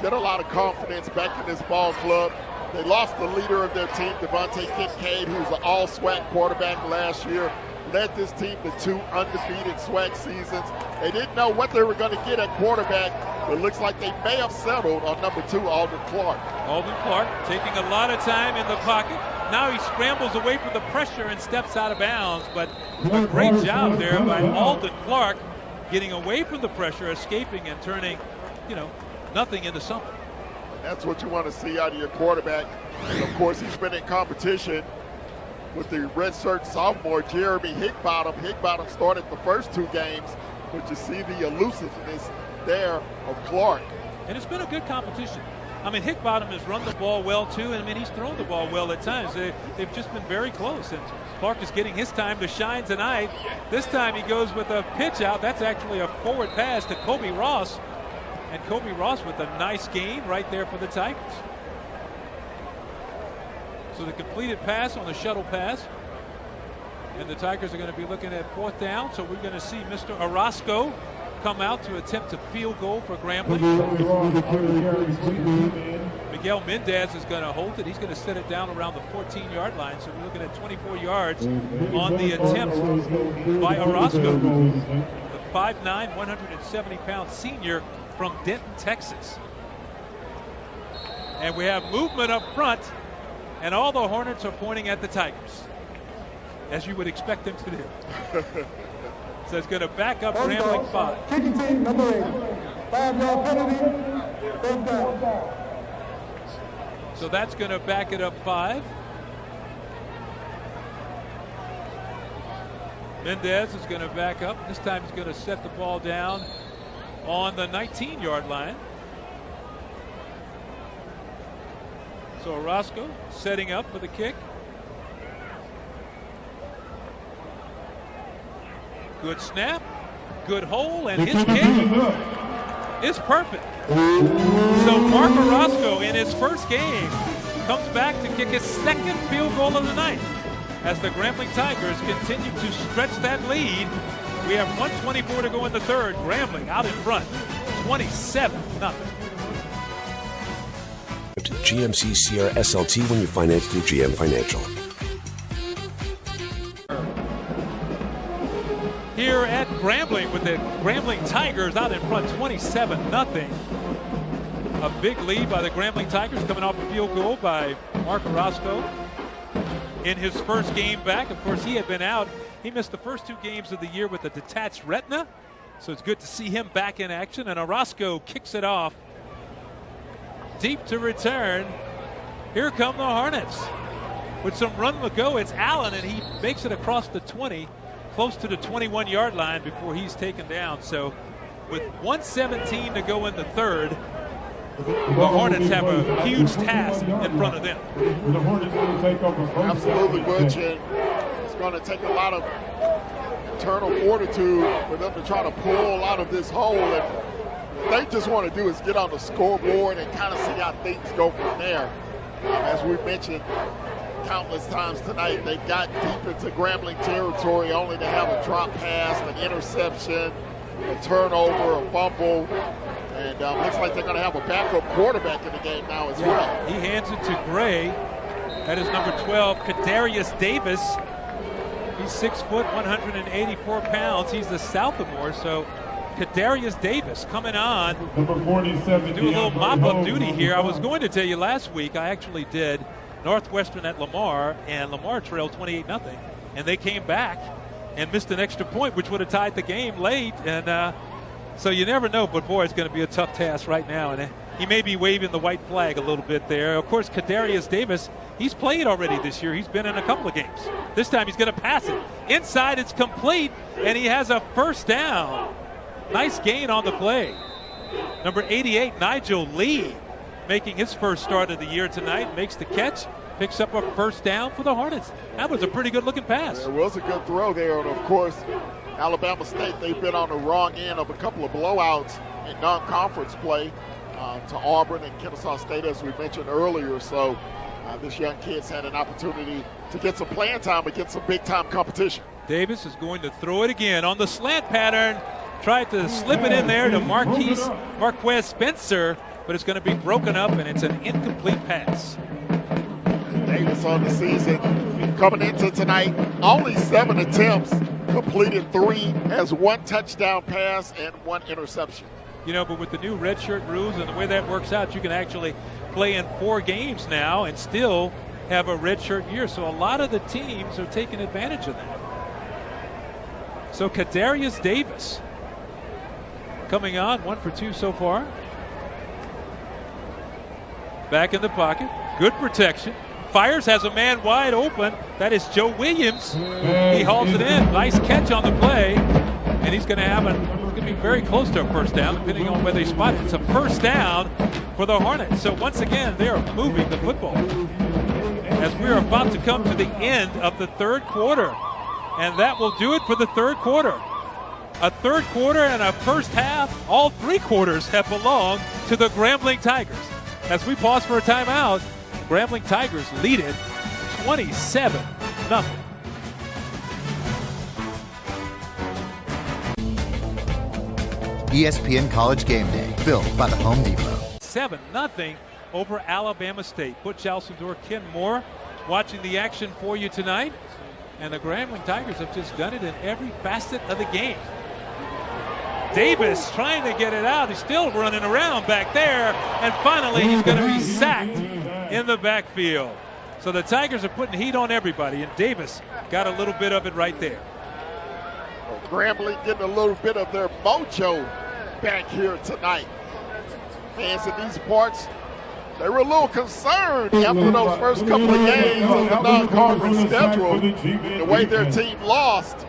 get a lot of confidence back in this ball club. They lost the leader of their team, Devontae Kincaid, who was an all-SWAC quarterback last year, led this team to 2 undefeated SWAC seasons. They didn't know what they were going to get at quarterback, but it looks like they may have settled on number 2, Alden Clark. Alden Clark taking a lot of time in the pocket. Now he scrambles away from the pressure and steps out of bounds, but a great job there by Alden Clark getting away from the pressure, escaping and turning, nothing into something. That's what you want to see out of your quarterback. And of course, he's been in competition with the redshirt sophomore, Jeremy Higbottom. Higbottom started the first 2 games, but you see the elusiveness there of Clark. And it's been a good competition. I mean, Higbottom has run the ball well, too, and I mean, he's thrown the ball well at times. They've just been very close, and Clark is getting his time to shine tonight. This time he goes with a pitch out. That's actually a forward pass to Kobe Ross. And Kobe Ross with a nice gain right there for the Tigers. So the completed pass on the shuttle pass. And the Tigers are going to be looking at 4th down. So we're going to see Mr. Orozco come out to attempt a field goal for Grambling. Miguel Mendez is going to hold it. He's going to set it down around the 14-yard line. So we're looking at 24 yards on the attempt by Orozco. The 5'9", 170-pound senior from Denton, Texas. And we have movement up front, and all the Hornets are pointing at the Tigers, as you would expect them to do. So it's going to back up Grambling 5. Kicking team, number 8. 5-yard penalty, 1st down. So that's going to back it up 5. Mendez is going to back up. This time he's going to set the ball down on the 19-yard line. So Orozco setting up for the kick. Good snap, good hole, and his kick is perfect. So Mark Orozco in his first game comes back to kick his second field goal of the night as the Grambling Tigers continue to stretch that lead. We have 1:24 to go in the third. Grambling out in front, 27-0. GMC Sierra SLT when you finance through GM Financial. Here at Grambling with the Grambling Tigers out in front, 27-0. A big lead by the Grambling Tigers coming off a field goal by Mark Orozco in his first game back. Of course, he had been out. He missed the first 2 games of the year with a detached retina. So it's good to see him back in action. And Orozco kicks it off deep to return. Here come the Hornets. With some run to go, it's Allen, and he makes it across the 20, close to the 21-yard line before he's taken down. So with 1:17 to go in the third, the Hornets have a huge task in front of them. Absolutely, Butch, and it's going to take a lot of internal fortitude for them to try to pull out of this hole. And what they just want to do is get on the scoreboard and kind of see how things go from there. As we mentioned countless times tonight, they got deep into Grambling territory only to have a drop pass, an interception, a turnover, a fumble. And looks like they're going to have a backup quarterback in the game now as well. He hands it to Gray. That is number 12, Kadarius Davis. He's 6 foot, 184 pounds. He's the sophomore, so Kadarius Davis coming on to do a little mop-up duty here. I was going to tell you last week, I actually did Northwestern at Lamar, and Lamar trailed 28-0. And they came back and missed an extra point, which would have tied the game late. And so you never know, but boy, it's going to be a tough task right now. And he may be waving the white flag a little bit there. Of course, Kadarius Davis, he's played already this year. He's been in a couple of games. This time he's going to pass it. Inside, it's complete, and he has a first down. Nice gain on the play. Number 88, Nigel Lee, making his first start of the year tonight, makes the catch, picks up a first down for the Hornets. That was a pretty good-looking pass. It was a good throw there, and of course, Alabama State, they've been on the wrong end of a couple of blowouts in non-conference play to Auburn and Kennesaw State, as we mentioned earlier. So this young kid's had an opportunity to get some playing time against some big-time competition. Davis is going to throw it again on the slant pattern. Tried to slip it in there to Marquez Spencer, but it's going to be broken up, and it's an incomplete pass. Davis on the season coming into tonight, only 7 attempts, completed 3, has 1 touchdown pass and 1 interception. You know, but with the new redshirt rules and the way that works out, you can actually play in 4 games now and still have a redshirt year. So a lot of the teams are taking advantage of that. So Kadarius Davis coming on, 1 for 2 so far. Back in the pocket, good protection. Fires, has a man wide open. That is Joe Williams. He hauls it in. Nice catch on the play. And he's going to have it's going to be very close to a first down, depending on where they spot it. It's a first down for the Hornets. So once again, they are moving the football. As we're about to come to the end of the third quarter. And that will do it for the third quarter. A third quarter and a first half, all 3 quarters have belonged to the Grambling Tigers. As we pause for a timeout, Grambling Tigers lead it 27-0. ESPN College Game Day, built by the Home Depot. 7-0 over Alabama State. Butch Alcindor, Ken Moore watching the action for you tonight. And the Grambling Tigers have just done it in every facet of the game. Davis trying to get it out. He's still running around back there. And finally, he's going to be sacked in the backfield. So the Tigers are putting heat on everybody, and Davis got a little bit of it right there. Grambling getting a little bit of their mojo back here tonight. Fans in these parts, they were a little concerned after those first couple of games of the non-conference schedule, the way their team lost.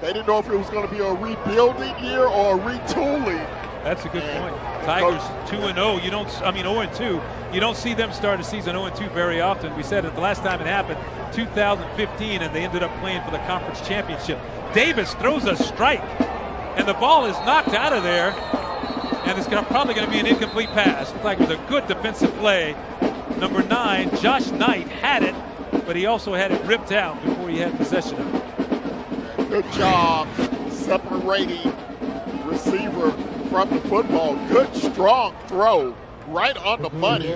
They didn't know if it was going to be a rebuilding year or a retooling. That's a good point. Tigers 2-0. You don't, 0-2. You don't see them start a season 0-2 very often. We said it the last time it happened, 2015, and they ended up playing for the conference championship. Davis throws a strike, and the ball is knocked out of there, and it's probably going to be an incomplete pass. Looks like it was a good defensive play. Number 9, Josh Knight, had it, but he also had it ripped out before he had possession of it. Good job separating receiver from the football. Good, strong throw right on the money.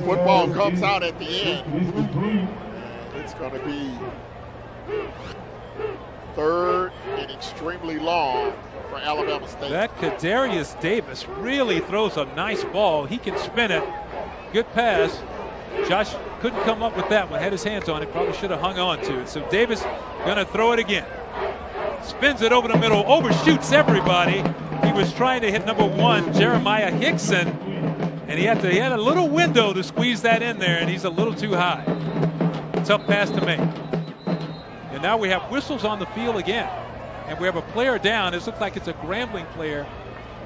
Football comes out at the end. It's going to be third and extremely long for Alabama State. That Kadarius Davis really throws a nice ball. He can spin it. Good pass. Josh couldn't come up with that one. Had his hands on it. Probably should have hung on to it. So Davis going to throw it again. Spins it over the middle. Overshoots everybody. He was trying to hit number 1, Jeremiah Hickson. And he had a little window to squeeze that in there, and he's a little too high. Tough pass to make. And now we have whistles on the field again. And we have a player down. It looks like it's a Grambling player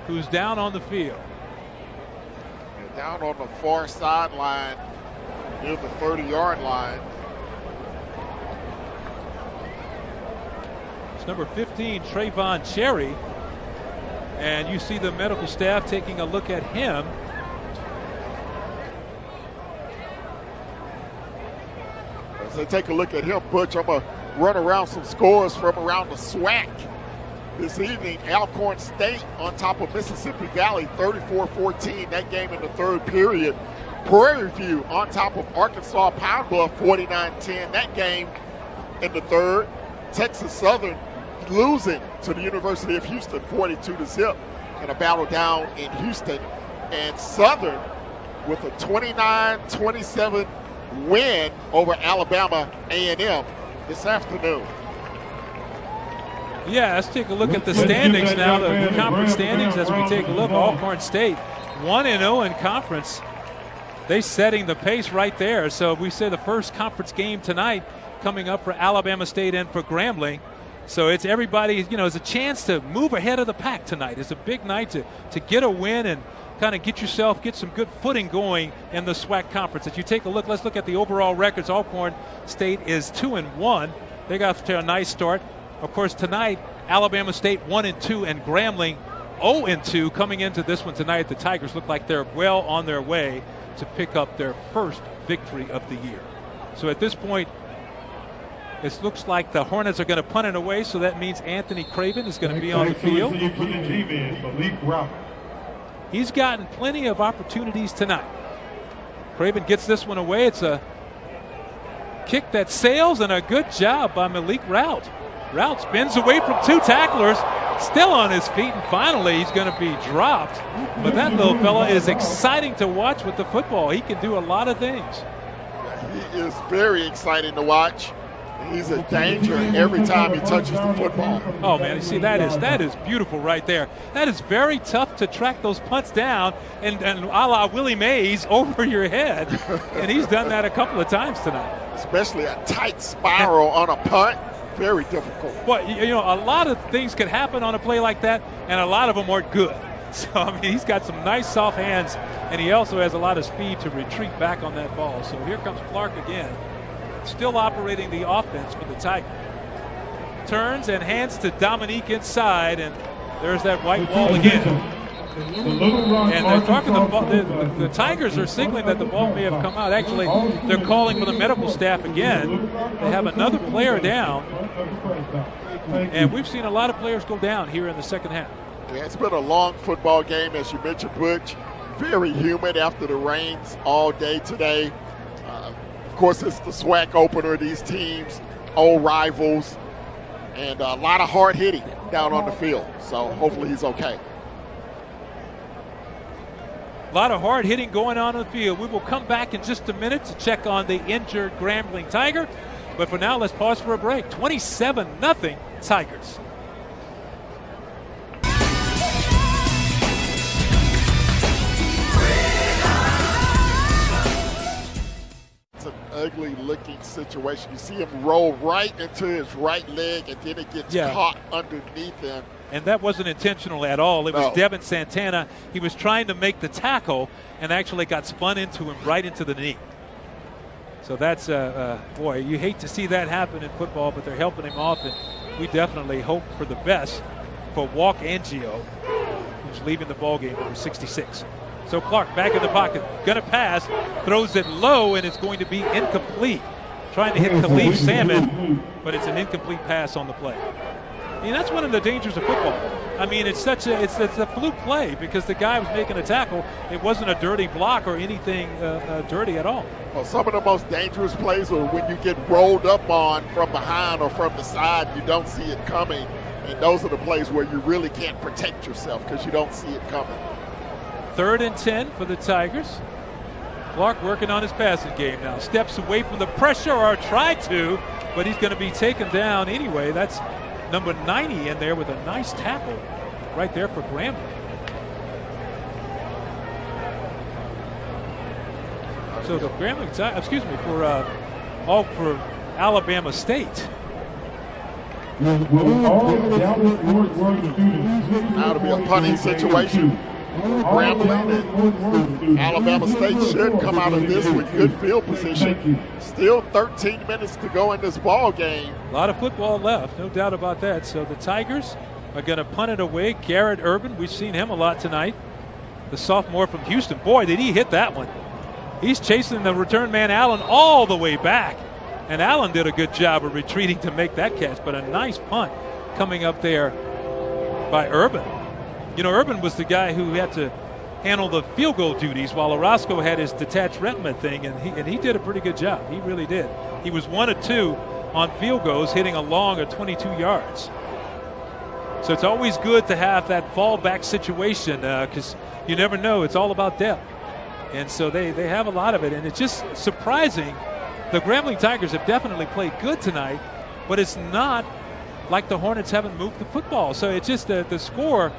who's down on the field. Down on the far sideline near the 30-yard line. It's number 15, Trayvon Cherry. And you see the medical staff taking a look at him. As they take a look at him, Butch, I'm going to run around some scores from around the SWAC. This evening, Alcorn State on top of Mississippi Valley, 34-14. That game in the third period. Prairie View on top of Arkansas Pine Bluff, 49-10. That game in the third. Texas Southern losing to the University of Houston, 42-0 in a battle down in Houston. And Southern with a 29-27 win over Alabama A&M this afternoon. Yeah, let's take a look at the standings now, the conference standings as we take a look. Alcorn State 1-0 in conference. They setting the pace right there. So we say the first conference game tonight coming up for Alabama State and for Grambling. So it's everybody, it's a chance to move ahead of the pack tonight. It's a big night to get a win and kind of get some good footing going in the SWAC conference. As you take a look, let's look at the overall records. Alcorn State is 2-1. They got to a nice start. Of course, tonight, Alabama State 1-2 and Grambling 0-2 coming into this one tonight. The Tigers look like they're well on their way to pick up their first victory of the year. So at this point, it looks like the Hornets are going to punt it away, so that means Anthony Craven is going to be on the field. He's gotten plenty of opportunities tonight. Craven gets this one away. It's a kick that sails, and a good job by Malik Rout. Rout spins away from 2 tacklers, still on his feet, and finally he's going to be dropped. But that little fella is exciting to watch with the football. He can do a lot of things. He is very exciting to watch. He's a danger every time he touches the football. Oh, man, you see, that is beautiful right there. That is very tough to track those punts down and a la Willie Mays over your head. And he's done that a couple of times tonight. Especially a tight spiral on a punt. Very difficult. Well, a lot of things could happen on a play like that, and a lot of them aren't good. So, he's got some nice soft hands, and he also has a lot of speed to retreat back on that ball. So here comes Clark again, still operating the offense for the Tigers. Turns and hands to Dominique inside, and there's that white wall again. And they're talking the Tigers are signaling that the ball may have come out. Actually, they're calling for the medical staff again. They have another player down. And we've seen a lot of players go down here in the second half. Yeah, it's been a long football game, as you mentioned, Butch. Very humid after the rains all day today. Of course, it's the SWAC opener. These teams, old rivals, and a lot of hard hitting down on the field. So hopefully he's okay. A lot of hard hitting going on the field. We will come back in just a minute to check on the injured Grambling Tiger. But for now, let's pause for a break. 27-0 Tigers. ugly-looking situation. You see him roll right into his right leg, and then it gets caught underneath him. And that wasn't intentional at all. It was Devin Santana. He was trying to make the tackle and actually got spun into him right into the knee. So that's, boy, you hate to see that happen in football, but they're helping him off, and we definitely hope for the best for Walk Angio, who's leaving the ball game, number 66. So Clark back in the pocket, going to pass, throws it low, and it's going to be incomplete. Trying to hit Khalif Salmon, but it's an incomplete pass on the play. I mean, that's one of the dangers of football. I mean, it's a fluke play because the guy was making a tackle. It wasn't a dirty block or anything dirty at all. Well, some of the most dangerous plays are when you get rolled up on from behind or from the side, you don't see it coming. And those are the plays where you really can't protect yourself because you don't see it coming. 3rd and 10 for the Tigers. Clark working on his passing game now. Steps away from the pressure, or tried to, but he's going to be taken down anyway. That's number 90 in there with a nice tackle right there for Grambling. So the Grambling, for Alabama State. Now it'll be a punting situation. Grambling and Alabama State should come out of this with good field position. Still 13 minutes to go in this ball game. A lot of football left, no doubt about that. So the Tigers are going to punt it away. Garrett Urban, we've seen him a lot tonight. The sophomore from Houston. Boy, did he hit that one. He's chasing the return man Allen all the way back. And Allen did a good job of retreating to make that catch. But a nice punt coming up there by Urban. You know, Urban was the guy who had to handle the field goal duties while Orozco had his detached retina thing, and he did a pretty good job. He really did. He was 1 of 2 on field goals, hitting a long of 22 yards. So it's always good to have that fallback situation because you never know. It's all about depth. And so they have a lot of it, and it's just surprising. The Grambling Tigers have definitely played good tonight, but it's not like the Hornets haven't moved the football. So it's just the score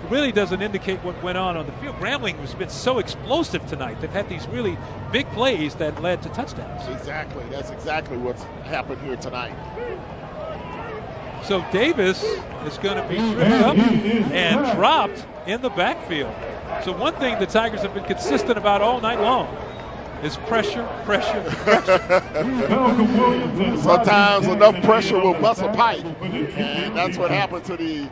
really doesn't indicate what went on the field. Grambling has been so explosive tonight. They've had these really big plays that led to touchdowns. Exactly. That's exactly what's happened here tonight. So Davis is going to be tripped up and dropped in the backfield. So one thing the Tigers have been consistent about all night long is pressure, pressure, pressure. Sometimes enough pressure will bust a pipe. And that's what happened to the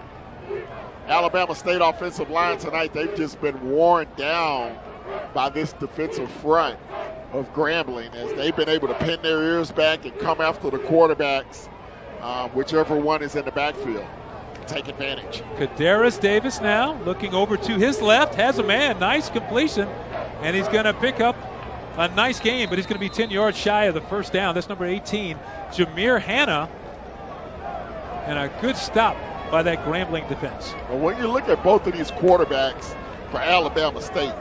Alabama State offensive line tonight. They've just been worn down by this defensive front of Grambling as they've been able to pin their ears back and come after the quarterbacks, whichever one is in the backfield. Take advantage. Kadarius Davis now looking over to his left, has a man, nice completion, and he's going to pick up a nice game, but he's going to be 10 yards shy of the first down. That's number 18, Jameer Hanna, and a good stop by that Grambling defense. Well, when you look at both of these quarterbacks for Alabama State,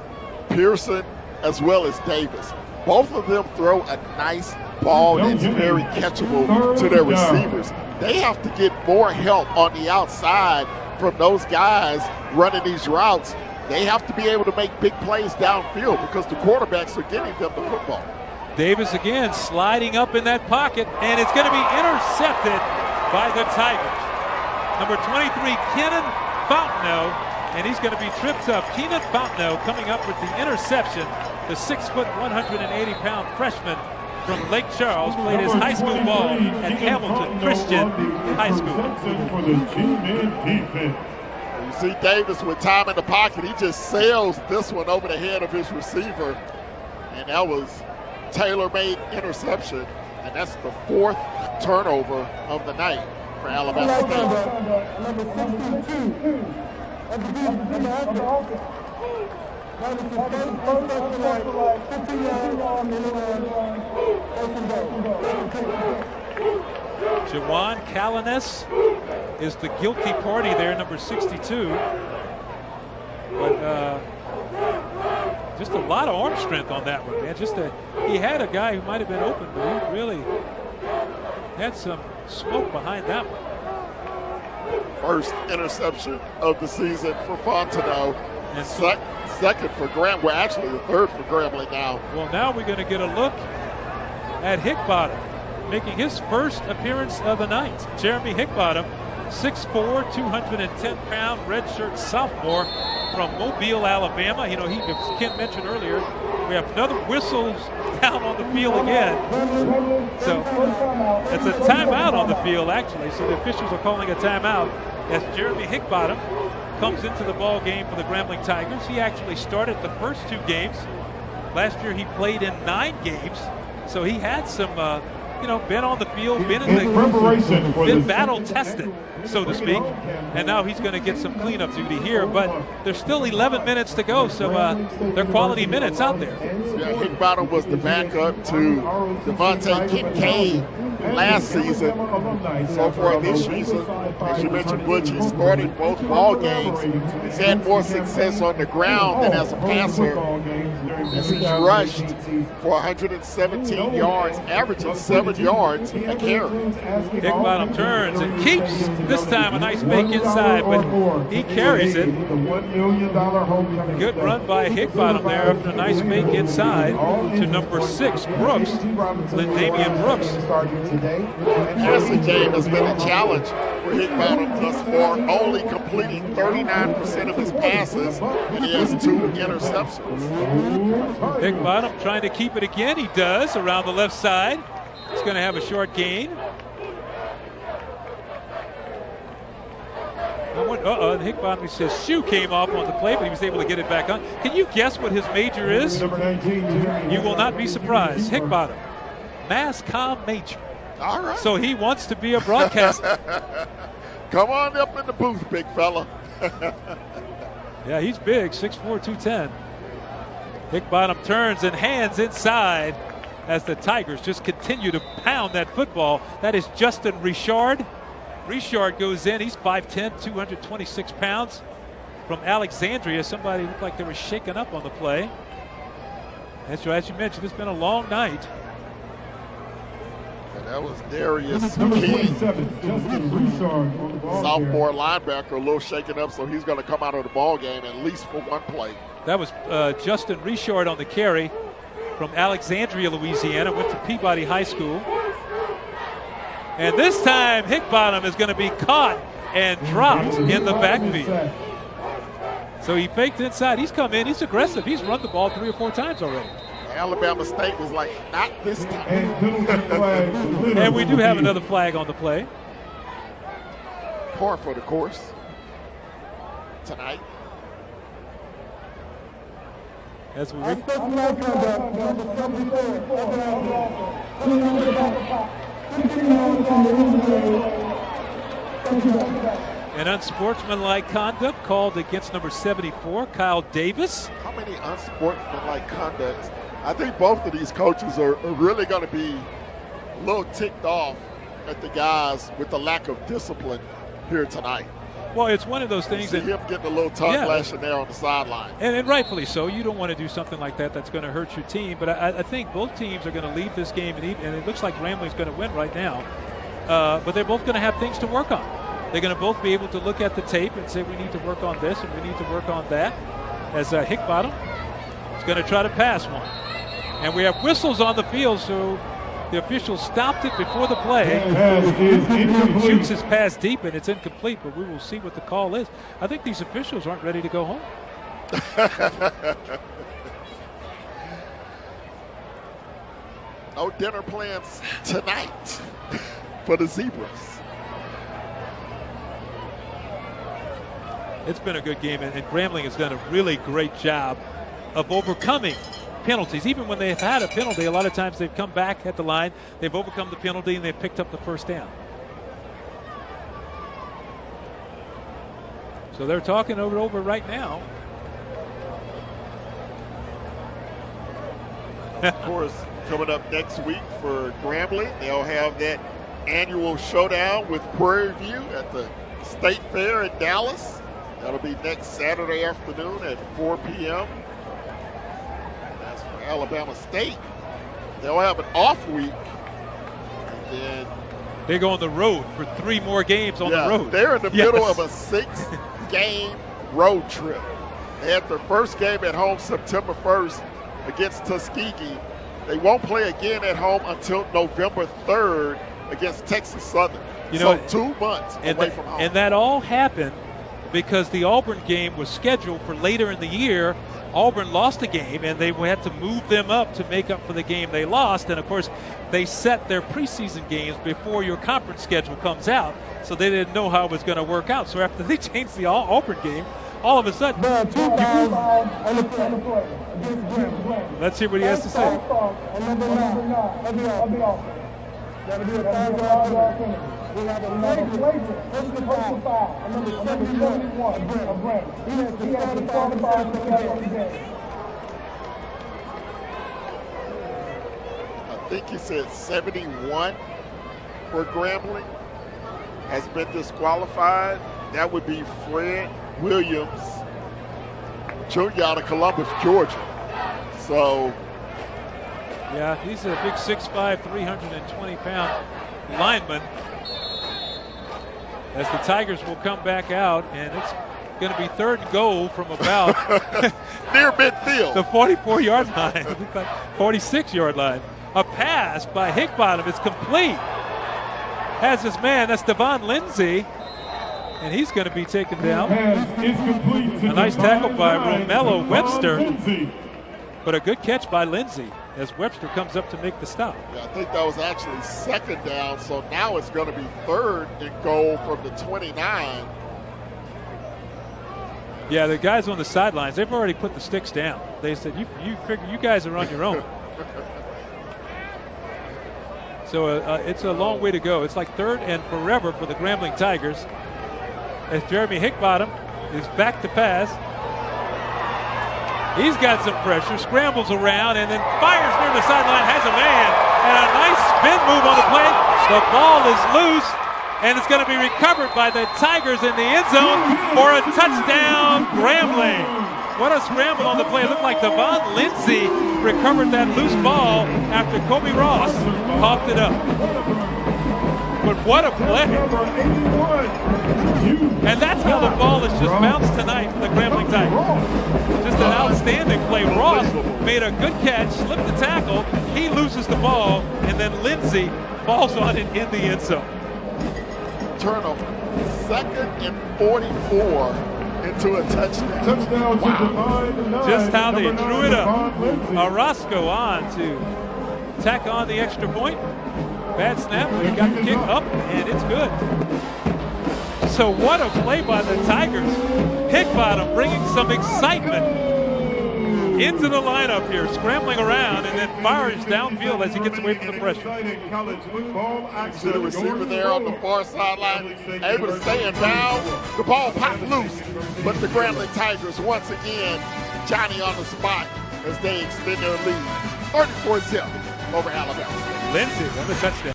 Pearson as well as Davis, both of them throw a nice ball that's very catchable to their receivers. They have to get more help on the outside from those guys running these routes. They have to be able to make big plays downfield because the quarterbacks are getting them the football. Davis again sliding up in that pocket, and it's going to be intercepted by the Tigers. Number 23, Kenan Fontenot, and he's going to be tripped up. Kenan Fontenot coming up with the interception. The 6', 180-pound freshman from Lake Charles played his high school ball at Hamilton Christian High School. You see Davis with time in the pocket. He just sails this one over the head of his receiver, and that was tailor-made interception, and that's the 4th turnover of the night for Alabama State. Number 62 of the defense. Jawan Calanes is the guilty party there, number 62. But just a lot of arm strength on that one, man. He had a guy who might have been open, but he really had some smoke behind that one. First interception of the season for Fontenot. And second for Grambling. Well, actually the 3rd for Grambling now. Well, now we're going to get a look at Hickbottom, making his first appearance of the night. Jeremy Hickbottom, 6'4", 210-pound redshirt sophomore from Mobile, Alabama. You know, as Ken mentioned earlier, we have another whistles down on the field again. So it's a timeout on the field, actually. So the officials are calling a timeout as Jeremy Hickbottom comes into the ball game for the Grambling Tigers. He actually started the first 2 games. Last year he played in 9 games. So he had some, been on the field, been battle tested, so to speak. And now he's going to get some cleanup duty here. But there's still 11 minutes to go, so they're quality minutes out there. Yeah, Hickbottom was the backup to Devontae Kincaid last season. So far this season, as you mentioned, Butch, he started both ball games. He's had more success on the ground than as a passer, as he's rushed for 117 yards, averaging 7 yards a carry. Hickbottom turns and keeps, this time a nice fake inside, but he carries it. Good run by Hickbottom there after a nice fake inside to number 6, Brooks, Lindamian Brooks. The passing game has been a challenge for Hickbottom thus far, only completing 39% of his passes, and he has 2 interceptions. Hickbottom trying to keep it again. He does around the left side. He's going to have a short gain. And Hickbottom, says shoe came off on the play, but he was able to get it back on. Can you guess what his major is? You will not be surprised. Hickbottom, mass comm major. All right. So he wants to be a broadcaster. Come on up in the booth, big fella. Yeah, he's big, 6'4", 210. Hickbottom turns and hands inside as the Tigers just continue to pound that football. That is Justin Richard. Richard goes in. He's 5'10", 226 pounds. From Alexandria, somebody looked like they were shaken up on the play. And so, as you mentioned, it's been a long night. And that was Darius King, sophomore linebacker, a little shaken up, so he's going to come out of the ball game at least for 1 play. That was Justin Richard on the carry from Alexandria, Louisiana, went to Peabody High School. And this time, Hickbottom is going to be caught and dropped in the backfield. So he faked inside. He's come in. He's aggressive. He's run the ball 3 or 4 times already. Alabama State was like, not this time. And we do have another flag on the play. Par for the course tonight. As we an unsportsmanlike conduct called against number 74, Kyle Davis. How many unsportsmanlike conducts? I think both of these coaches are really going to be a little ticked off at the guys with the lack of discipline here tonight. Well, it's one of those things that him getting a little tongue lashing there on the sideline. And rightfully so. You don't want to do something like that that's going to hurt your team. But I think both teams are going to leave this game, and it looks like Grambling's going to win right now. But they're both going to have things to work on. They're going to both be able to look at the tape and say, we need to work on this and we need to work on that. As Hickbottom is going to try to pass one. And we have whistles on the field, so the official stopped it before the play. Shoots his pass deep, and it's incomplete, but we will see what the call is. I think these officials aren't ready to go home. No dinner plans tonight for the Zebras. It's been a good game, and Grambling has done a really great job of overcoming penalties. Even when they've had a penalty, a lot of times they've come back at the line, they've overcome the penalty, and they've picked up the first down. So they're talking over right now. Of course, coming up next week for Grambling, they'll have that annual showdown with Prairie View at the State Fair in Dallas. That'll be next Saturday afternoon at 4 p.m. As for Alabama State, they'll have an off week. And then they go on the road for 3 more games on the road. They're in the middle of a 6-game road trip. They had their first game at home September 1st against Tuskegee. They won't play again at home until November 3rd against Texas Southern. You know, 2 months away from home. And that all happened because the Auburn game was scheduled for later in the year. Auburn lost a game, and they had to move them up to make up for the game they lost. And, of course, they set their preseason games before your conference schedule comes out, so they didn't know how it was going to work out. So after they changed the Auburn game, all of a sudden, let's hear what he has to say. I think he said 71 for Grambling has been disqualified. That would be Fred Williams Jr. out of Columbus, Georgia. So, yeah, he's a big 6'5", 320-pound lineman. As the Tigers will come back out, and it's going to be 3rd and goal from about near midfield, the 44-yard line, 46-yard line. A pass by Higbottom is complete. Has his man, that's Devon Lindsay, and he's going to be taken down. A nice tackle by Romello Webster, but a good catch by Lindsay as Webster comes up to make the stop. Yeah, I think that was actually 2nd down, so now it's going to be 3rd and goal from the 29. Yeah, the guys on the sidelines, they've already put the sticks down. They said, you figure you guys are on your own. So it's a long way to go. It's like 3rd and forever for the Grambling Tigers as Jeremy Higbottom is back to pass. He's got some pressure, scrambles around, and then fires near the sideline, has a man, and a nice spin move on the play. The ball is loose, and it's going to be recovered by the Tigers in the end zone for a touchdown, Grambling. What a scramble on the play. It looked like Devon Lindsay recovered that loose ball after Kobe Ross popped it up. But what a play. And that's how the ball has just bounced tonight for the Grambling Tigers. Just an outstanding play. Ross made a good catch, slipped the tackle, he loses the ball, and then Lindsay falls on it in the end zone. Turnover. 2nd and 44 into a touchdown. Wow. Just how they drew it up. Orozco on to tack on the extra point. Bad snap, he got the kick up, and it's good. So what a play by the Tigers. Higbottom bringing some excitement into the lineup here, scrambling around, and then fires downfield as he gets away from the pressure. See the receiver there on the far sideline, able to stay in bounds. The ball popped loose, but the Grambling Tigers once again, Johnny on the spot as they extend their lead. 34-0 over Alabama. Lindsay on the touchdown.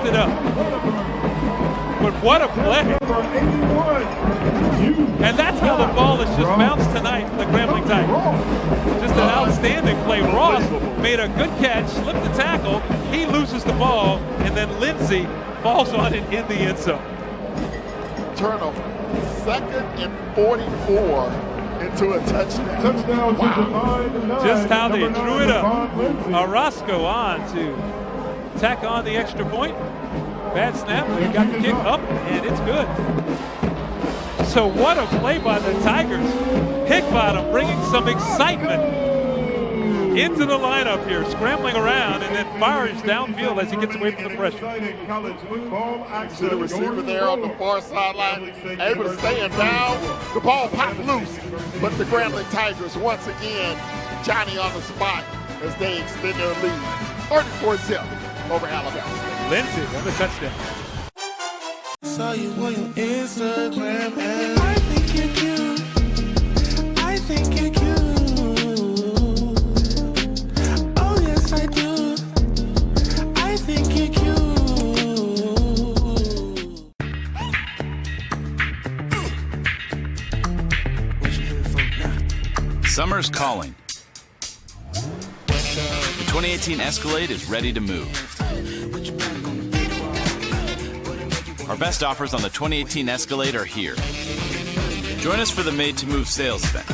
It up. But what a play. And that's how the ball has just bounced tonight for the Grambling Tigers. Just an outstanding play. Ross made a good catch, slipped the tackle, he loses the ball, and then Lindsay falls on it in the end zone. Turnover. 2nd and 44 into a touchdown. Wow. Just how they drew it up. Orozco on to tack on the extra point. Bad snap, he got the kick up, and it's good. So what a play by the Tigers. Higbottom bringing some excitement into the lineup here, scrambling around, and then fires downfield as he gets away from the pressure. See the receiver there on the far sideline, able to stay in bounds. The ball popped loose, but the Grambling Tigers once again, Johnny on the spot as they extend their lead. 34-0 over Alabama. Lindsay on the touchdown. Saw you on your Instagram and I think you're cute. I think you're cute. Oh yes I do. I think you're cute. Summer's calling. The 2018 Escalade is ready to move. Our best offers on the 2018 Escalade are here. Join us for the Made to Move sales event.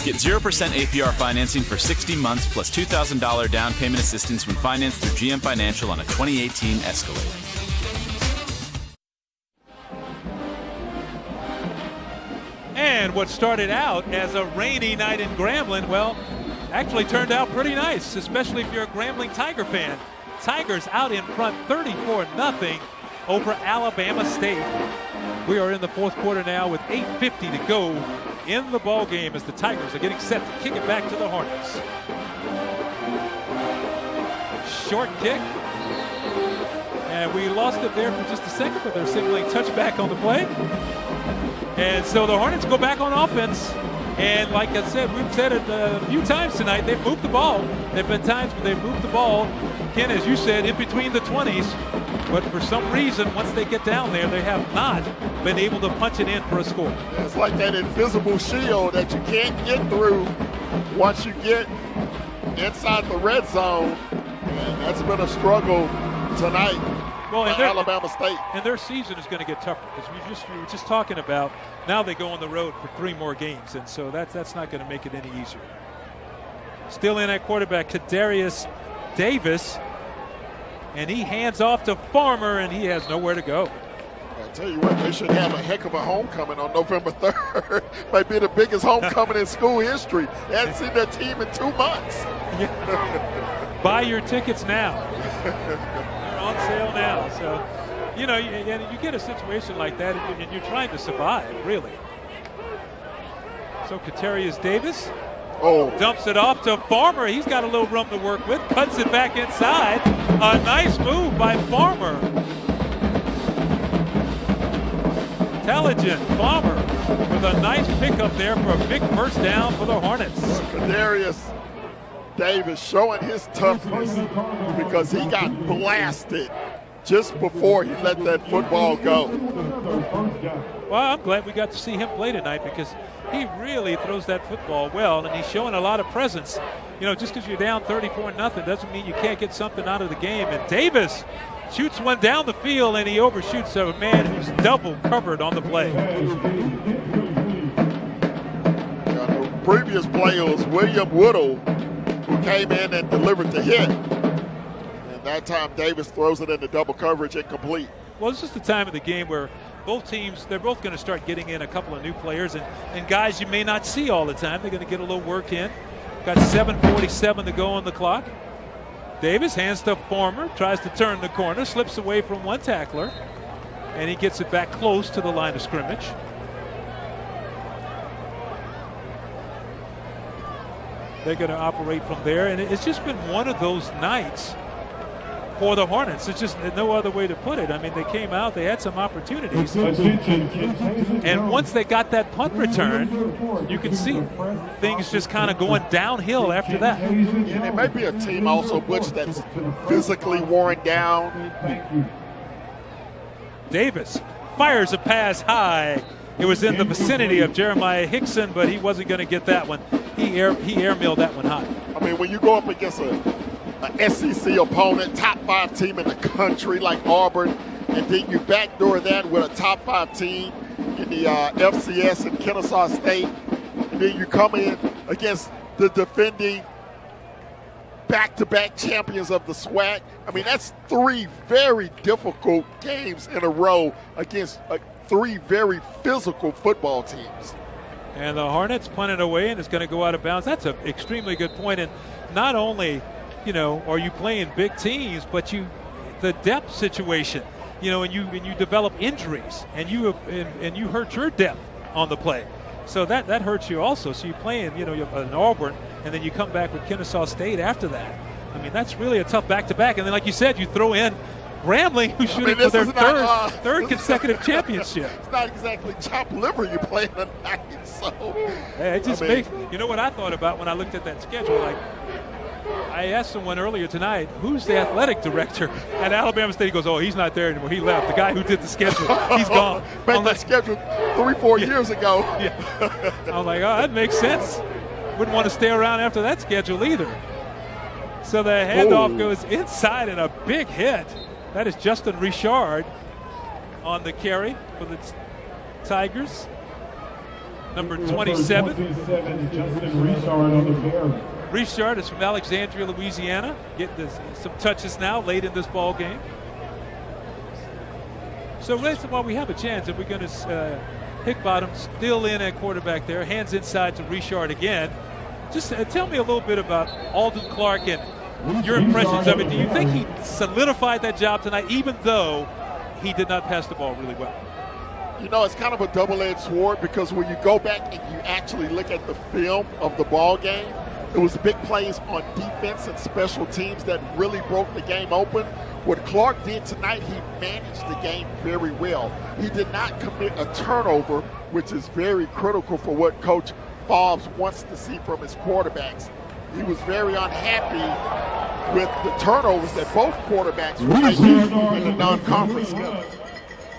Get 0% APR financing for 60 months plus $2,000 down payment assistance when financed through GM Financial on a 2018 Escalade. And what started out as a rainy night in Grambling, well, actually turned out pretty nice, especially if you're a Grambling Tiger fan. Tigers out in front 34-0 over Alabama State. We are in the fourth quarter now with 8:50 to go in the ball game as the Tigers are getting set to kick it back to the Hornets. Short kick. And we lost it there for just a second, but they're signaling touchback on the play. And so the Hornets go back on offense. And like I said, we've said it a few times tonight, they've moved the ball. There have been times where they've moved the ball, Ken, as you said, in between the 20s. But for some reason, once they get down there, they have not been able to punch it in for a score. It's like that invisible shield that you can't get through once you get inside the red zone. And that's been a struggle tonight for Alabama State. And their season is going to get tougher because we were just talking about now they go on the road for 3 more games. And so that's not going to make it any easier. Still in at quarterback, Kadarius Davis. And he hands off to Farmer, and he has nowhere to go. I tell you what, they should have a heck of a homecoming on November 3rd. Might be the biggest homecoming in school history. They hadn't seen their team in 2 months. Buy your tickets now. They're on sale now. So, you know, you get a situation like that, and you're trying to survive, really. So Kadarius Davis dumps it off to Farmer. He's got a little room to work with. Cuts it back inside. A nice move by Farmer. Intelligent Farmer with a nice pickup there for a big first down for the Hornets. Kadarius Davis showing his toughness because he got blasted just before he let that football go. Well, I'm glad we got to see him play tonight because he really throws that football well, and he's showing a lot of presence. You know, just because you're down 34-0 doesn't mean you can't get something out of the game. And Davis shoots one down the field, and he overshoots a man who's double covered on the play. The previous play was William Woodle, who came in and delivered the hit. And that time Davis throws it into double coverage incomplete. Well, this is the time of the game where both teams, they're both going to start getting in a couple of new players and guys you may not see all the time. They're going to get a little work in. Got 7:47 to go on the clock. Davis hands to Farmer, tries to turn the corner, slips away from one tackler, and he gets it back close to the line of scrimmage. They're going to operate from there, and it's just been one of those nights for the Hornets. It's just no other way to put it. I mean, they came out, they had some opportunities. And once they got that punt return, you could see things just kind of going downhill after that. And it may be a team also, Butch, that's physically worn down. Davis fires a pass high. It was in the vicinity of Jeremiah Hickson, but he wasn't going to get that one. He airmailed that one high. I mean, when you go up against an SEC opponent, top 5 team in the country like Auburn, and then you backdoor that with a top 5 team in the FCS in Kennesaw State, and then you come in against the defending back-to-back champions of the SWAC. I mean, that's 3 very difficult games in a row against 3 very physical football teams. And the Hornets punt it away, and it's going to go out of bounds. That's an extremely good point. And not only, you know, are you playing big teams, but the depth situation, you know, and you develop injuries, and you hurt your depth on the play. So that hurts you also. So you're playing, you know, an Auburn, and then you come back with Kennesaw State after that. I mean, that's really a tough back-to-back. And then, like you said, you throw in Grambling, who's shooting for their third consecutive championship. It's not exactly chopped liver you play tonight. So it just makes, you know what I thought about when I looked at that schedule? Like, I asked someone earlier tonight, who's the athletic director at Alabama State? He goes, oh, he's not there anymore. He left. The guy who did the schedule, he's gone. Made that schedule 3-4 years ago. Yeah. I was like, oh, that makes sense. Wouldn't want to stay around after that schedule either. So the handoff goes inside and a big hit. That is Justin Richard. on the carry for the Tigers. Number 27. Justin Richard on the carry. Richard is from Alexandria, Louisiana. Getting some touches now late in this ball game. So while we have a chance, if we're going to Hickbottom still in at quarterback there, hands inside to Richard again. Just tell me a little bit about Alden Clark and your impressions of it. Do you think he solidified that job tonight, even though he did not pass the ball really well? You know, it's kind of a double-edged sword, because when you go back and you actually look at the film of the ball game, it was big plays on defense and special teams that really broke the game open. What Clark did tonight, he managed the game very well. He did not commit a turnover, which is very critical for what Coach Fobbs wants to see from his quarterbacks. He was very unhappy with the turnovers that both quarterbacks were making in the non-conference schedule.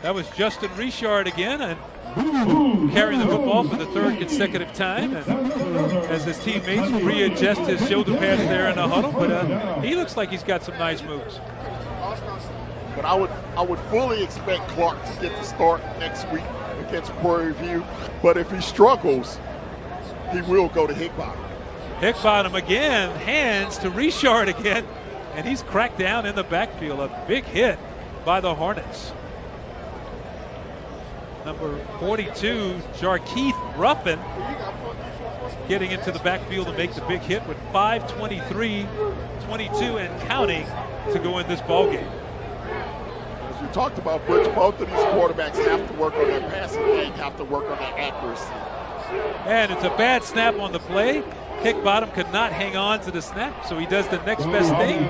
That was Justin Richard again, and carrying the football for the third consecutive time, and as his teammates readjust his shoulder pads there in the huddle, but he looks like he's got some nice moves. But I would fully expect Clark to get the start next week against Prairie View, but if he struggles, he will go to Hickbottom. Hickbottom again, hands to Richard again, and he's cracked down in the backfield. A big hit by the Hornets. Number 42, Jarkeith Ruffin, getting into the backfield to make the big hit with 5:23, 22 and counting to go in this ball game. As we talked about, Butch, both of these quarterbacks have to work on their passing game, have to work on their accuracy. And it's a bad snap on the play. Hickbottom could not hang on to the snap, so he does the next best thing.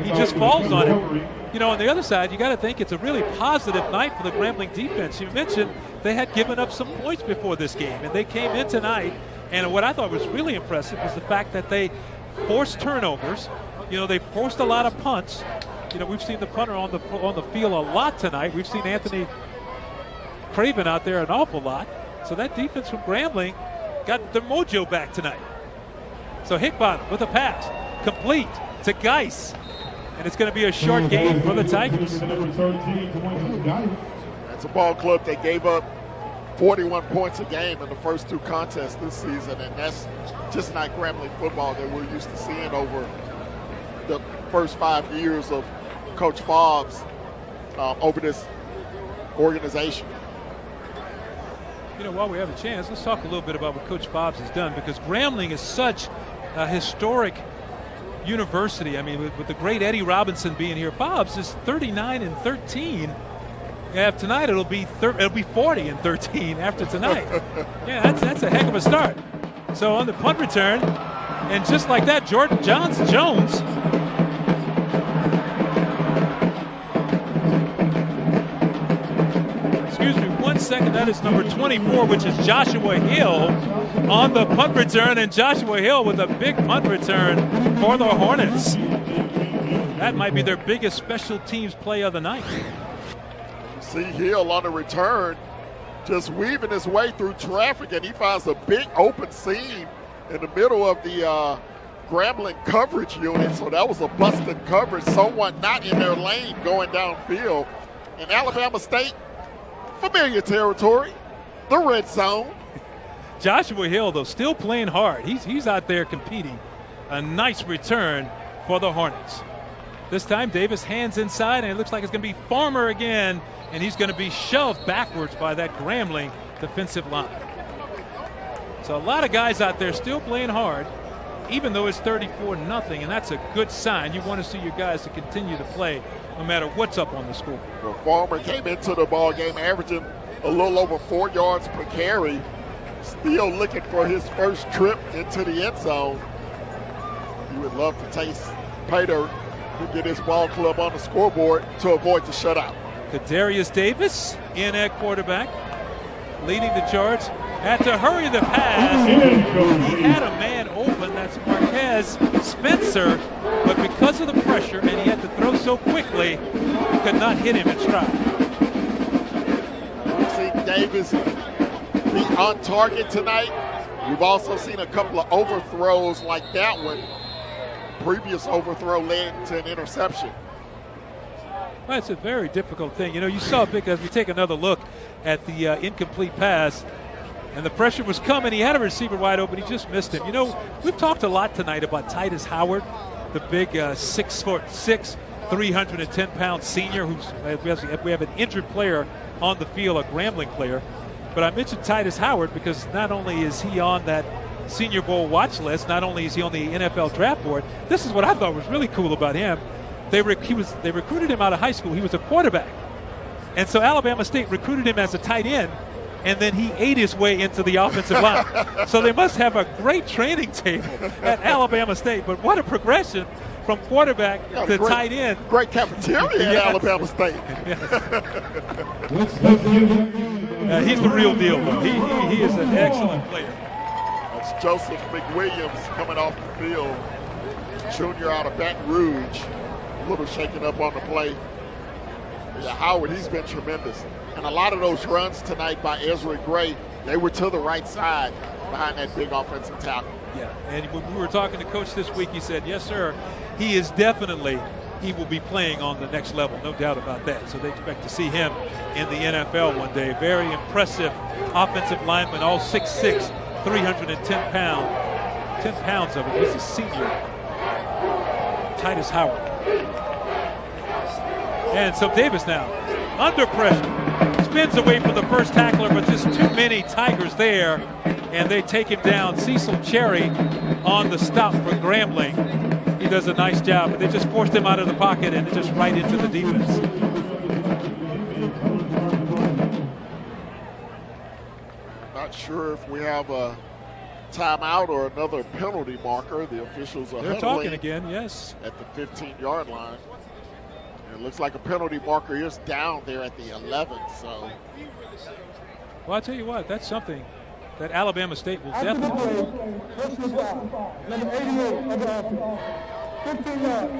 He just falls on it. You know, on the other side, you got to think it's a really positive night for the Grambling defense. You mentioned they had given up some points before this game, and they came in tonight, and what I thought was really impressive was the fact that they forced turnovers. You know, they forced a lot of punts. You know, we've seen the punter on the field a lot tonight. We've seen Anthony Craven out there an awful lot. So that defense from Grambling got the mojo back tonight. So Hickbottom with a pass, complete to Geis. And it's going to be a short game for the Tigers. That's a ball club that gave up 41 points a game in the first two contests this season, and that's just not Grambling football that we're used to seeing over the first 5 years of Coach Fobbs over this organization. You know, while we have a chance, let's talk a little bit about what Coach Fobbs has done, because Grambling is such a historic university. I mean, with the great Eddie Robinson being here, Fobbs is 39-13. Yeah, tonight it'll be 40-13 after tonight. Yeah, that's a heck of a start. So on the punt return, and just like that, Jordan Jones. Excuse me, 1 second. That is number 24, which is Joshua Hill on the punt return, and Joshua Hill with a big punt return for the Hornets. That might be their biggest special teams play of the night. See Hill on the return, just weaving his way through traffic, and he finds a big open seam in the middle of the Grambling coverage unit. So that was a busted coverage, someone not in their lane going downfield. And Alabama State, familiar territory, the red zone. Joshua Hill, though, still playing hard. He's out there competing. A nice return for the Hornets. This time, Davis hands inside, and it looks like it's going to be Farmer again, and he's going to be shoved backwards by that Grambling defensive line. So a lot of guys out there still playing hard, even though it's 34-0, and that's a good sign. You want to see your guys to continue to play no matter what's up on the score. Well, Farmer came into the ball game averaging a little over 4 yards per carry, still looking for his first trip into the end zone. He would love to taste pay dirt to get his ball club on the scoreboard to avoid the shutout. Kadarius Davis in at quarterback, leading the charge. Had to hurry the pass. He had a man open, that's Marquez Spencer, but because of the pressure and he had to throw so quickly, he could not hit him in stride. We've seen Davis be on target tonight. We've also seen a couple of overthrows like that one. Previous overthrow led to an interception. Well, it's a very difficult thing. You know, you saw big as we take another look at the incomplete pass, and the pressure was coming. He had a receiver wide open. He just missed him. You know, we've talked a lot tonight about Titus Howard, the big 6'6", 310-pound senior we have an injured player on the field, a Grambling player. But I mentioned Titus Howard because not only is he on that Senior Bowl watch list, not only is he on the NFL draft board, this is what I thought was really cool about him. They recruited him out of high school. He was a quarterback. And so Alabama State recruited him as a tight end, and then he ate his way into the offensive line. So they must have a great training table at Alabama State. But what a progression from quarterback to tight end. Great cafeteria at Alabama State. He's the real deal, though. He is an excellent player. That's Joseph McWilliams coming off the field. Junior out of Baton Rouge. A little shaken up on the play. Yeah, Howard, he's been tremendous. And a lot of those runs tonight by Ezra Gray, they were to the right side behind that big offensive tackle. Yeah, and when we were talking to Coach this week, he said, yes, sir, he will be playing on the next level, no doubt about that. So they expect to see him in the NFL one day. Very impressive offensive lineman, all 6'6", 310 pounds. 10 pounds of it. He's a senior. Titus Howard. And so Davis now, under pressure, spins away from the first tackler, but just too many Tigers there, and they take him down. Cecil Cherry on the stop for Grambling. He does a nice job, but they just forced him out of the pocket and just right into the defense. Not sure if we have a timeout or another penalty marker. The officials are They're talking again, yes. At the 15-yard line. It looks like a penalty marker is down there at the 11, so. Well, I'll tell you what, that's something that Alabama State will definitely. Number 88 of the offense. 15 yards.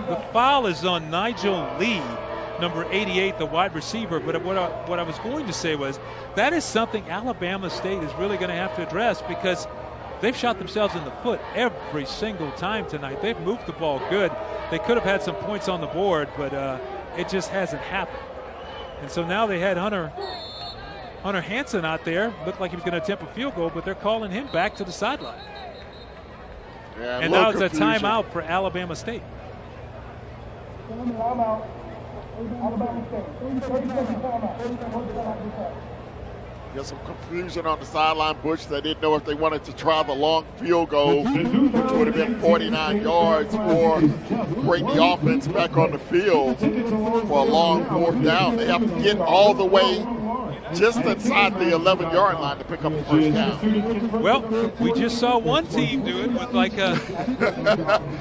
The foul is on Nigel Lee, number 88, the wide receiver. But what I was going to say was that is something Alabama State is really going to have to address because they've shot themselves in the foot every single time tonight. They've moved the ball good. They could have had some points on the board, but it just hasn't happened. And so now they had Hunter Hansen out there. Looked like he was going to attempt a field goal, but they're calling him back to the sideline. Yeah, and now it's a timeout for Alabama State. There's some confusion on the sideline. Bush, they didn't know if they wanted to try the long field goal, which would have been 49 yards, or bring the offense back on the field for a long fourth down. They have to get all the way just inside the 11-yard line to pick up the first down. Well, we just saw one team do it with like a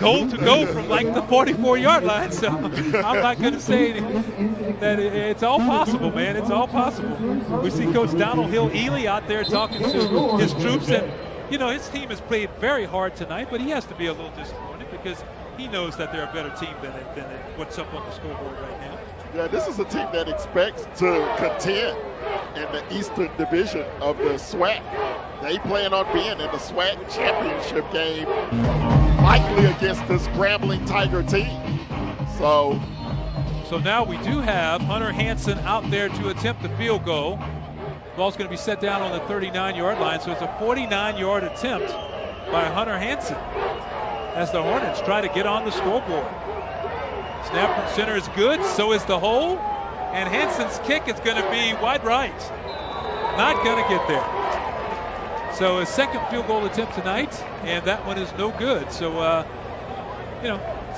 goal to go from like the 44-yard line. So I'm not going to say that it's all possible, man. It's all possible. We see Coach Donald Hill-Ely out there talking to his troops, and you know his team has played very hard tonight, but he has to be a little disappointed because he knows that they're a better team than what's up on the scoreboard right now. Yeah, this is a team that expects to contend in the Eastern Division of the SWAC. They plan on being in the SWAC championship game, likely against this Grambling Tiger team. So now we do have Hunter Hansen out there to attempt the field goal. Ball's going to be set down on the 39-yard line, so it's a 49-yard attempt by Hunter Hansen as the Hornets try to get on the scoreboard. Snap from center is good, so is the hole, and Hansen's kick is going to be wide right. Not going to get there. So a second field goal attempt tonight, and that one is no good. So,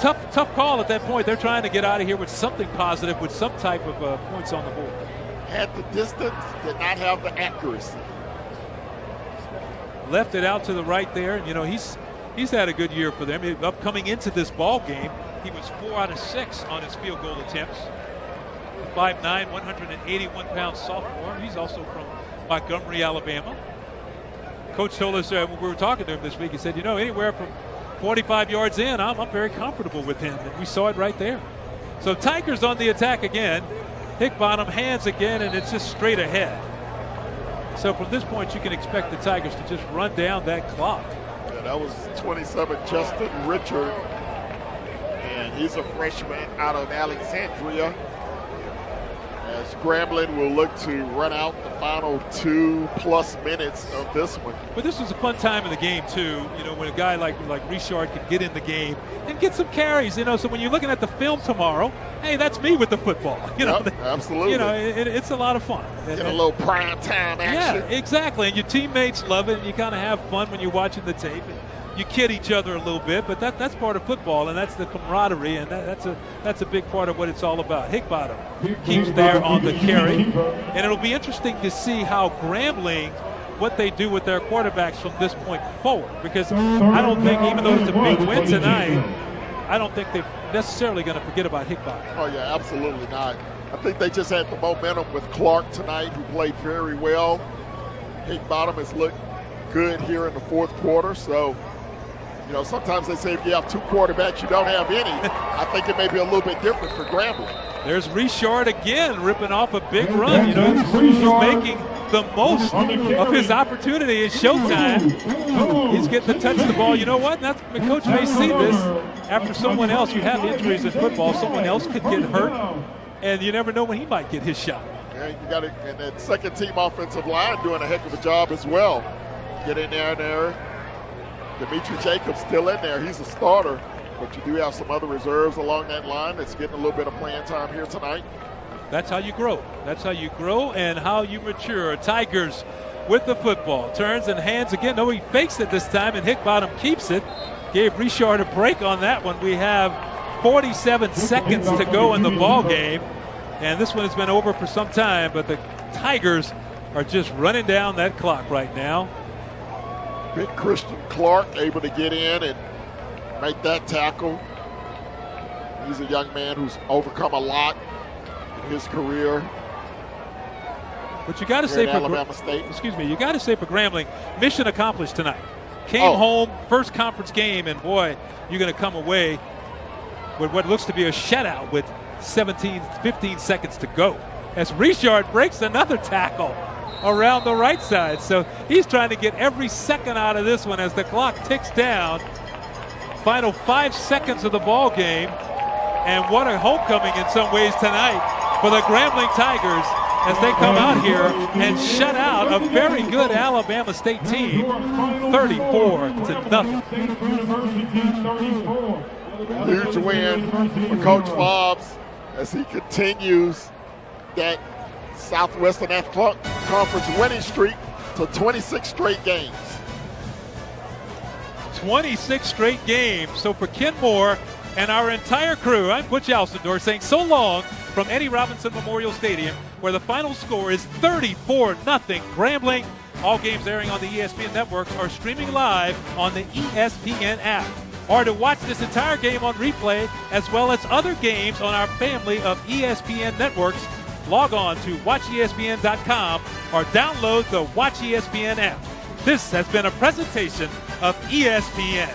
tough call at that point. They're trying to get out of here with something positive, with some type of points on the board. Had the distance, did not have the accuracy. Left it out to the right there. You know, he's had a good year for them. Coming into this ball game, he was 4 out of 6 on his field goal attempts. 5'9", 181-pound sophomore. He's also from Montgomery, Alabama. Coach told us when we were talking to him this week, he said, anywhere from 45 yards in, I'm very comfortable with him. And we saw it right there. So Tigers on the attack again. Hickbottom hands again, and it's just straight ahead. So from this point, you can expect the Tigers to just run down that clock. Yeah, that was 27 Justin Richard He's a freshman out of Alexandria. As Grambling will look to run out the final 2+ minutes of this one. But this was a fun time in the game too. You know, when a guy like Richard could get in the game and get some carries. You know, so when you're looking at the film tomorrow, hey, that's me with the football. You know, absolutely. You know, it's a lot of fun. Get a little prime time action. Yeah, exactly. And your teammates love it. And you kind of have fun when you're watching the tape. And you kid each other a little bit, but that's part of football, and that's the camaraderie, and that's a big part of what it's all about. Higgbottom keeps there on the carry, and it'll be interesting to see how Grambling, what they do with their quarterbacks from this point forward, because I don't think, even though it's a big win tonight, I don't think they're necessarily going to forget about Higgbottom. Oh, yeah, absolutely not. I think they just had the momentum with Clark tonight, who played very well. Higgbottom has looked good here in the fourth quarter, so you know, sometimes they say if you have two quarterbacks, you don't have any. I think it may be a little bit different for Grambling. There's Richard again, ripping off a big run. You know, he's making the most of his opportunity. It's showtime. He's getting to touch the ball. You know what? Coach may see this after someone else. You have injuries in football. Someone else could get hurt, and you never know when he might get his shot. Yeah, you got it. And that second team offensive line doing a heck of a job as well. Get in there. Dimitri Jacobs still in there. He's a starter, but you do have some other reserves along that line that's getting a little bit of playing time here tonight. That's how you grow. That's how you grow and how you mature. Tigers with the football. Turns and hands again. No, he fakes it this time, and Higgbottom keeps it. Gave Richard a break on that one. We have 47 seconds to go in the ball game, and this one has been over for some time, but the Tigers are just running down that clock right now. Big Christian Clark able to get in and make that tackle. He's a young man who's overcome a lot in his career. But you got to say for Alabama State. You got to say for Grambling, mission accomplished tonight. Came home, first conference game, and boy, you're going to come away with what looks to be a shutout with 15 seconds to go. As Richard breaks another tackle around the right side. So he's trying to get every second out of this one as the clock ticks down. Final 5 seconds of the ball game. And what a homecoming in some ways tonight for the Grambling Tigers as they come out here and shut out a very good Alabama State team, 34-0. Huge win for Coach Fobbs as he continues that Southwestern Athletic Conference winning streak to 26 straight games. 26 straight games. So for Ken Moore and our entire crew, I'm Butch Alcindor saying so long from Eddie Robinson Memorial Stadium, where the final score is 34-0 Grambling. All games airing on the ESPN networks are streaming live on the ESPN app. Or to watch this entire game on replay, as well as other games on our family of ESPN networks, log on to watchespn.com or download the Watch ESPN app. This has been a presentation of ESPN.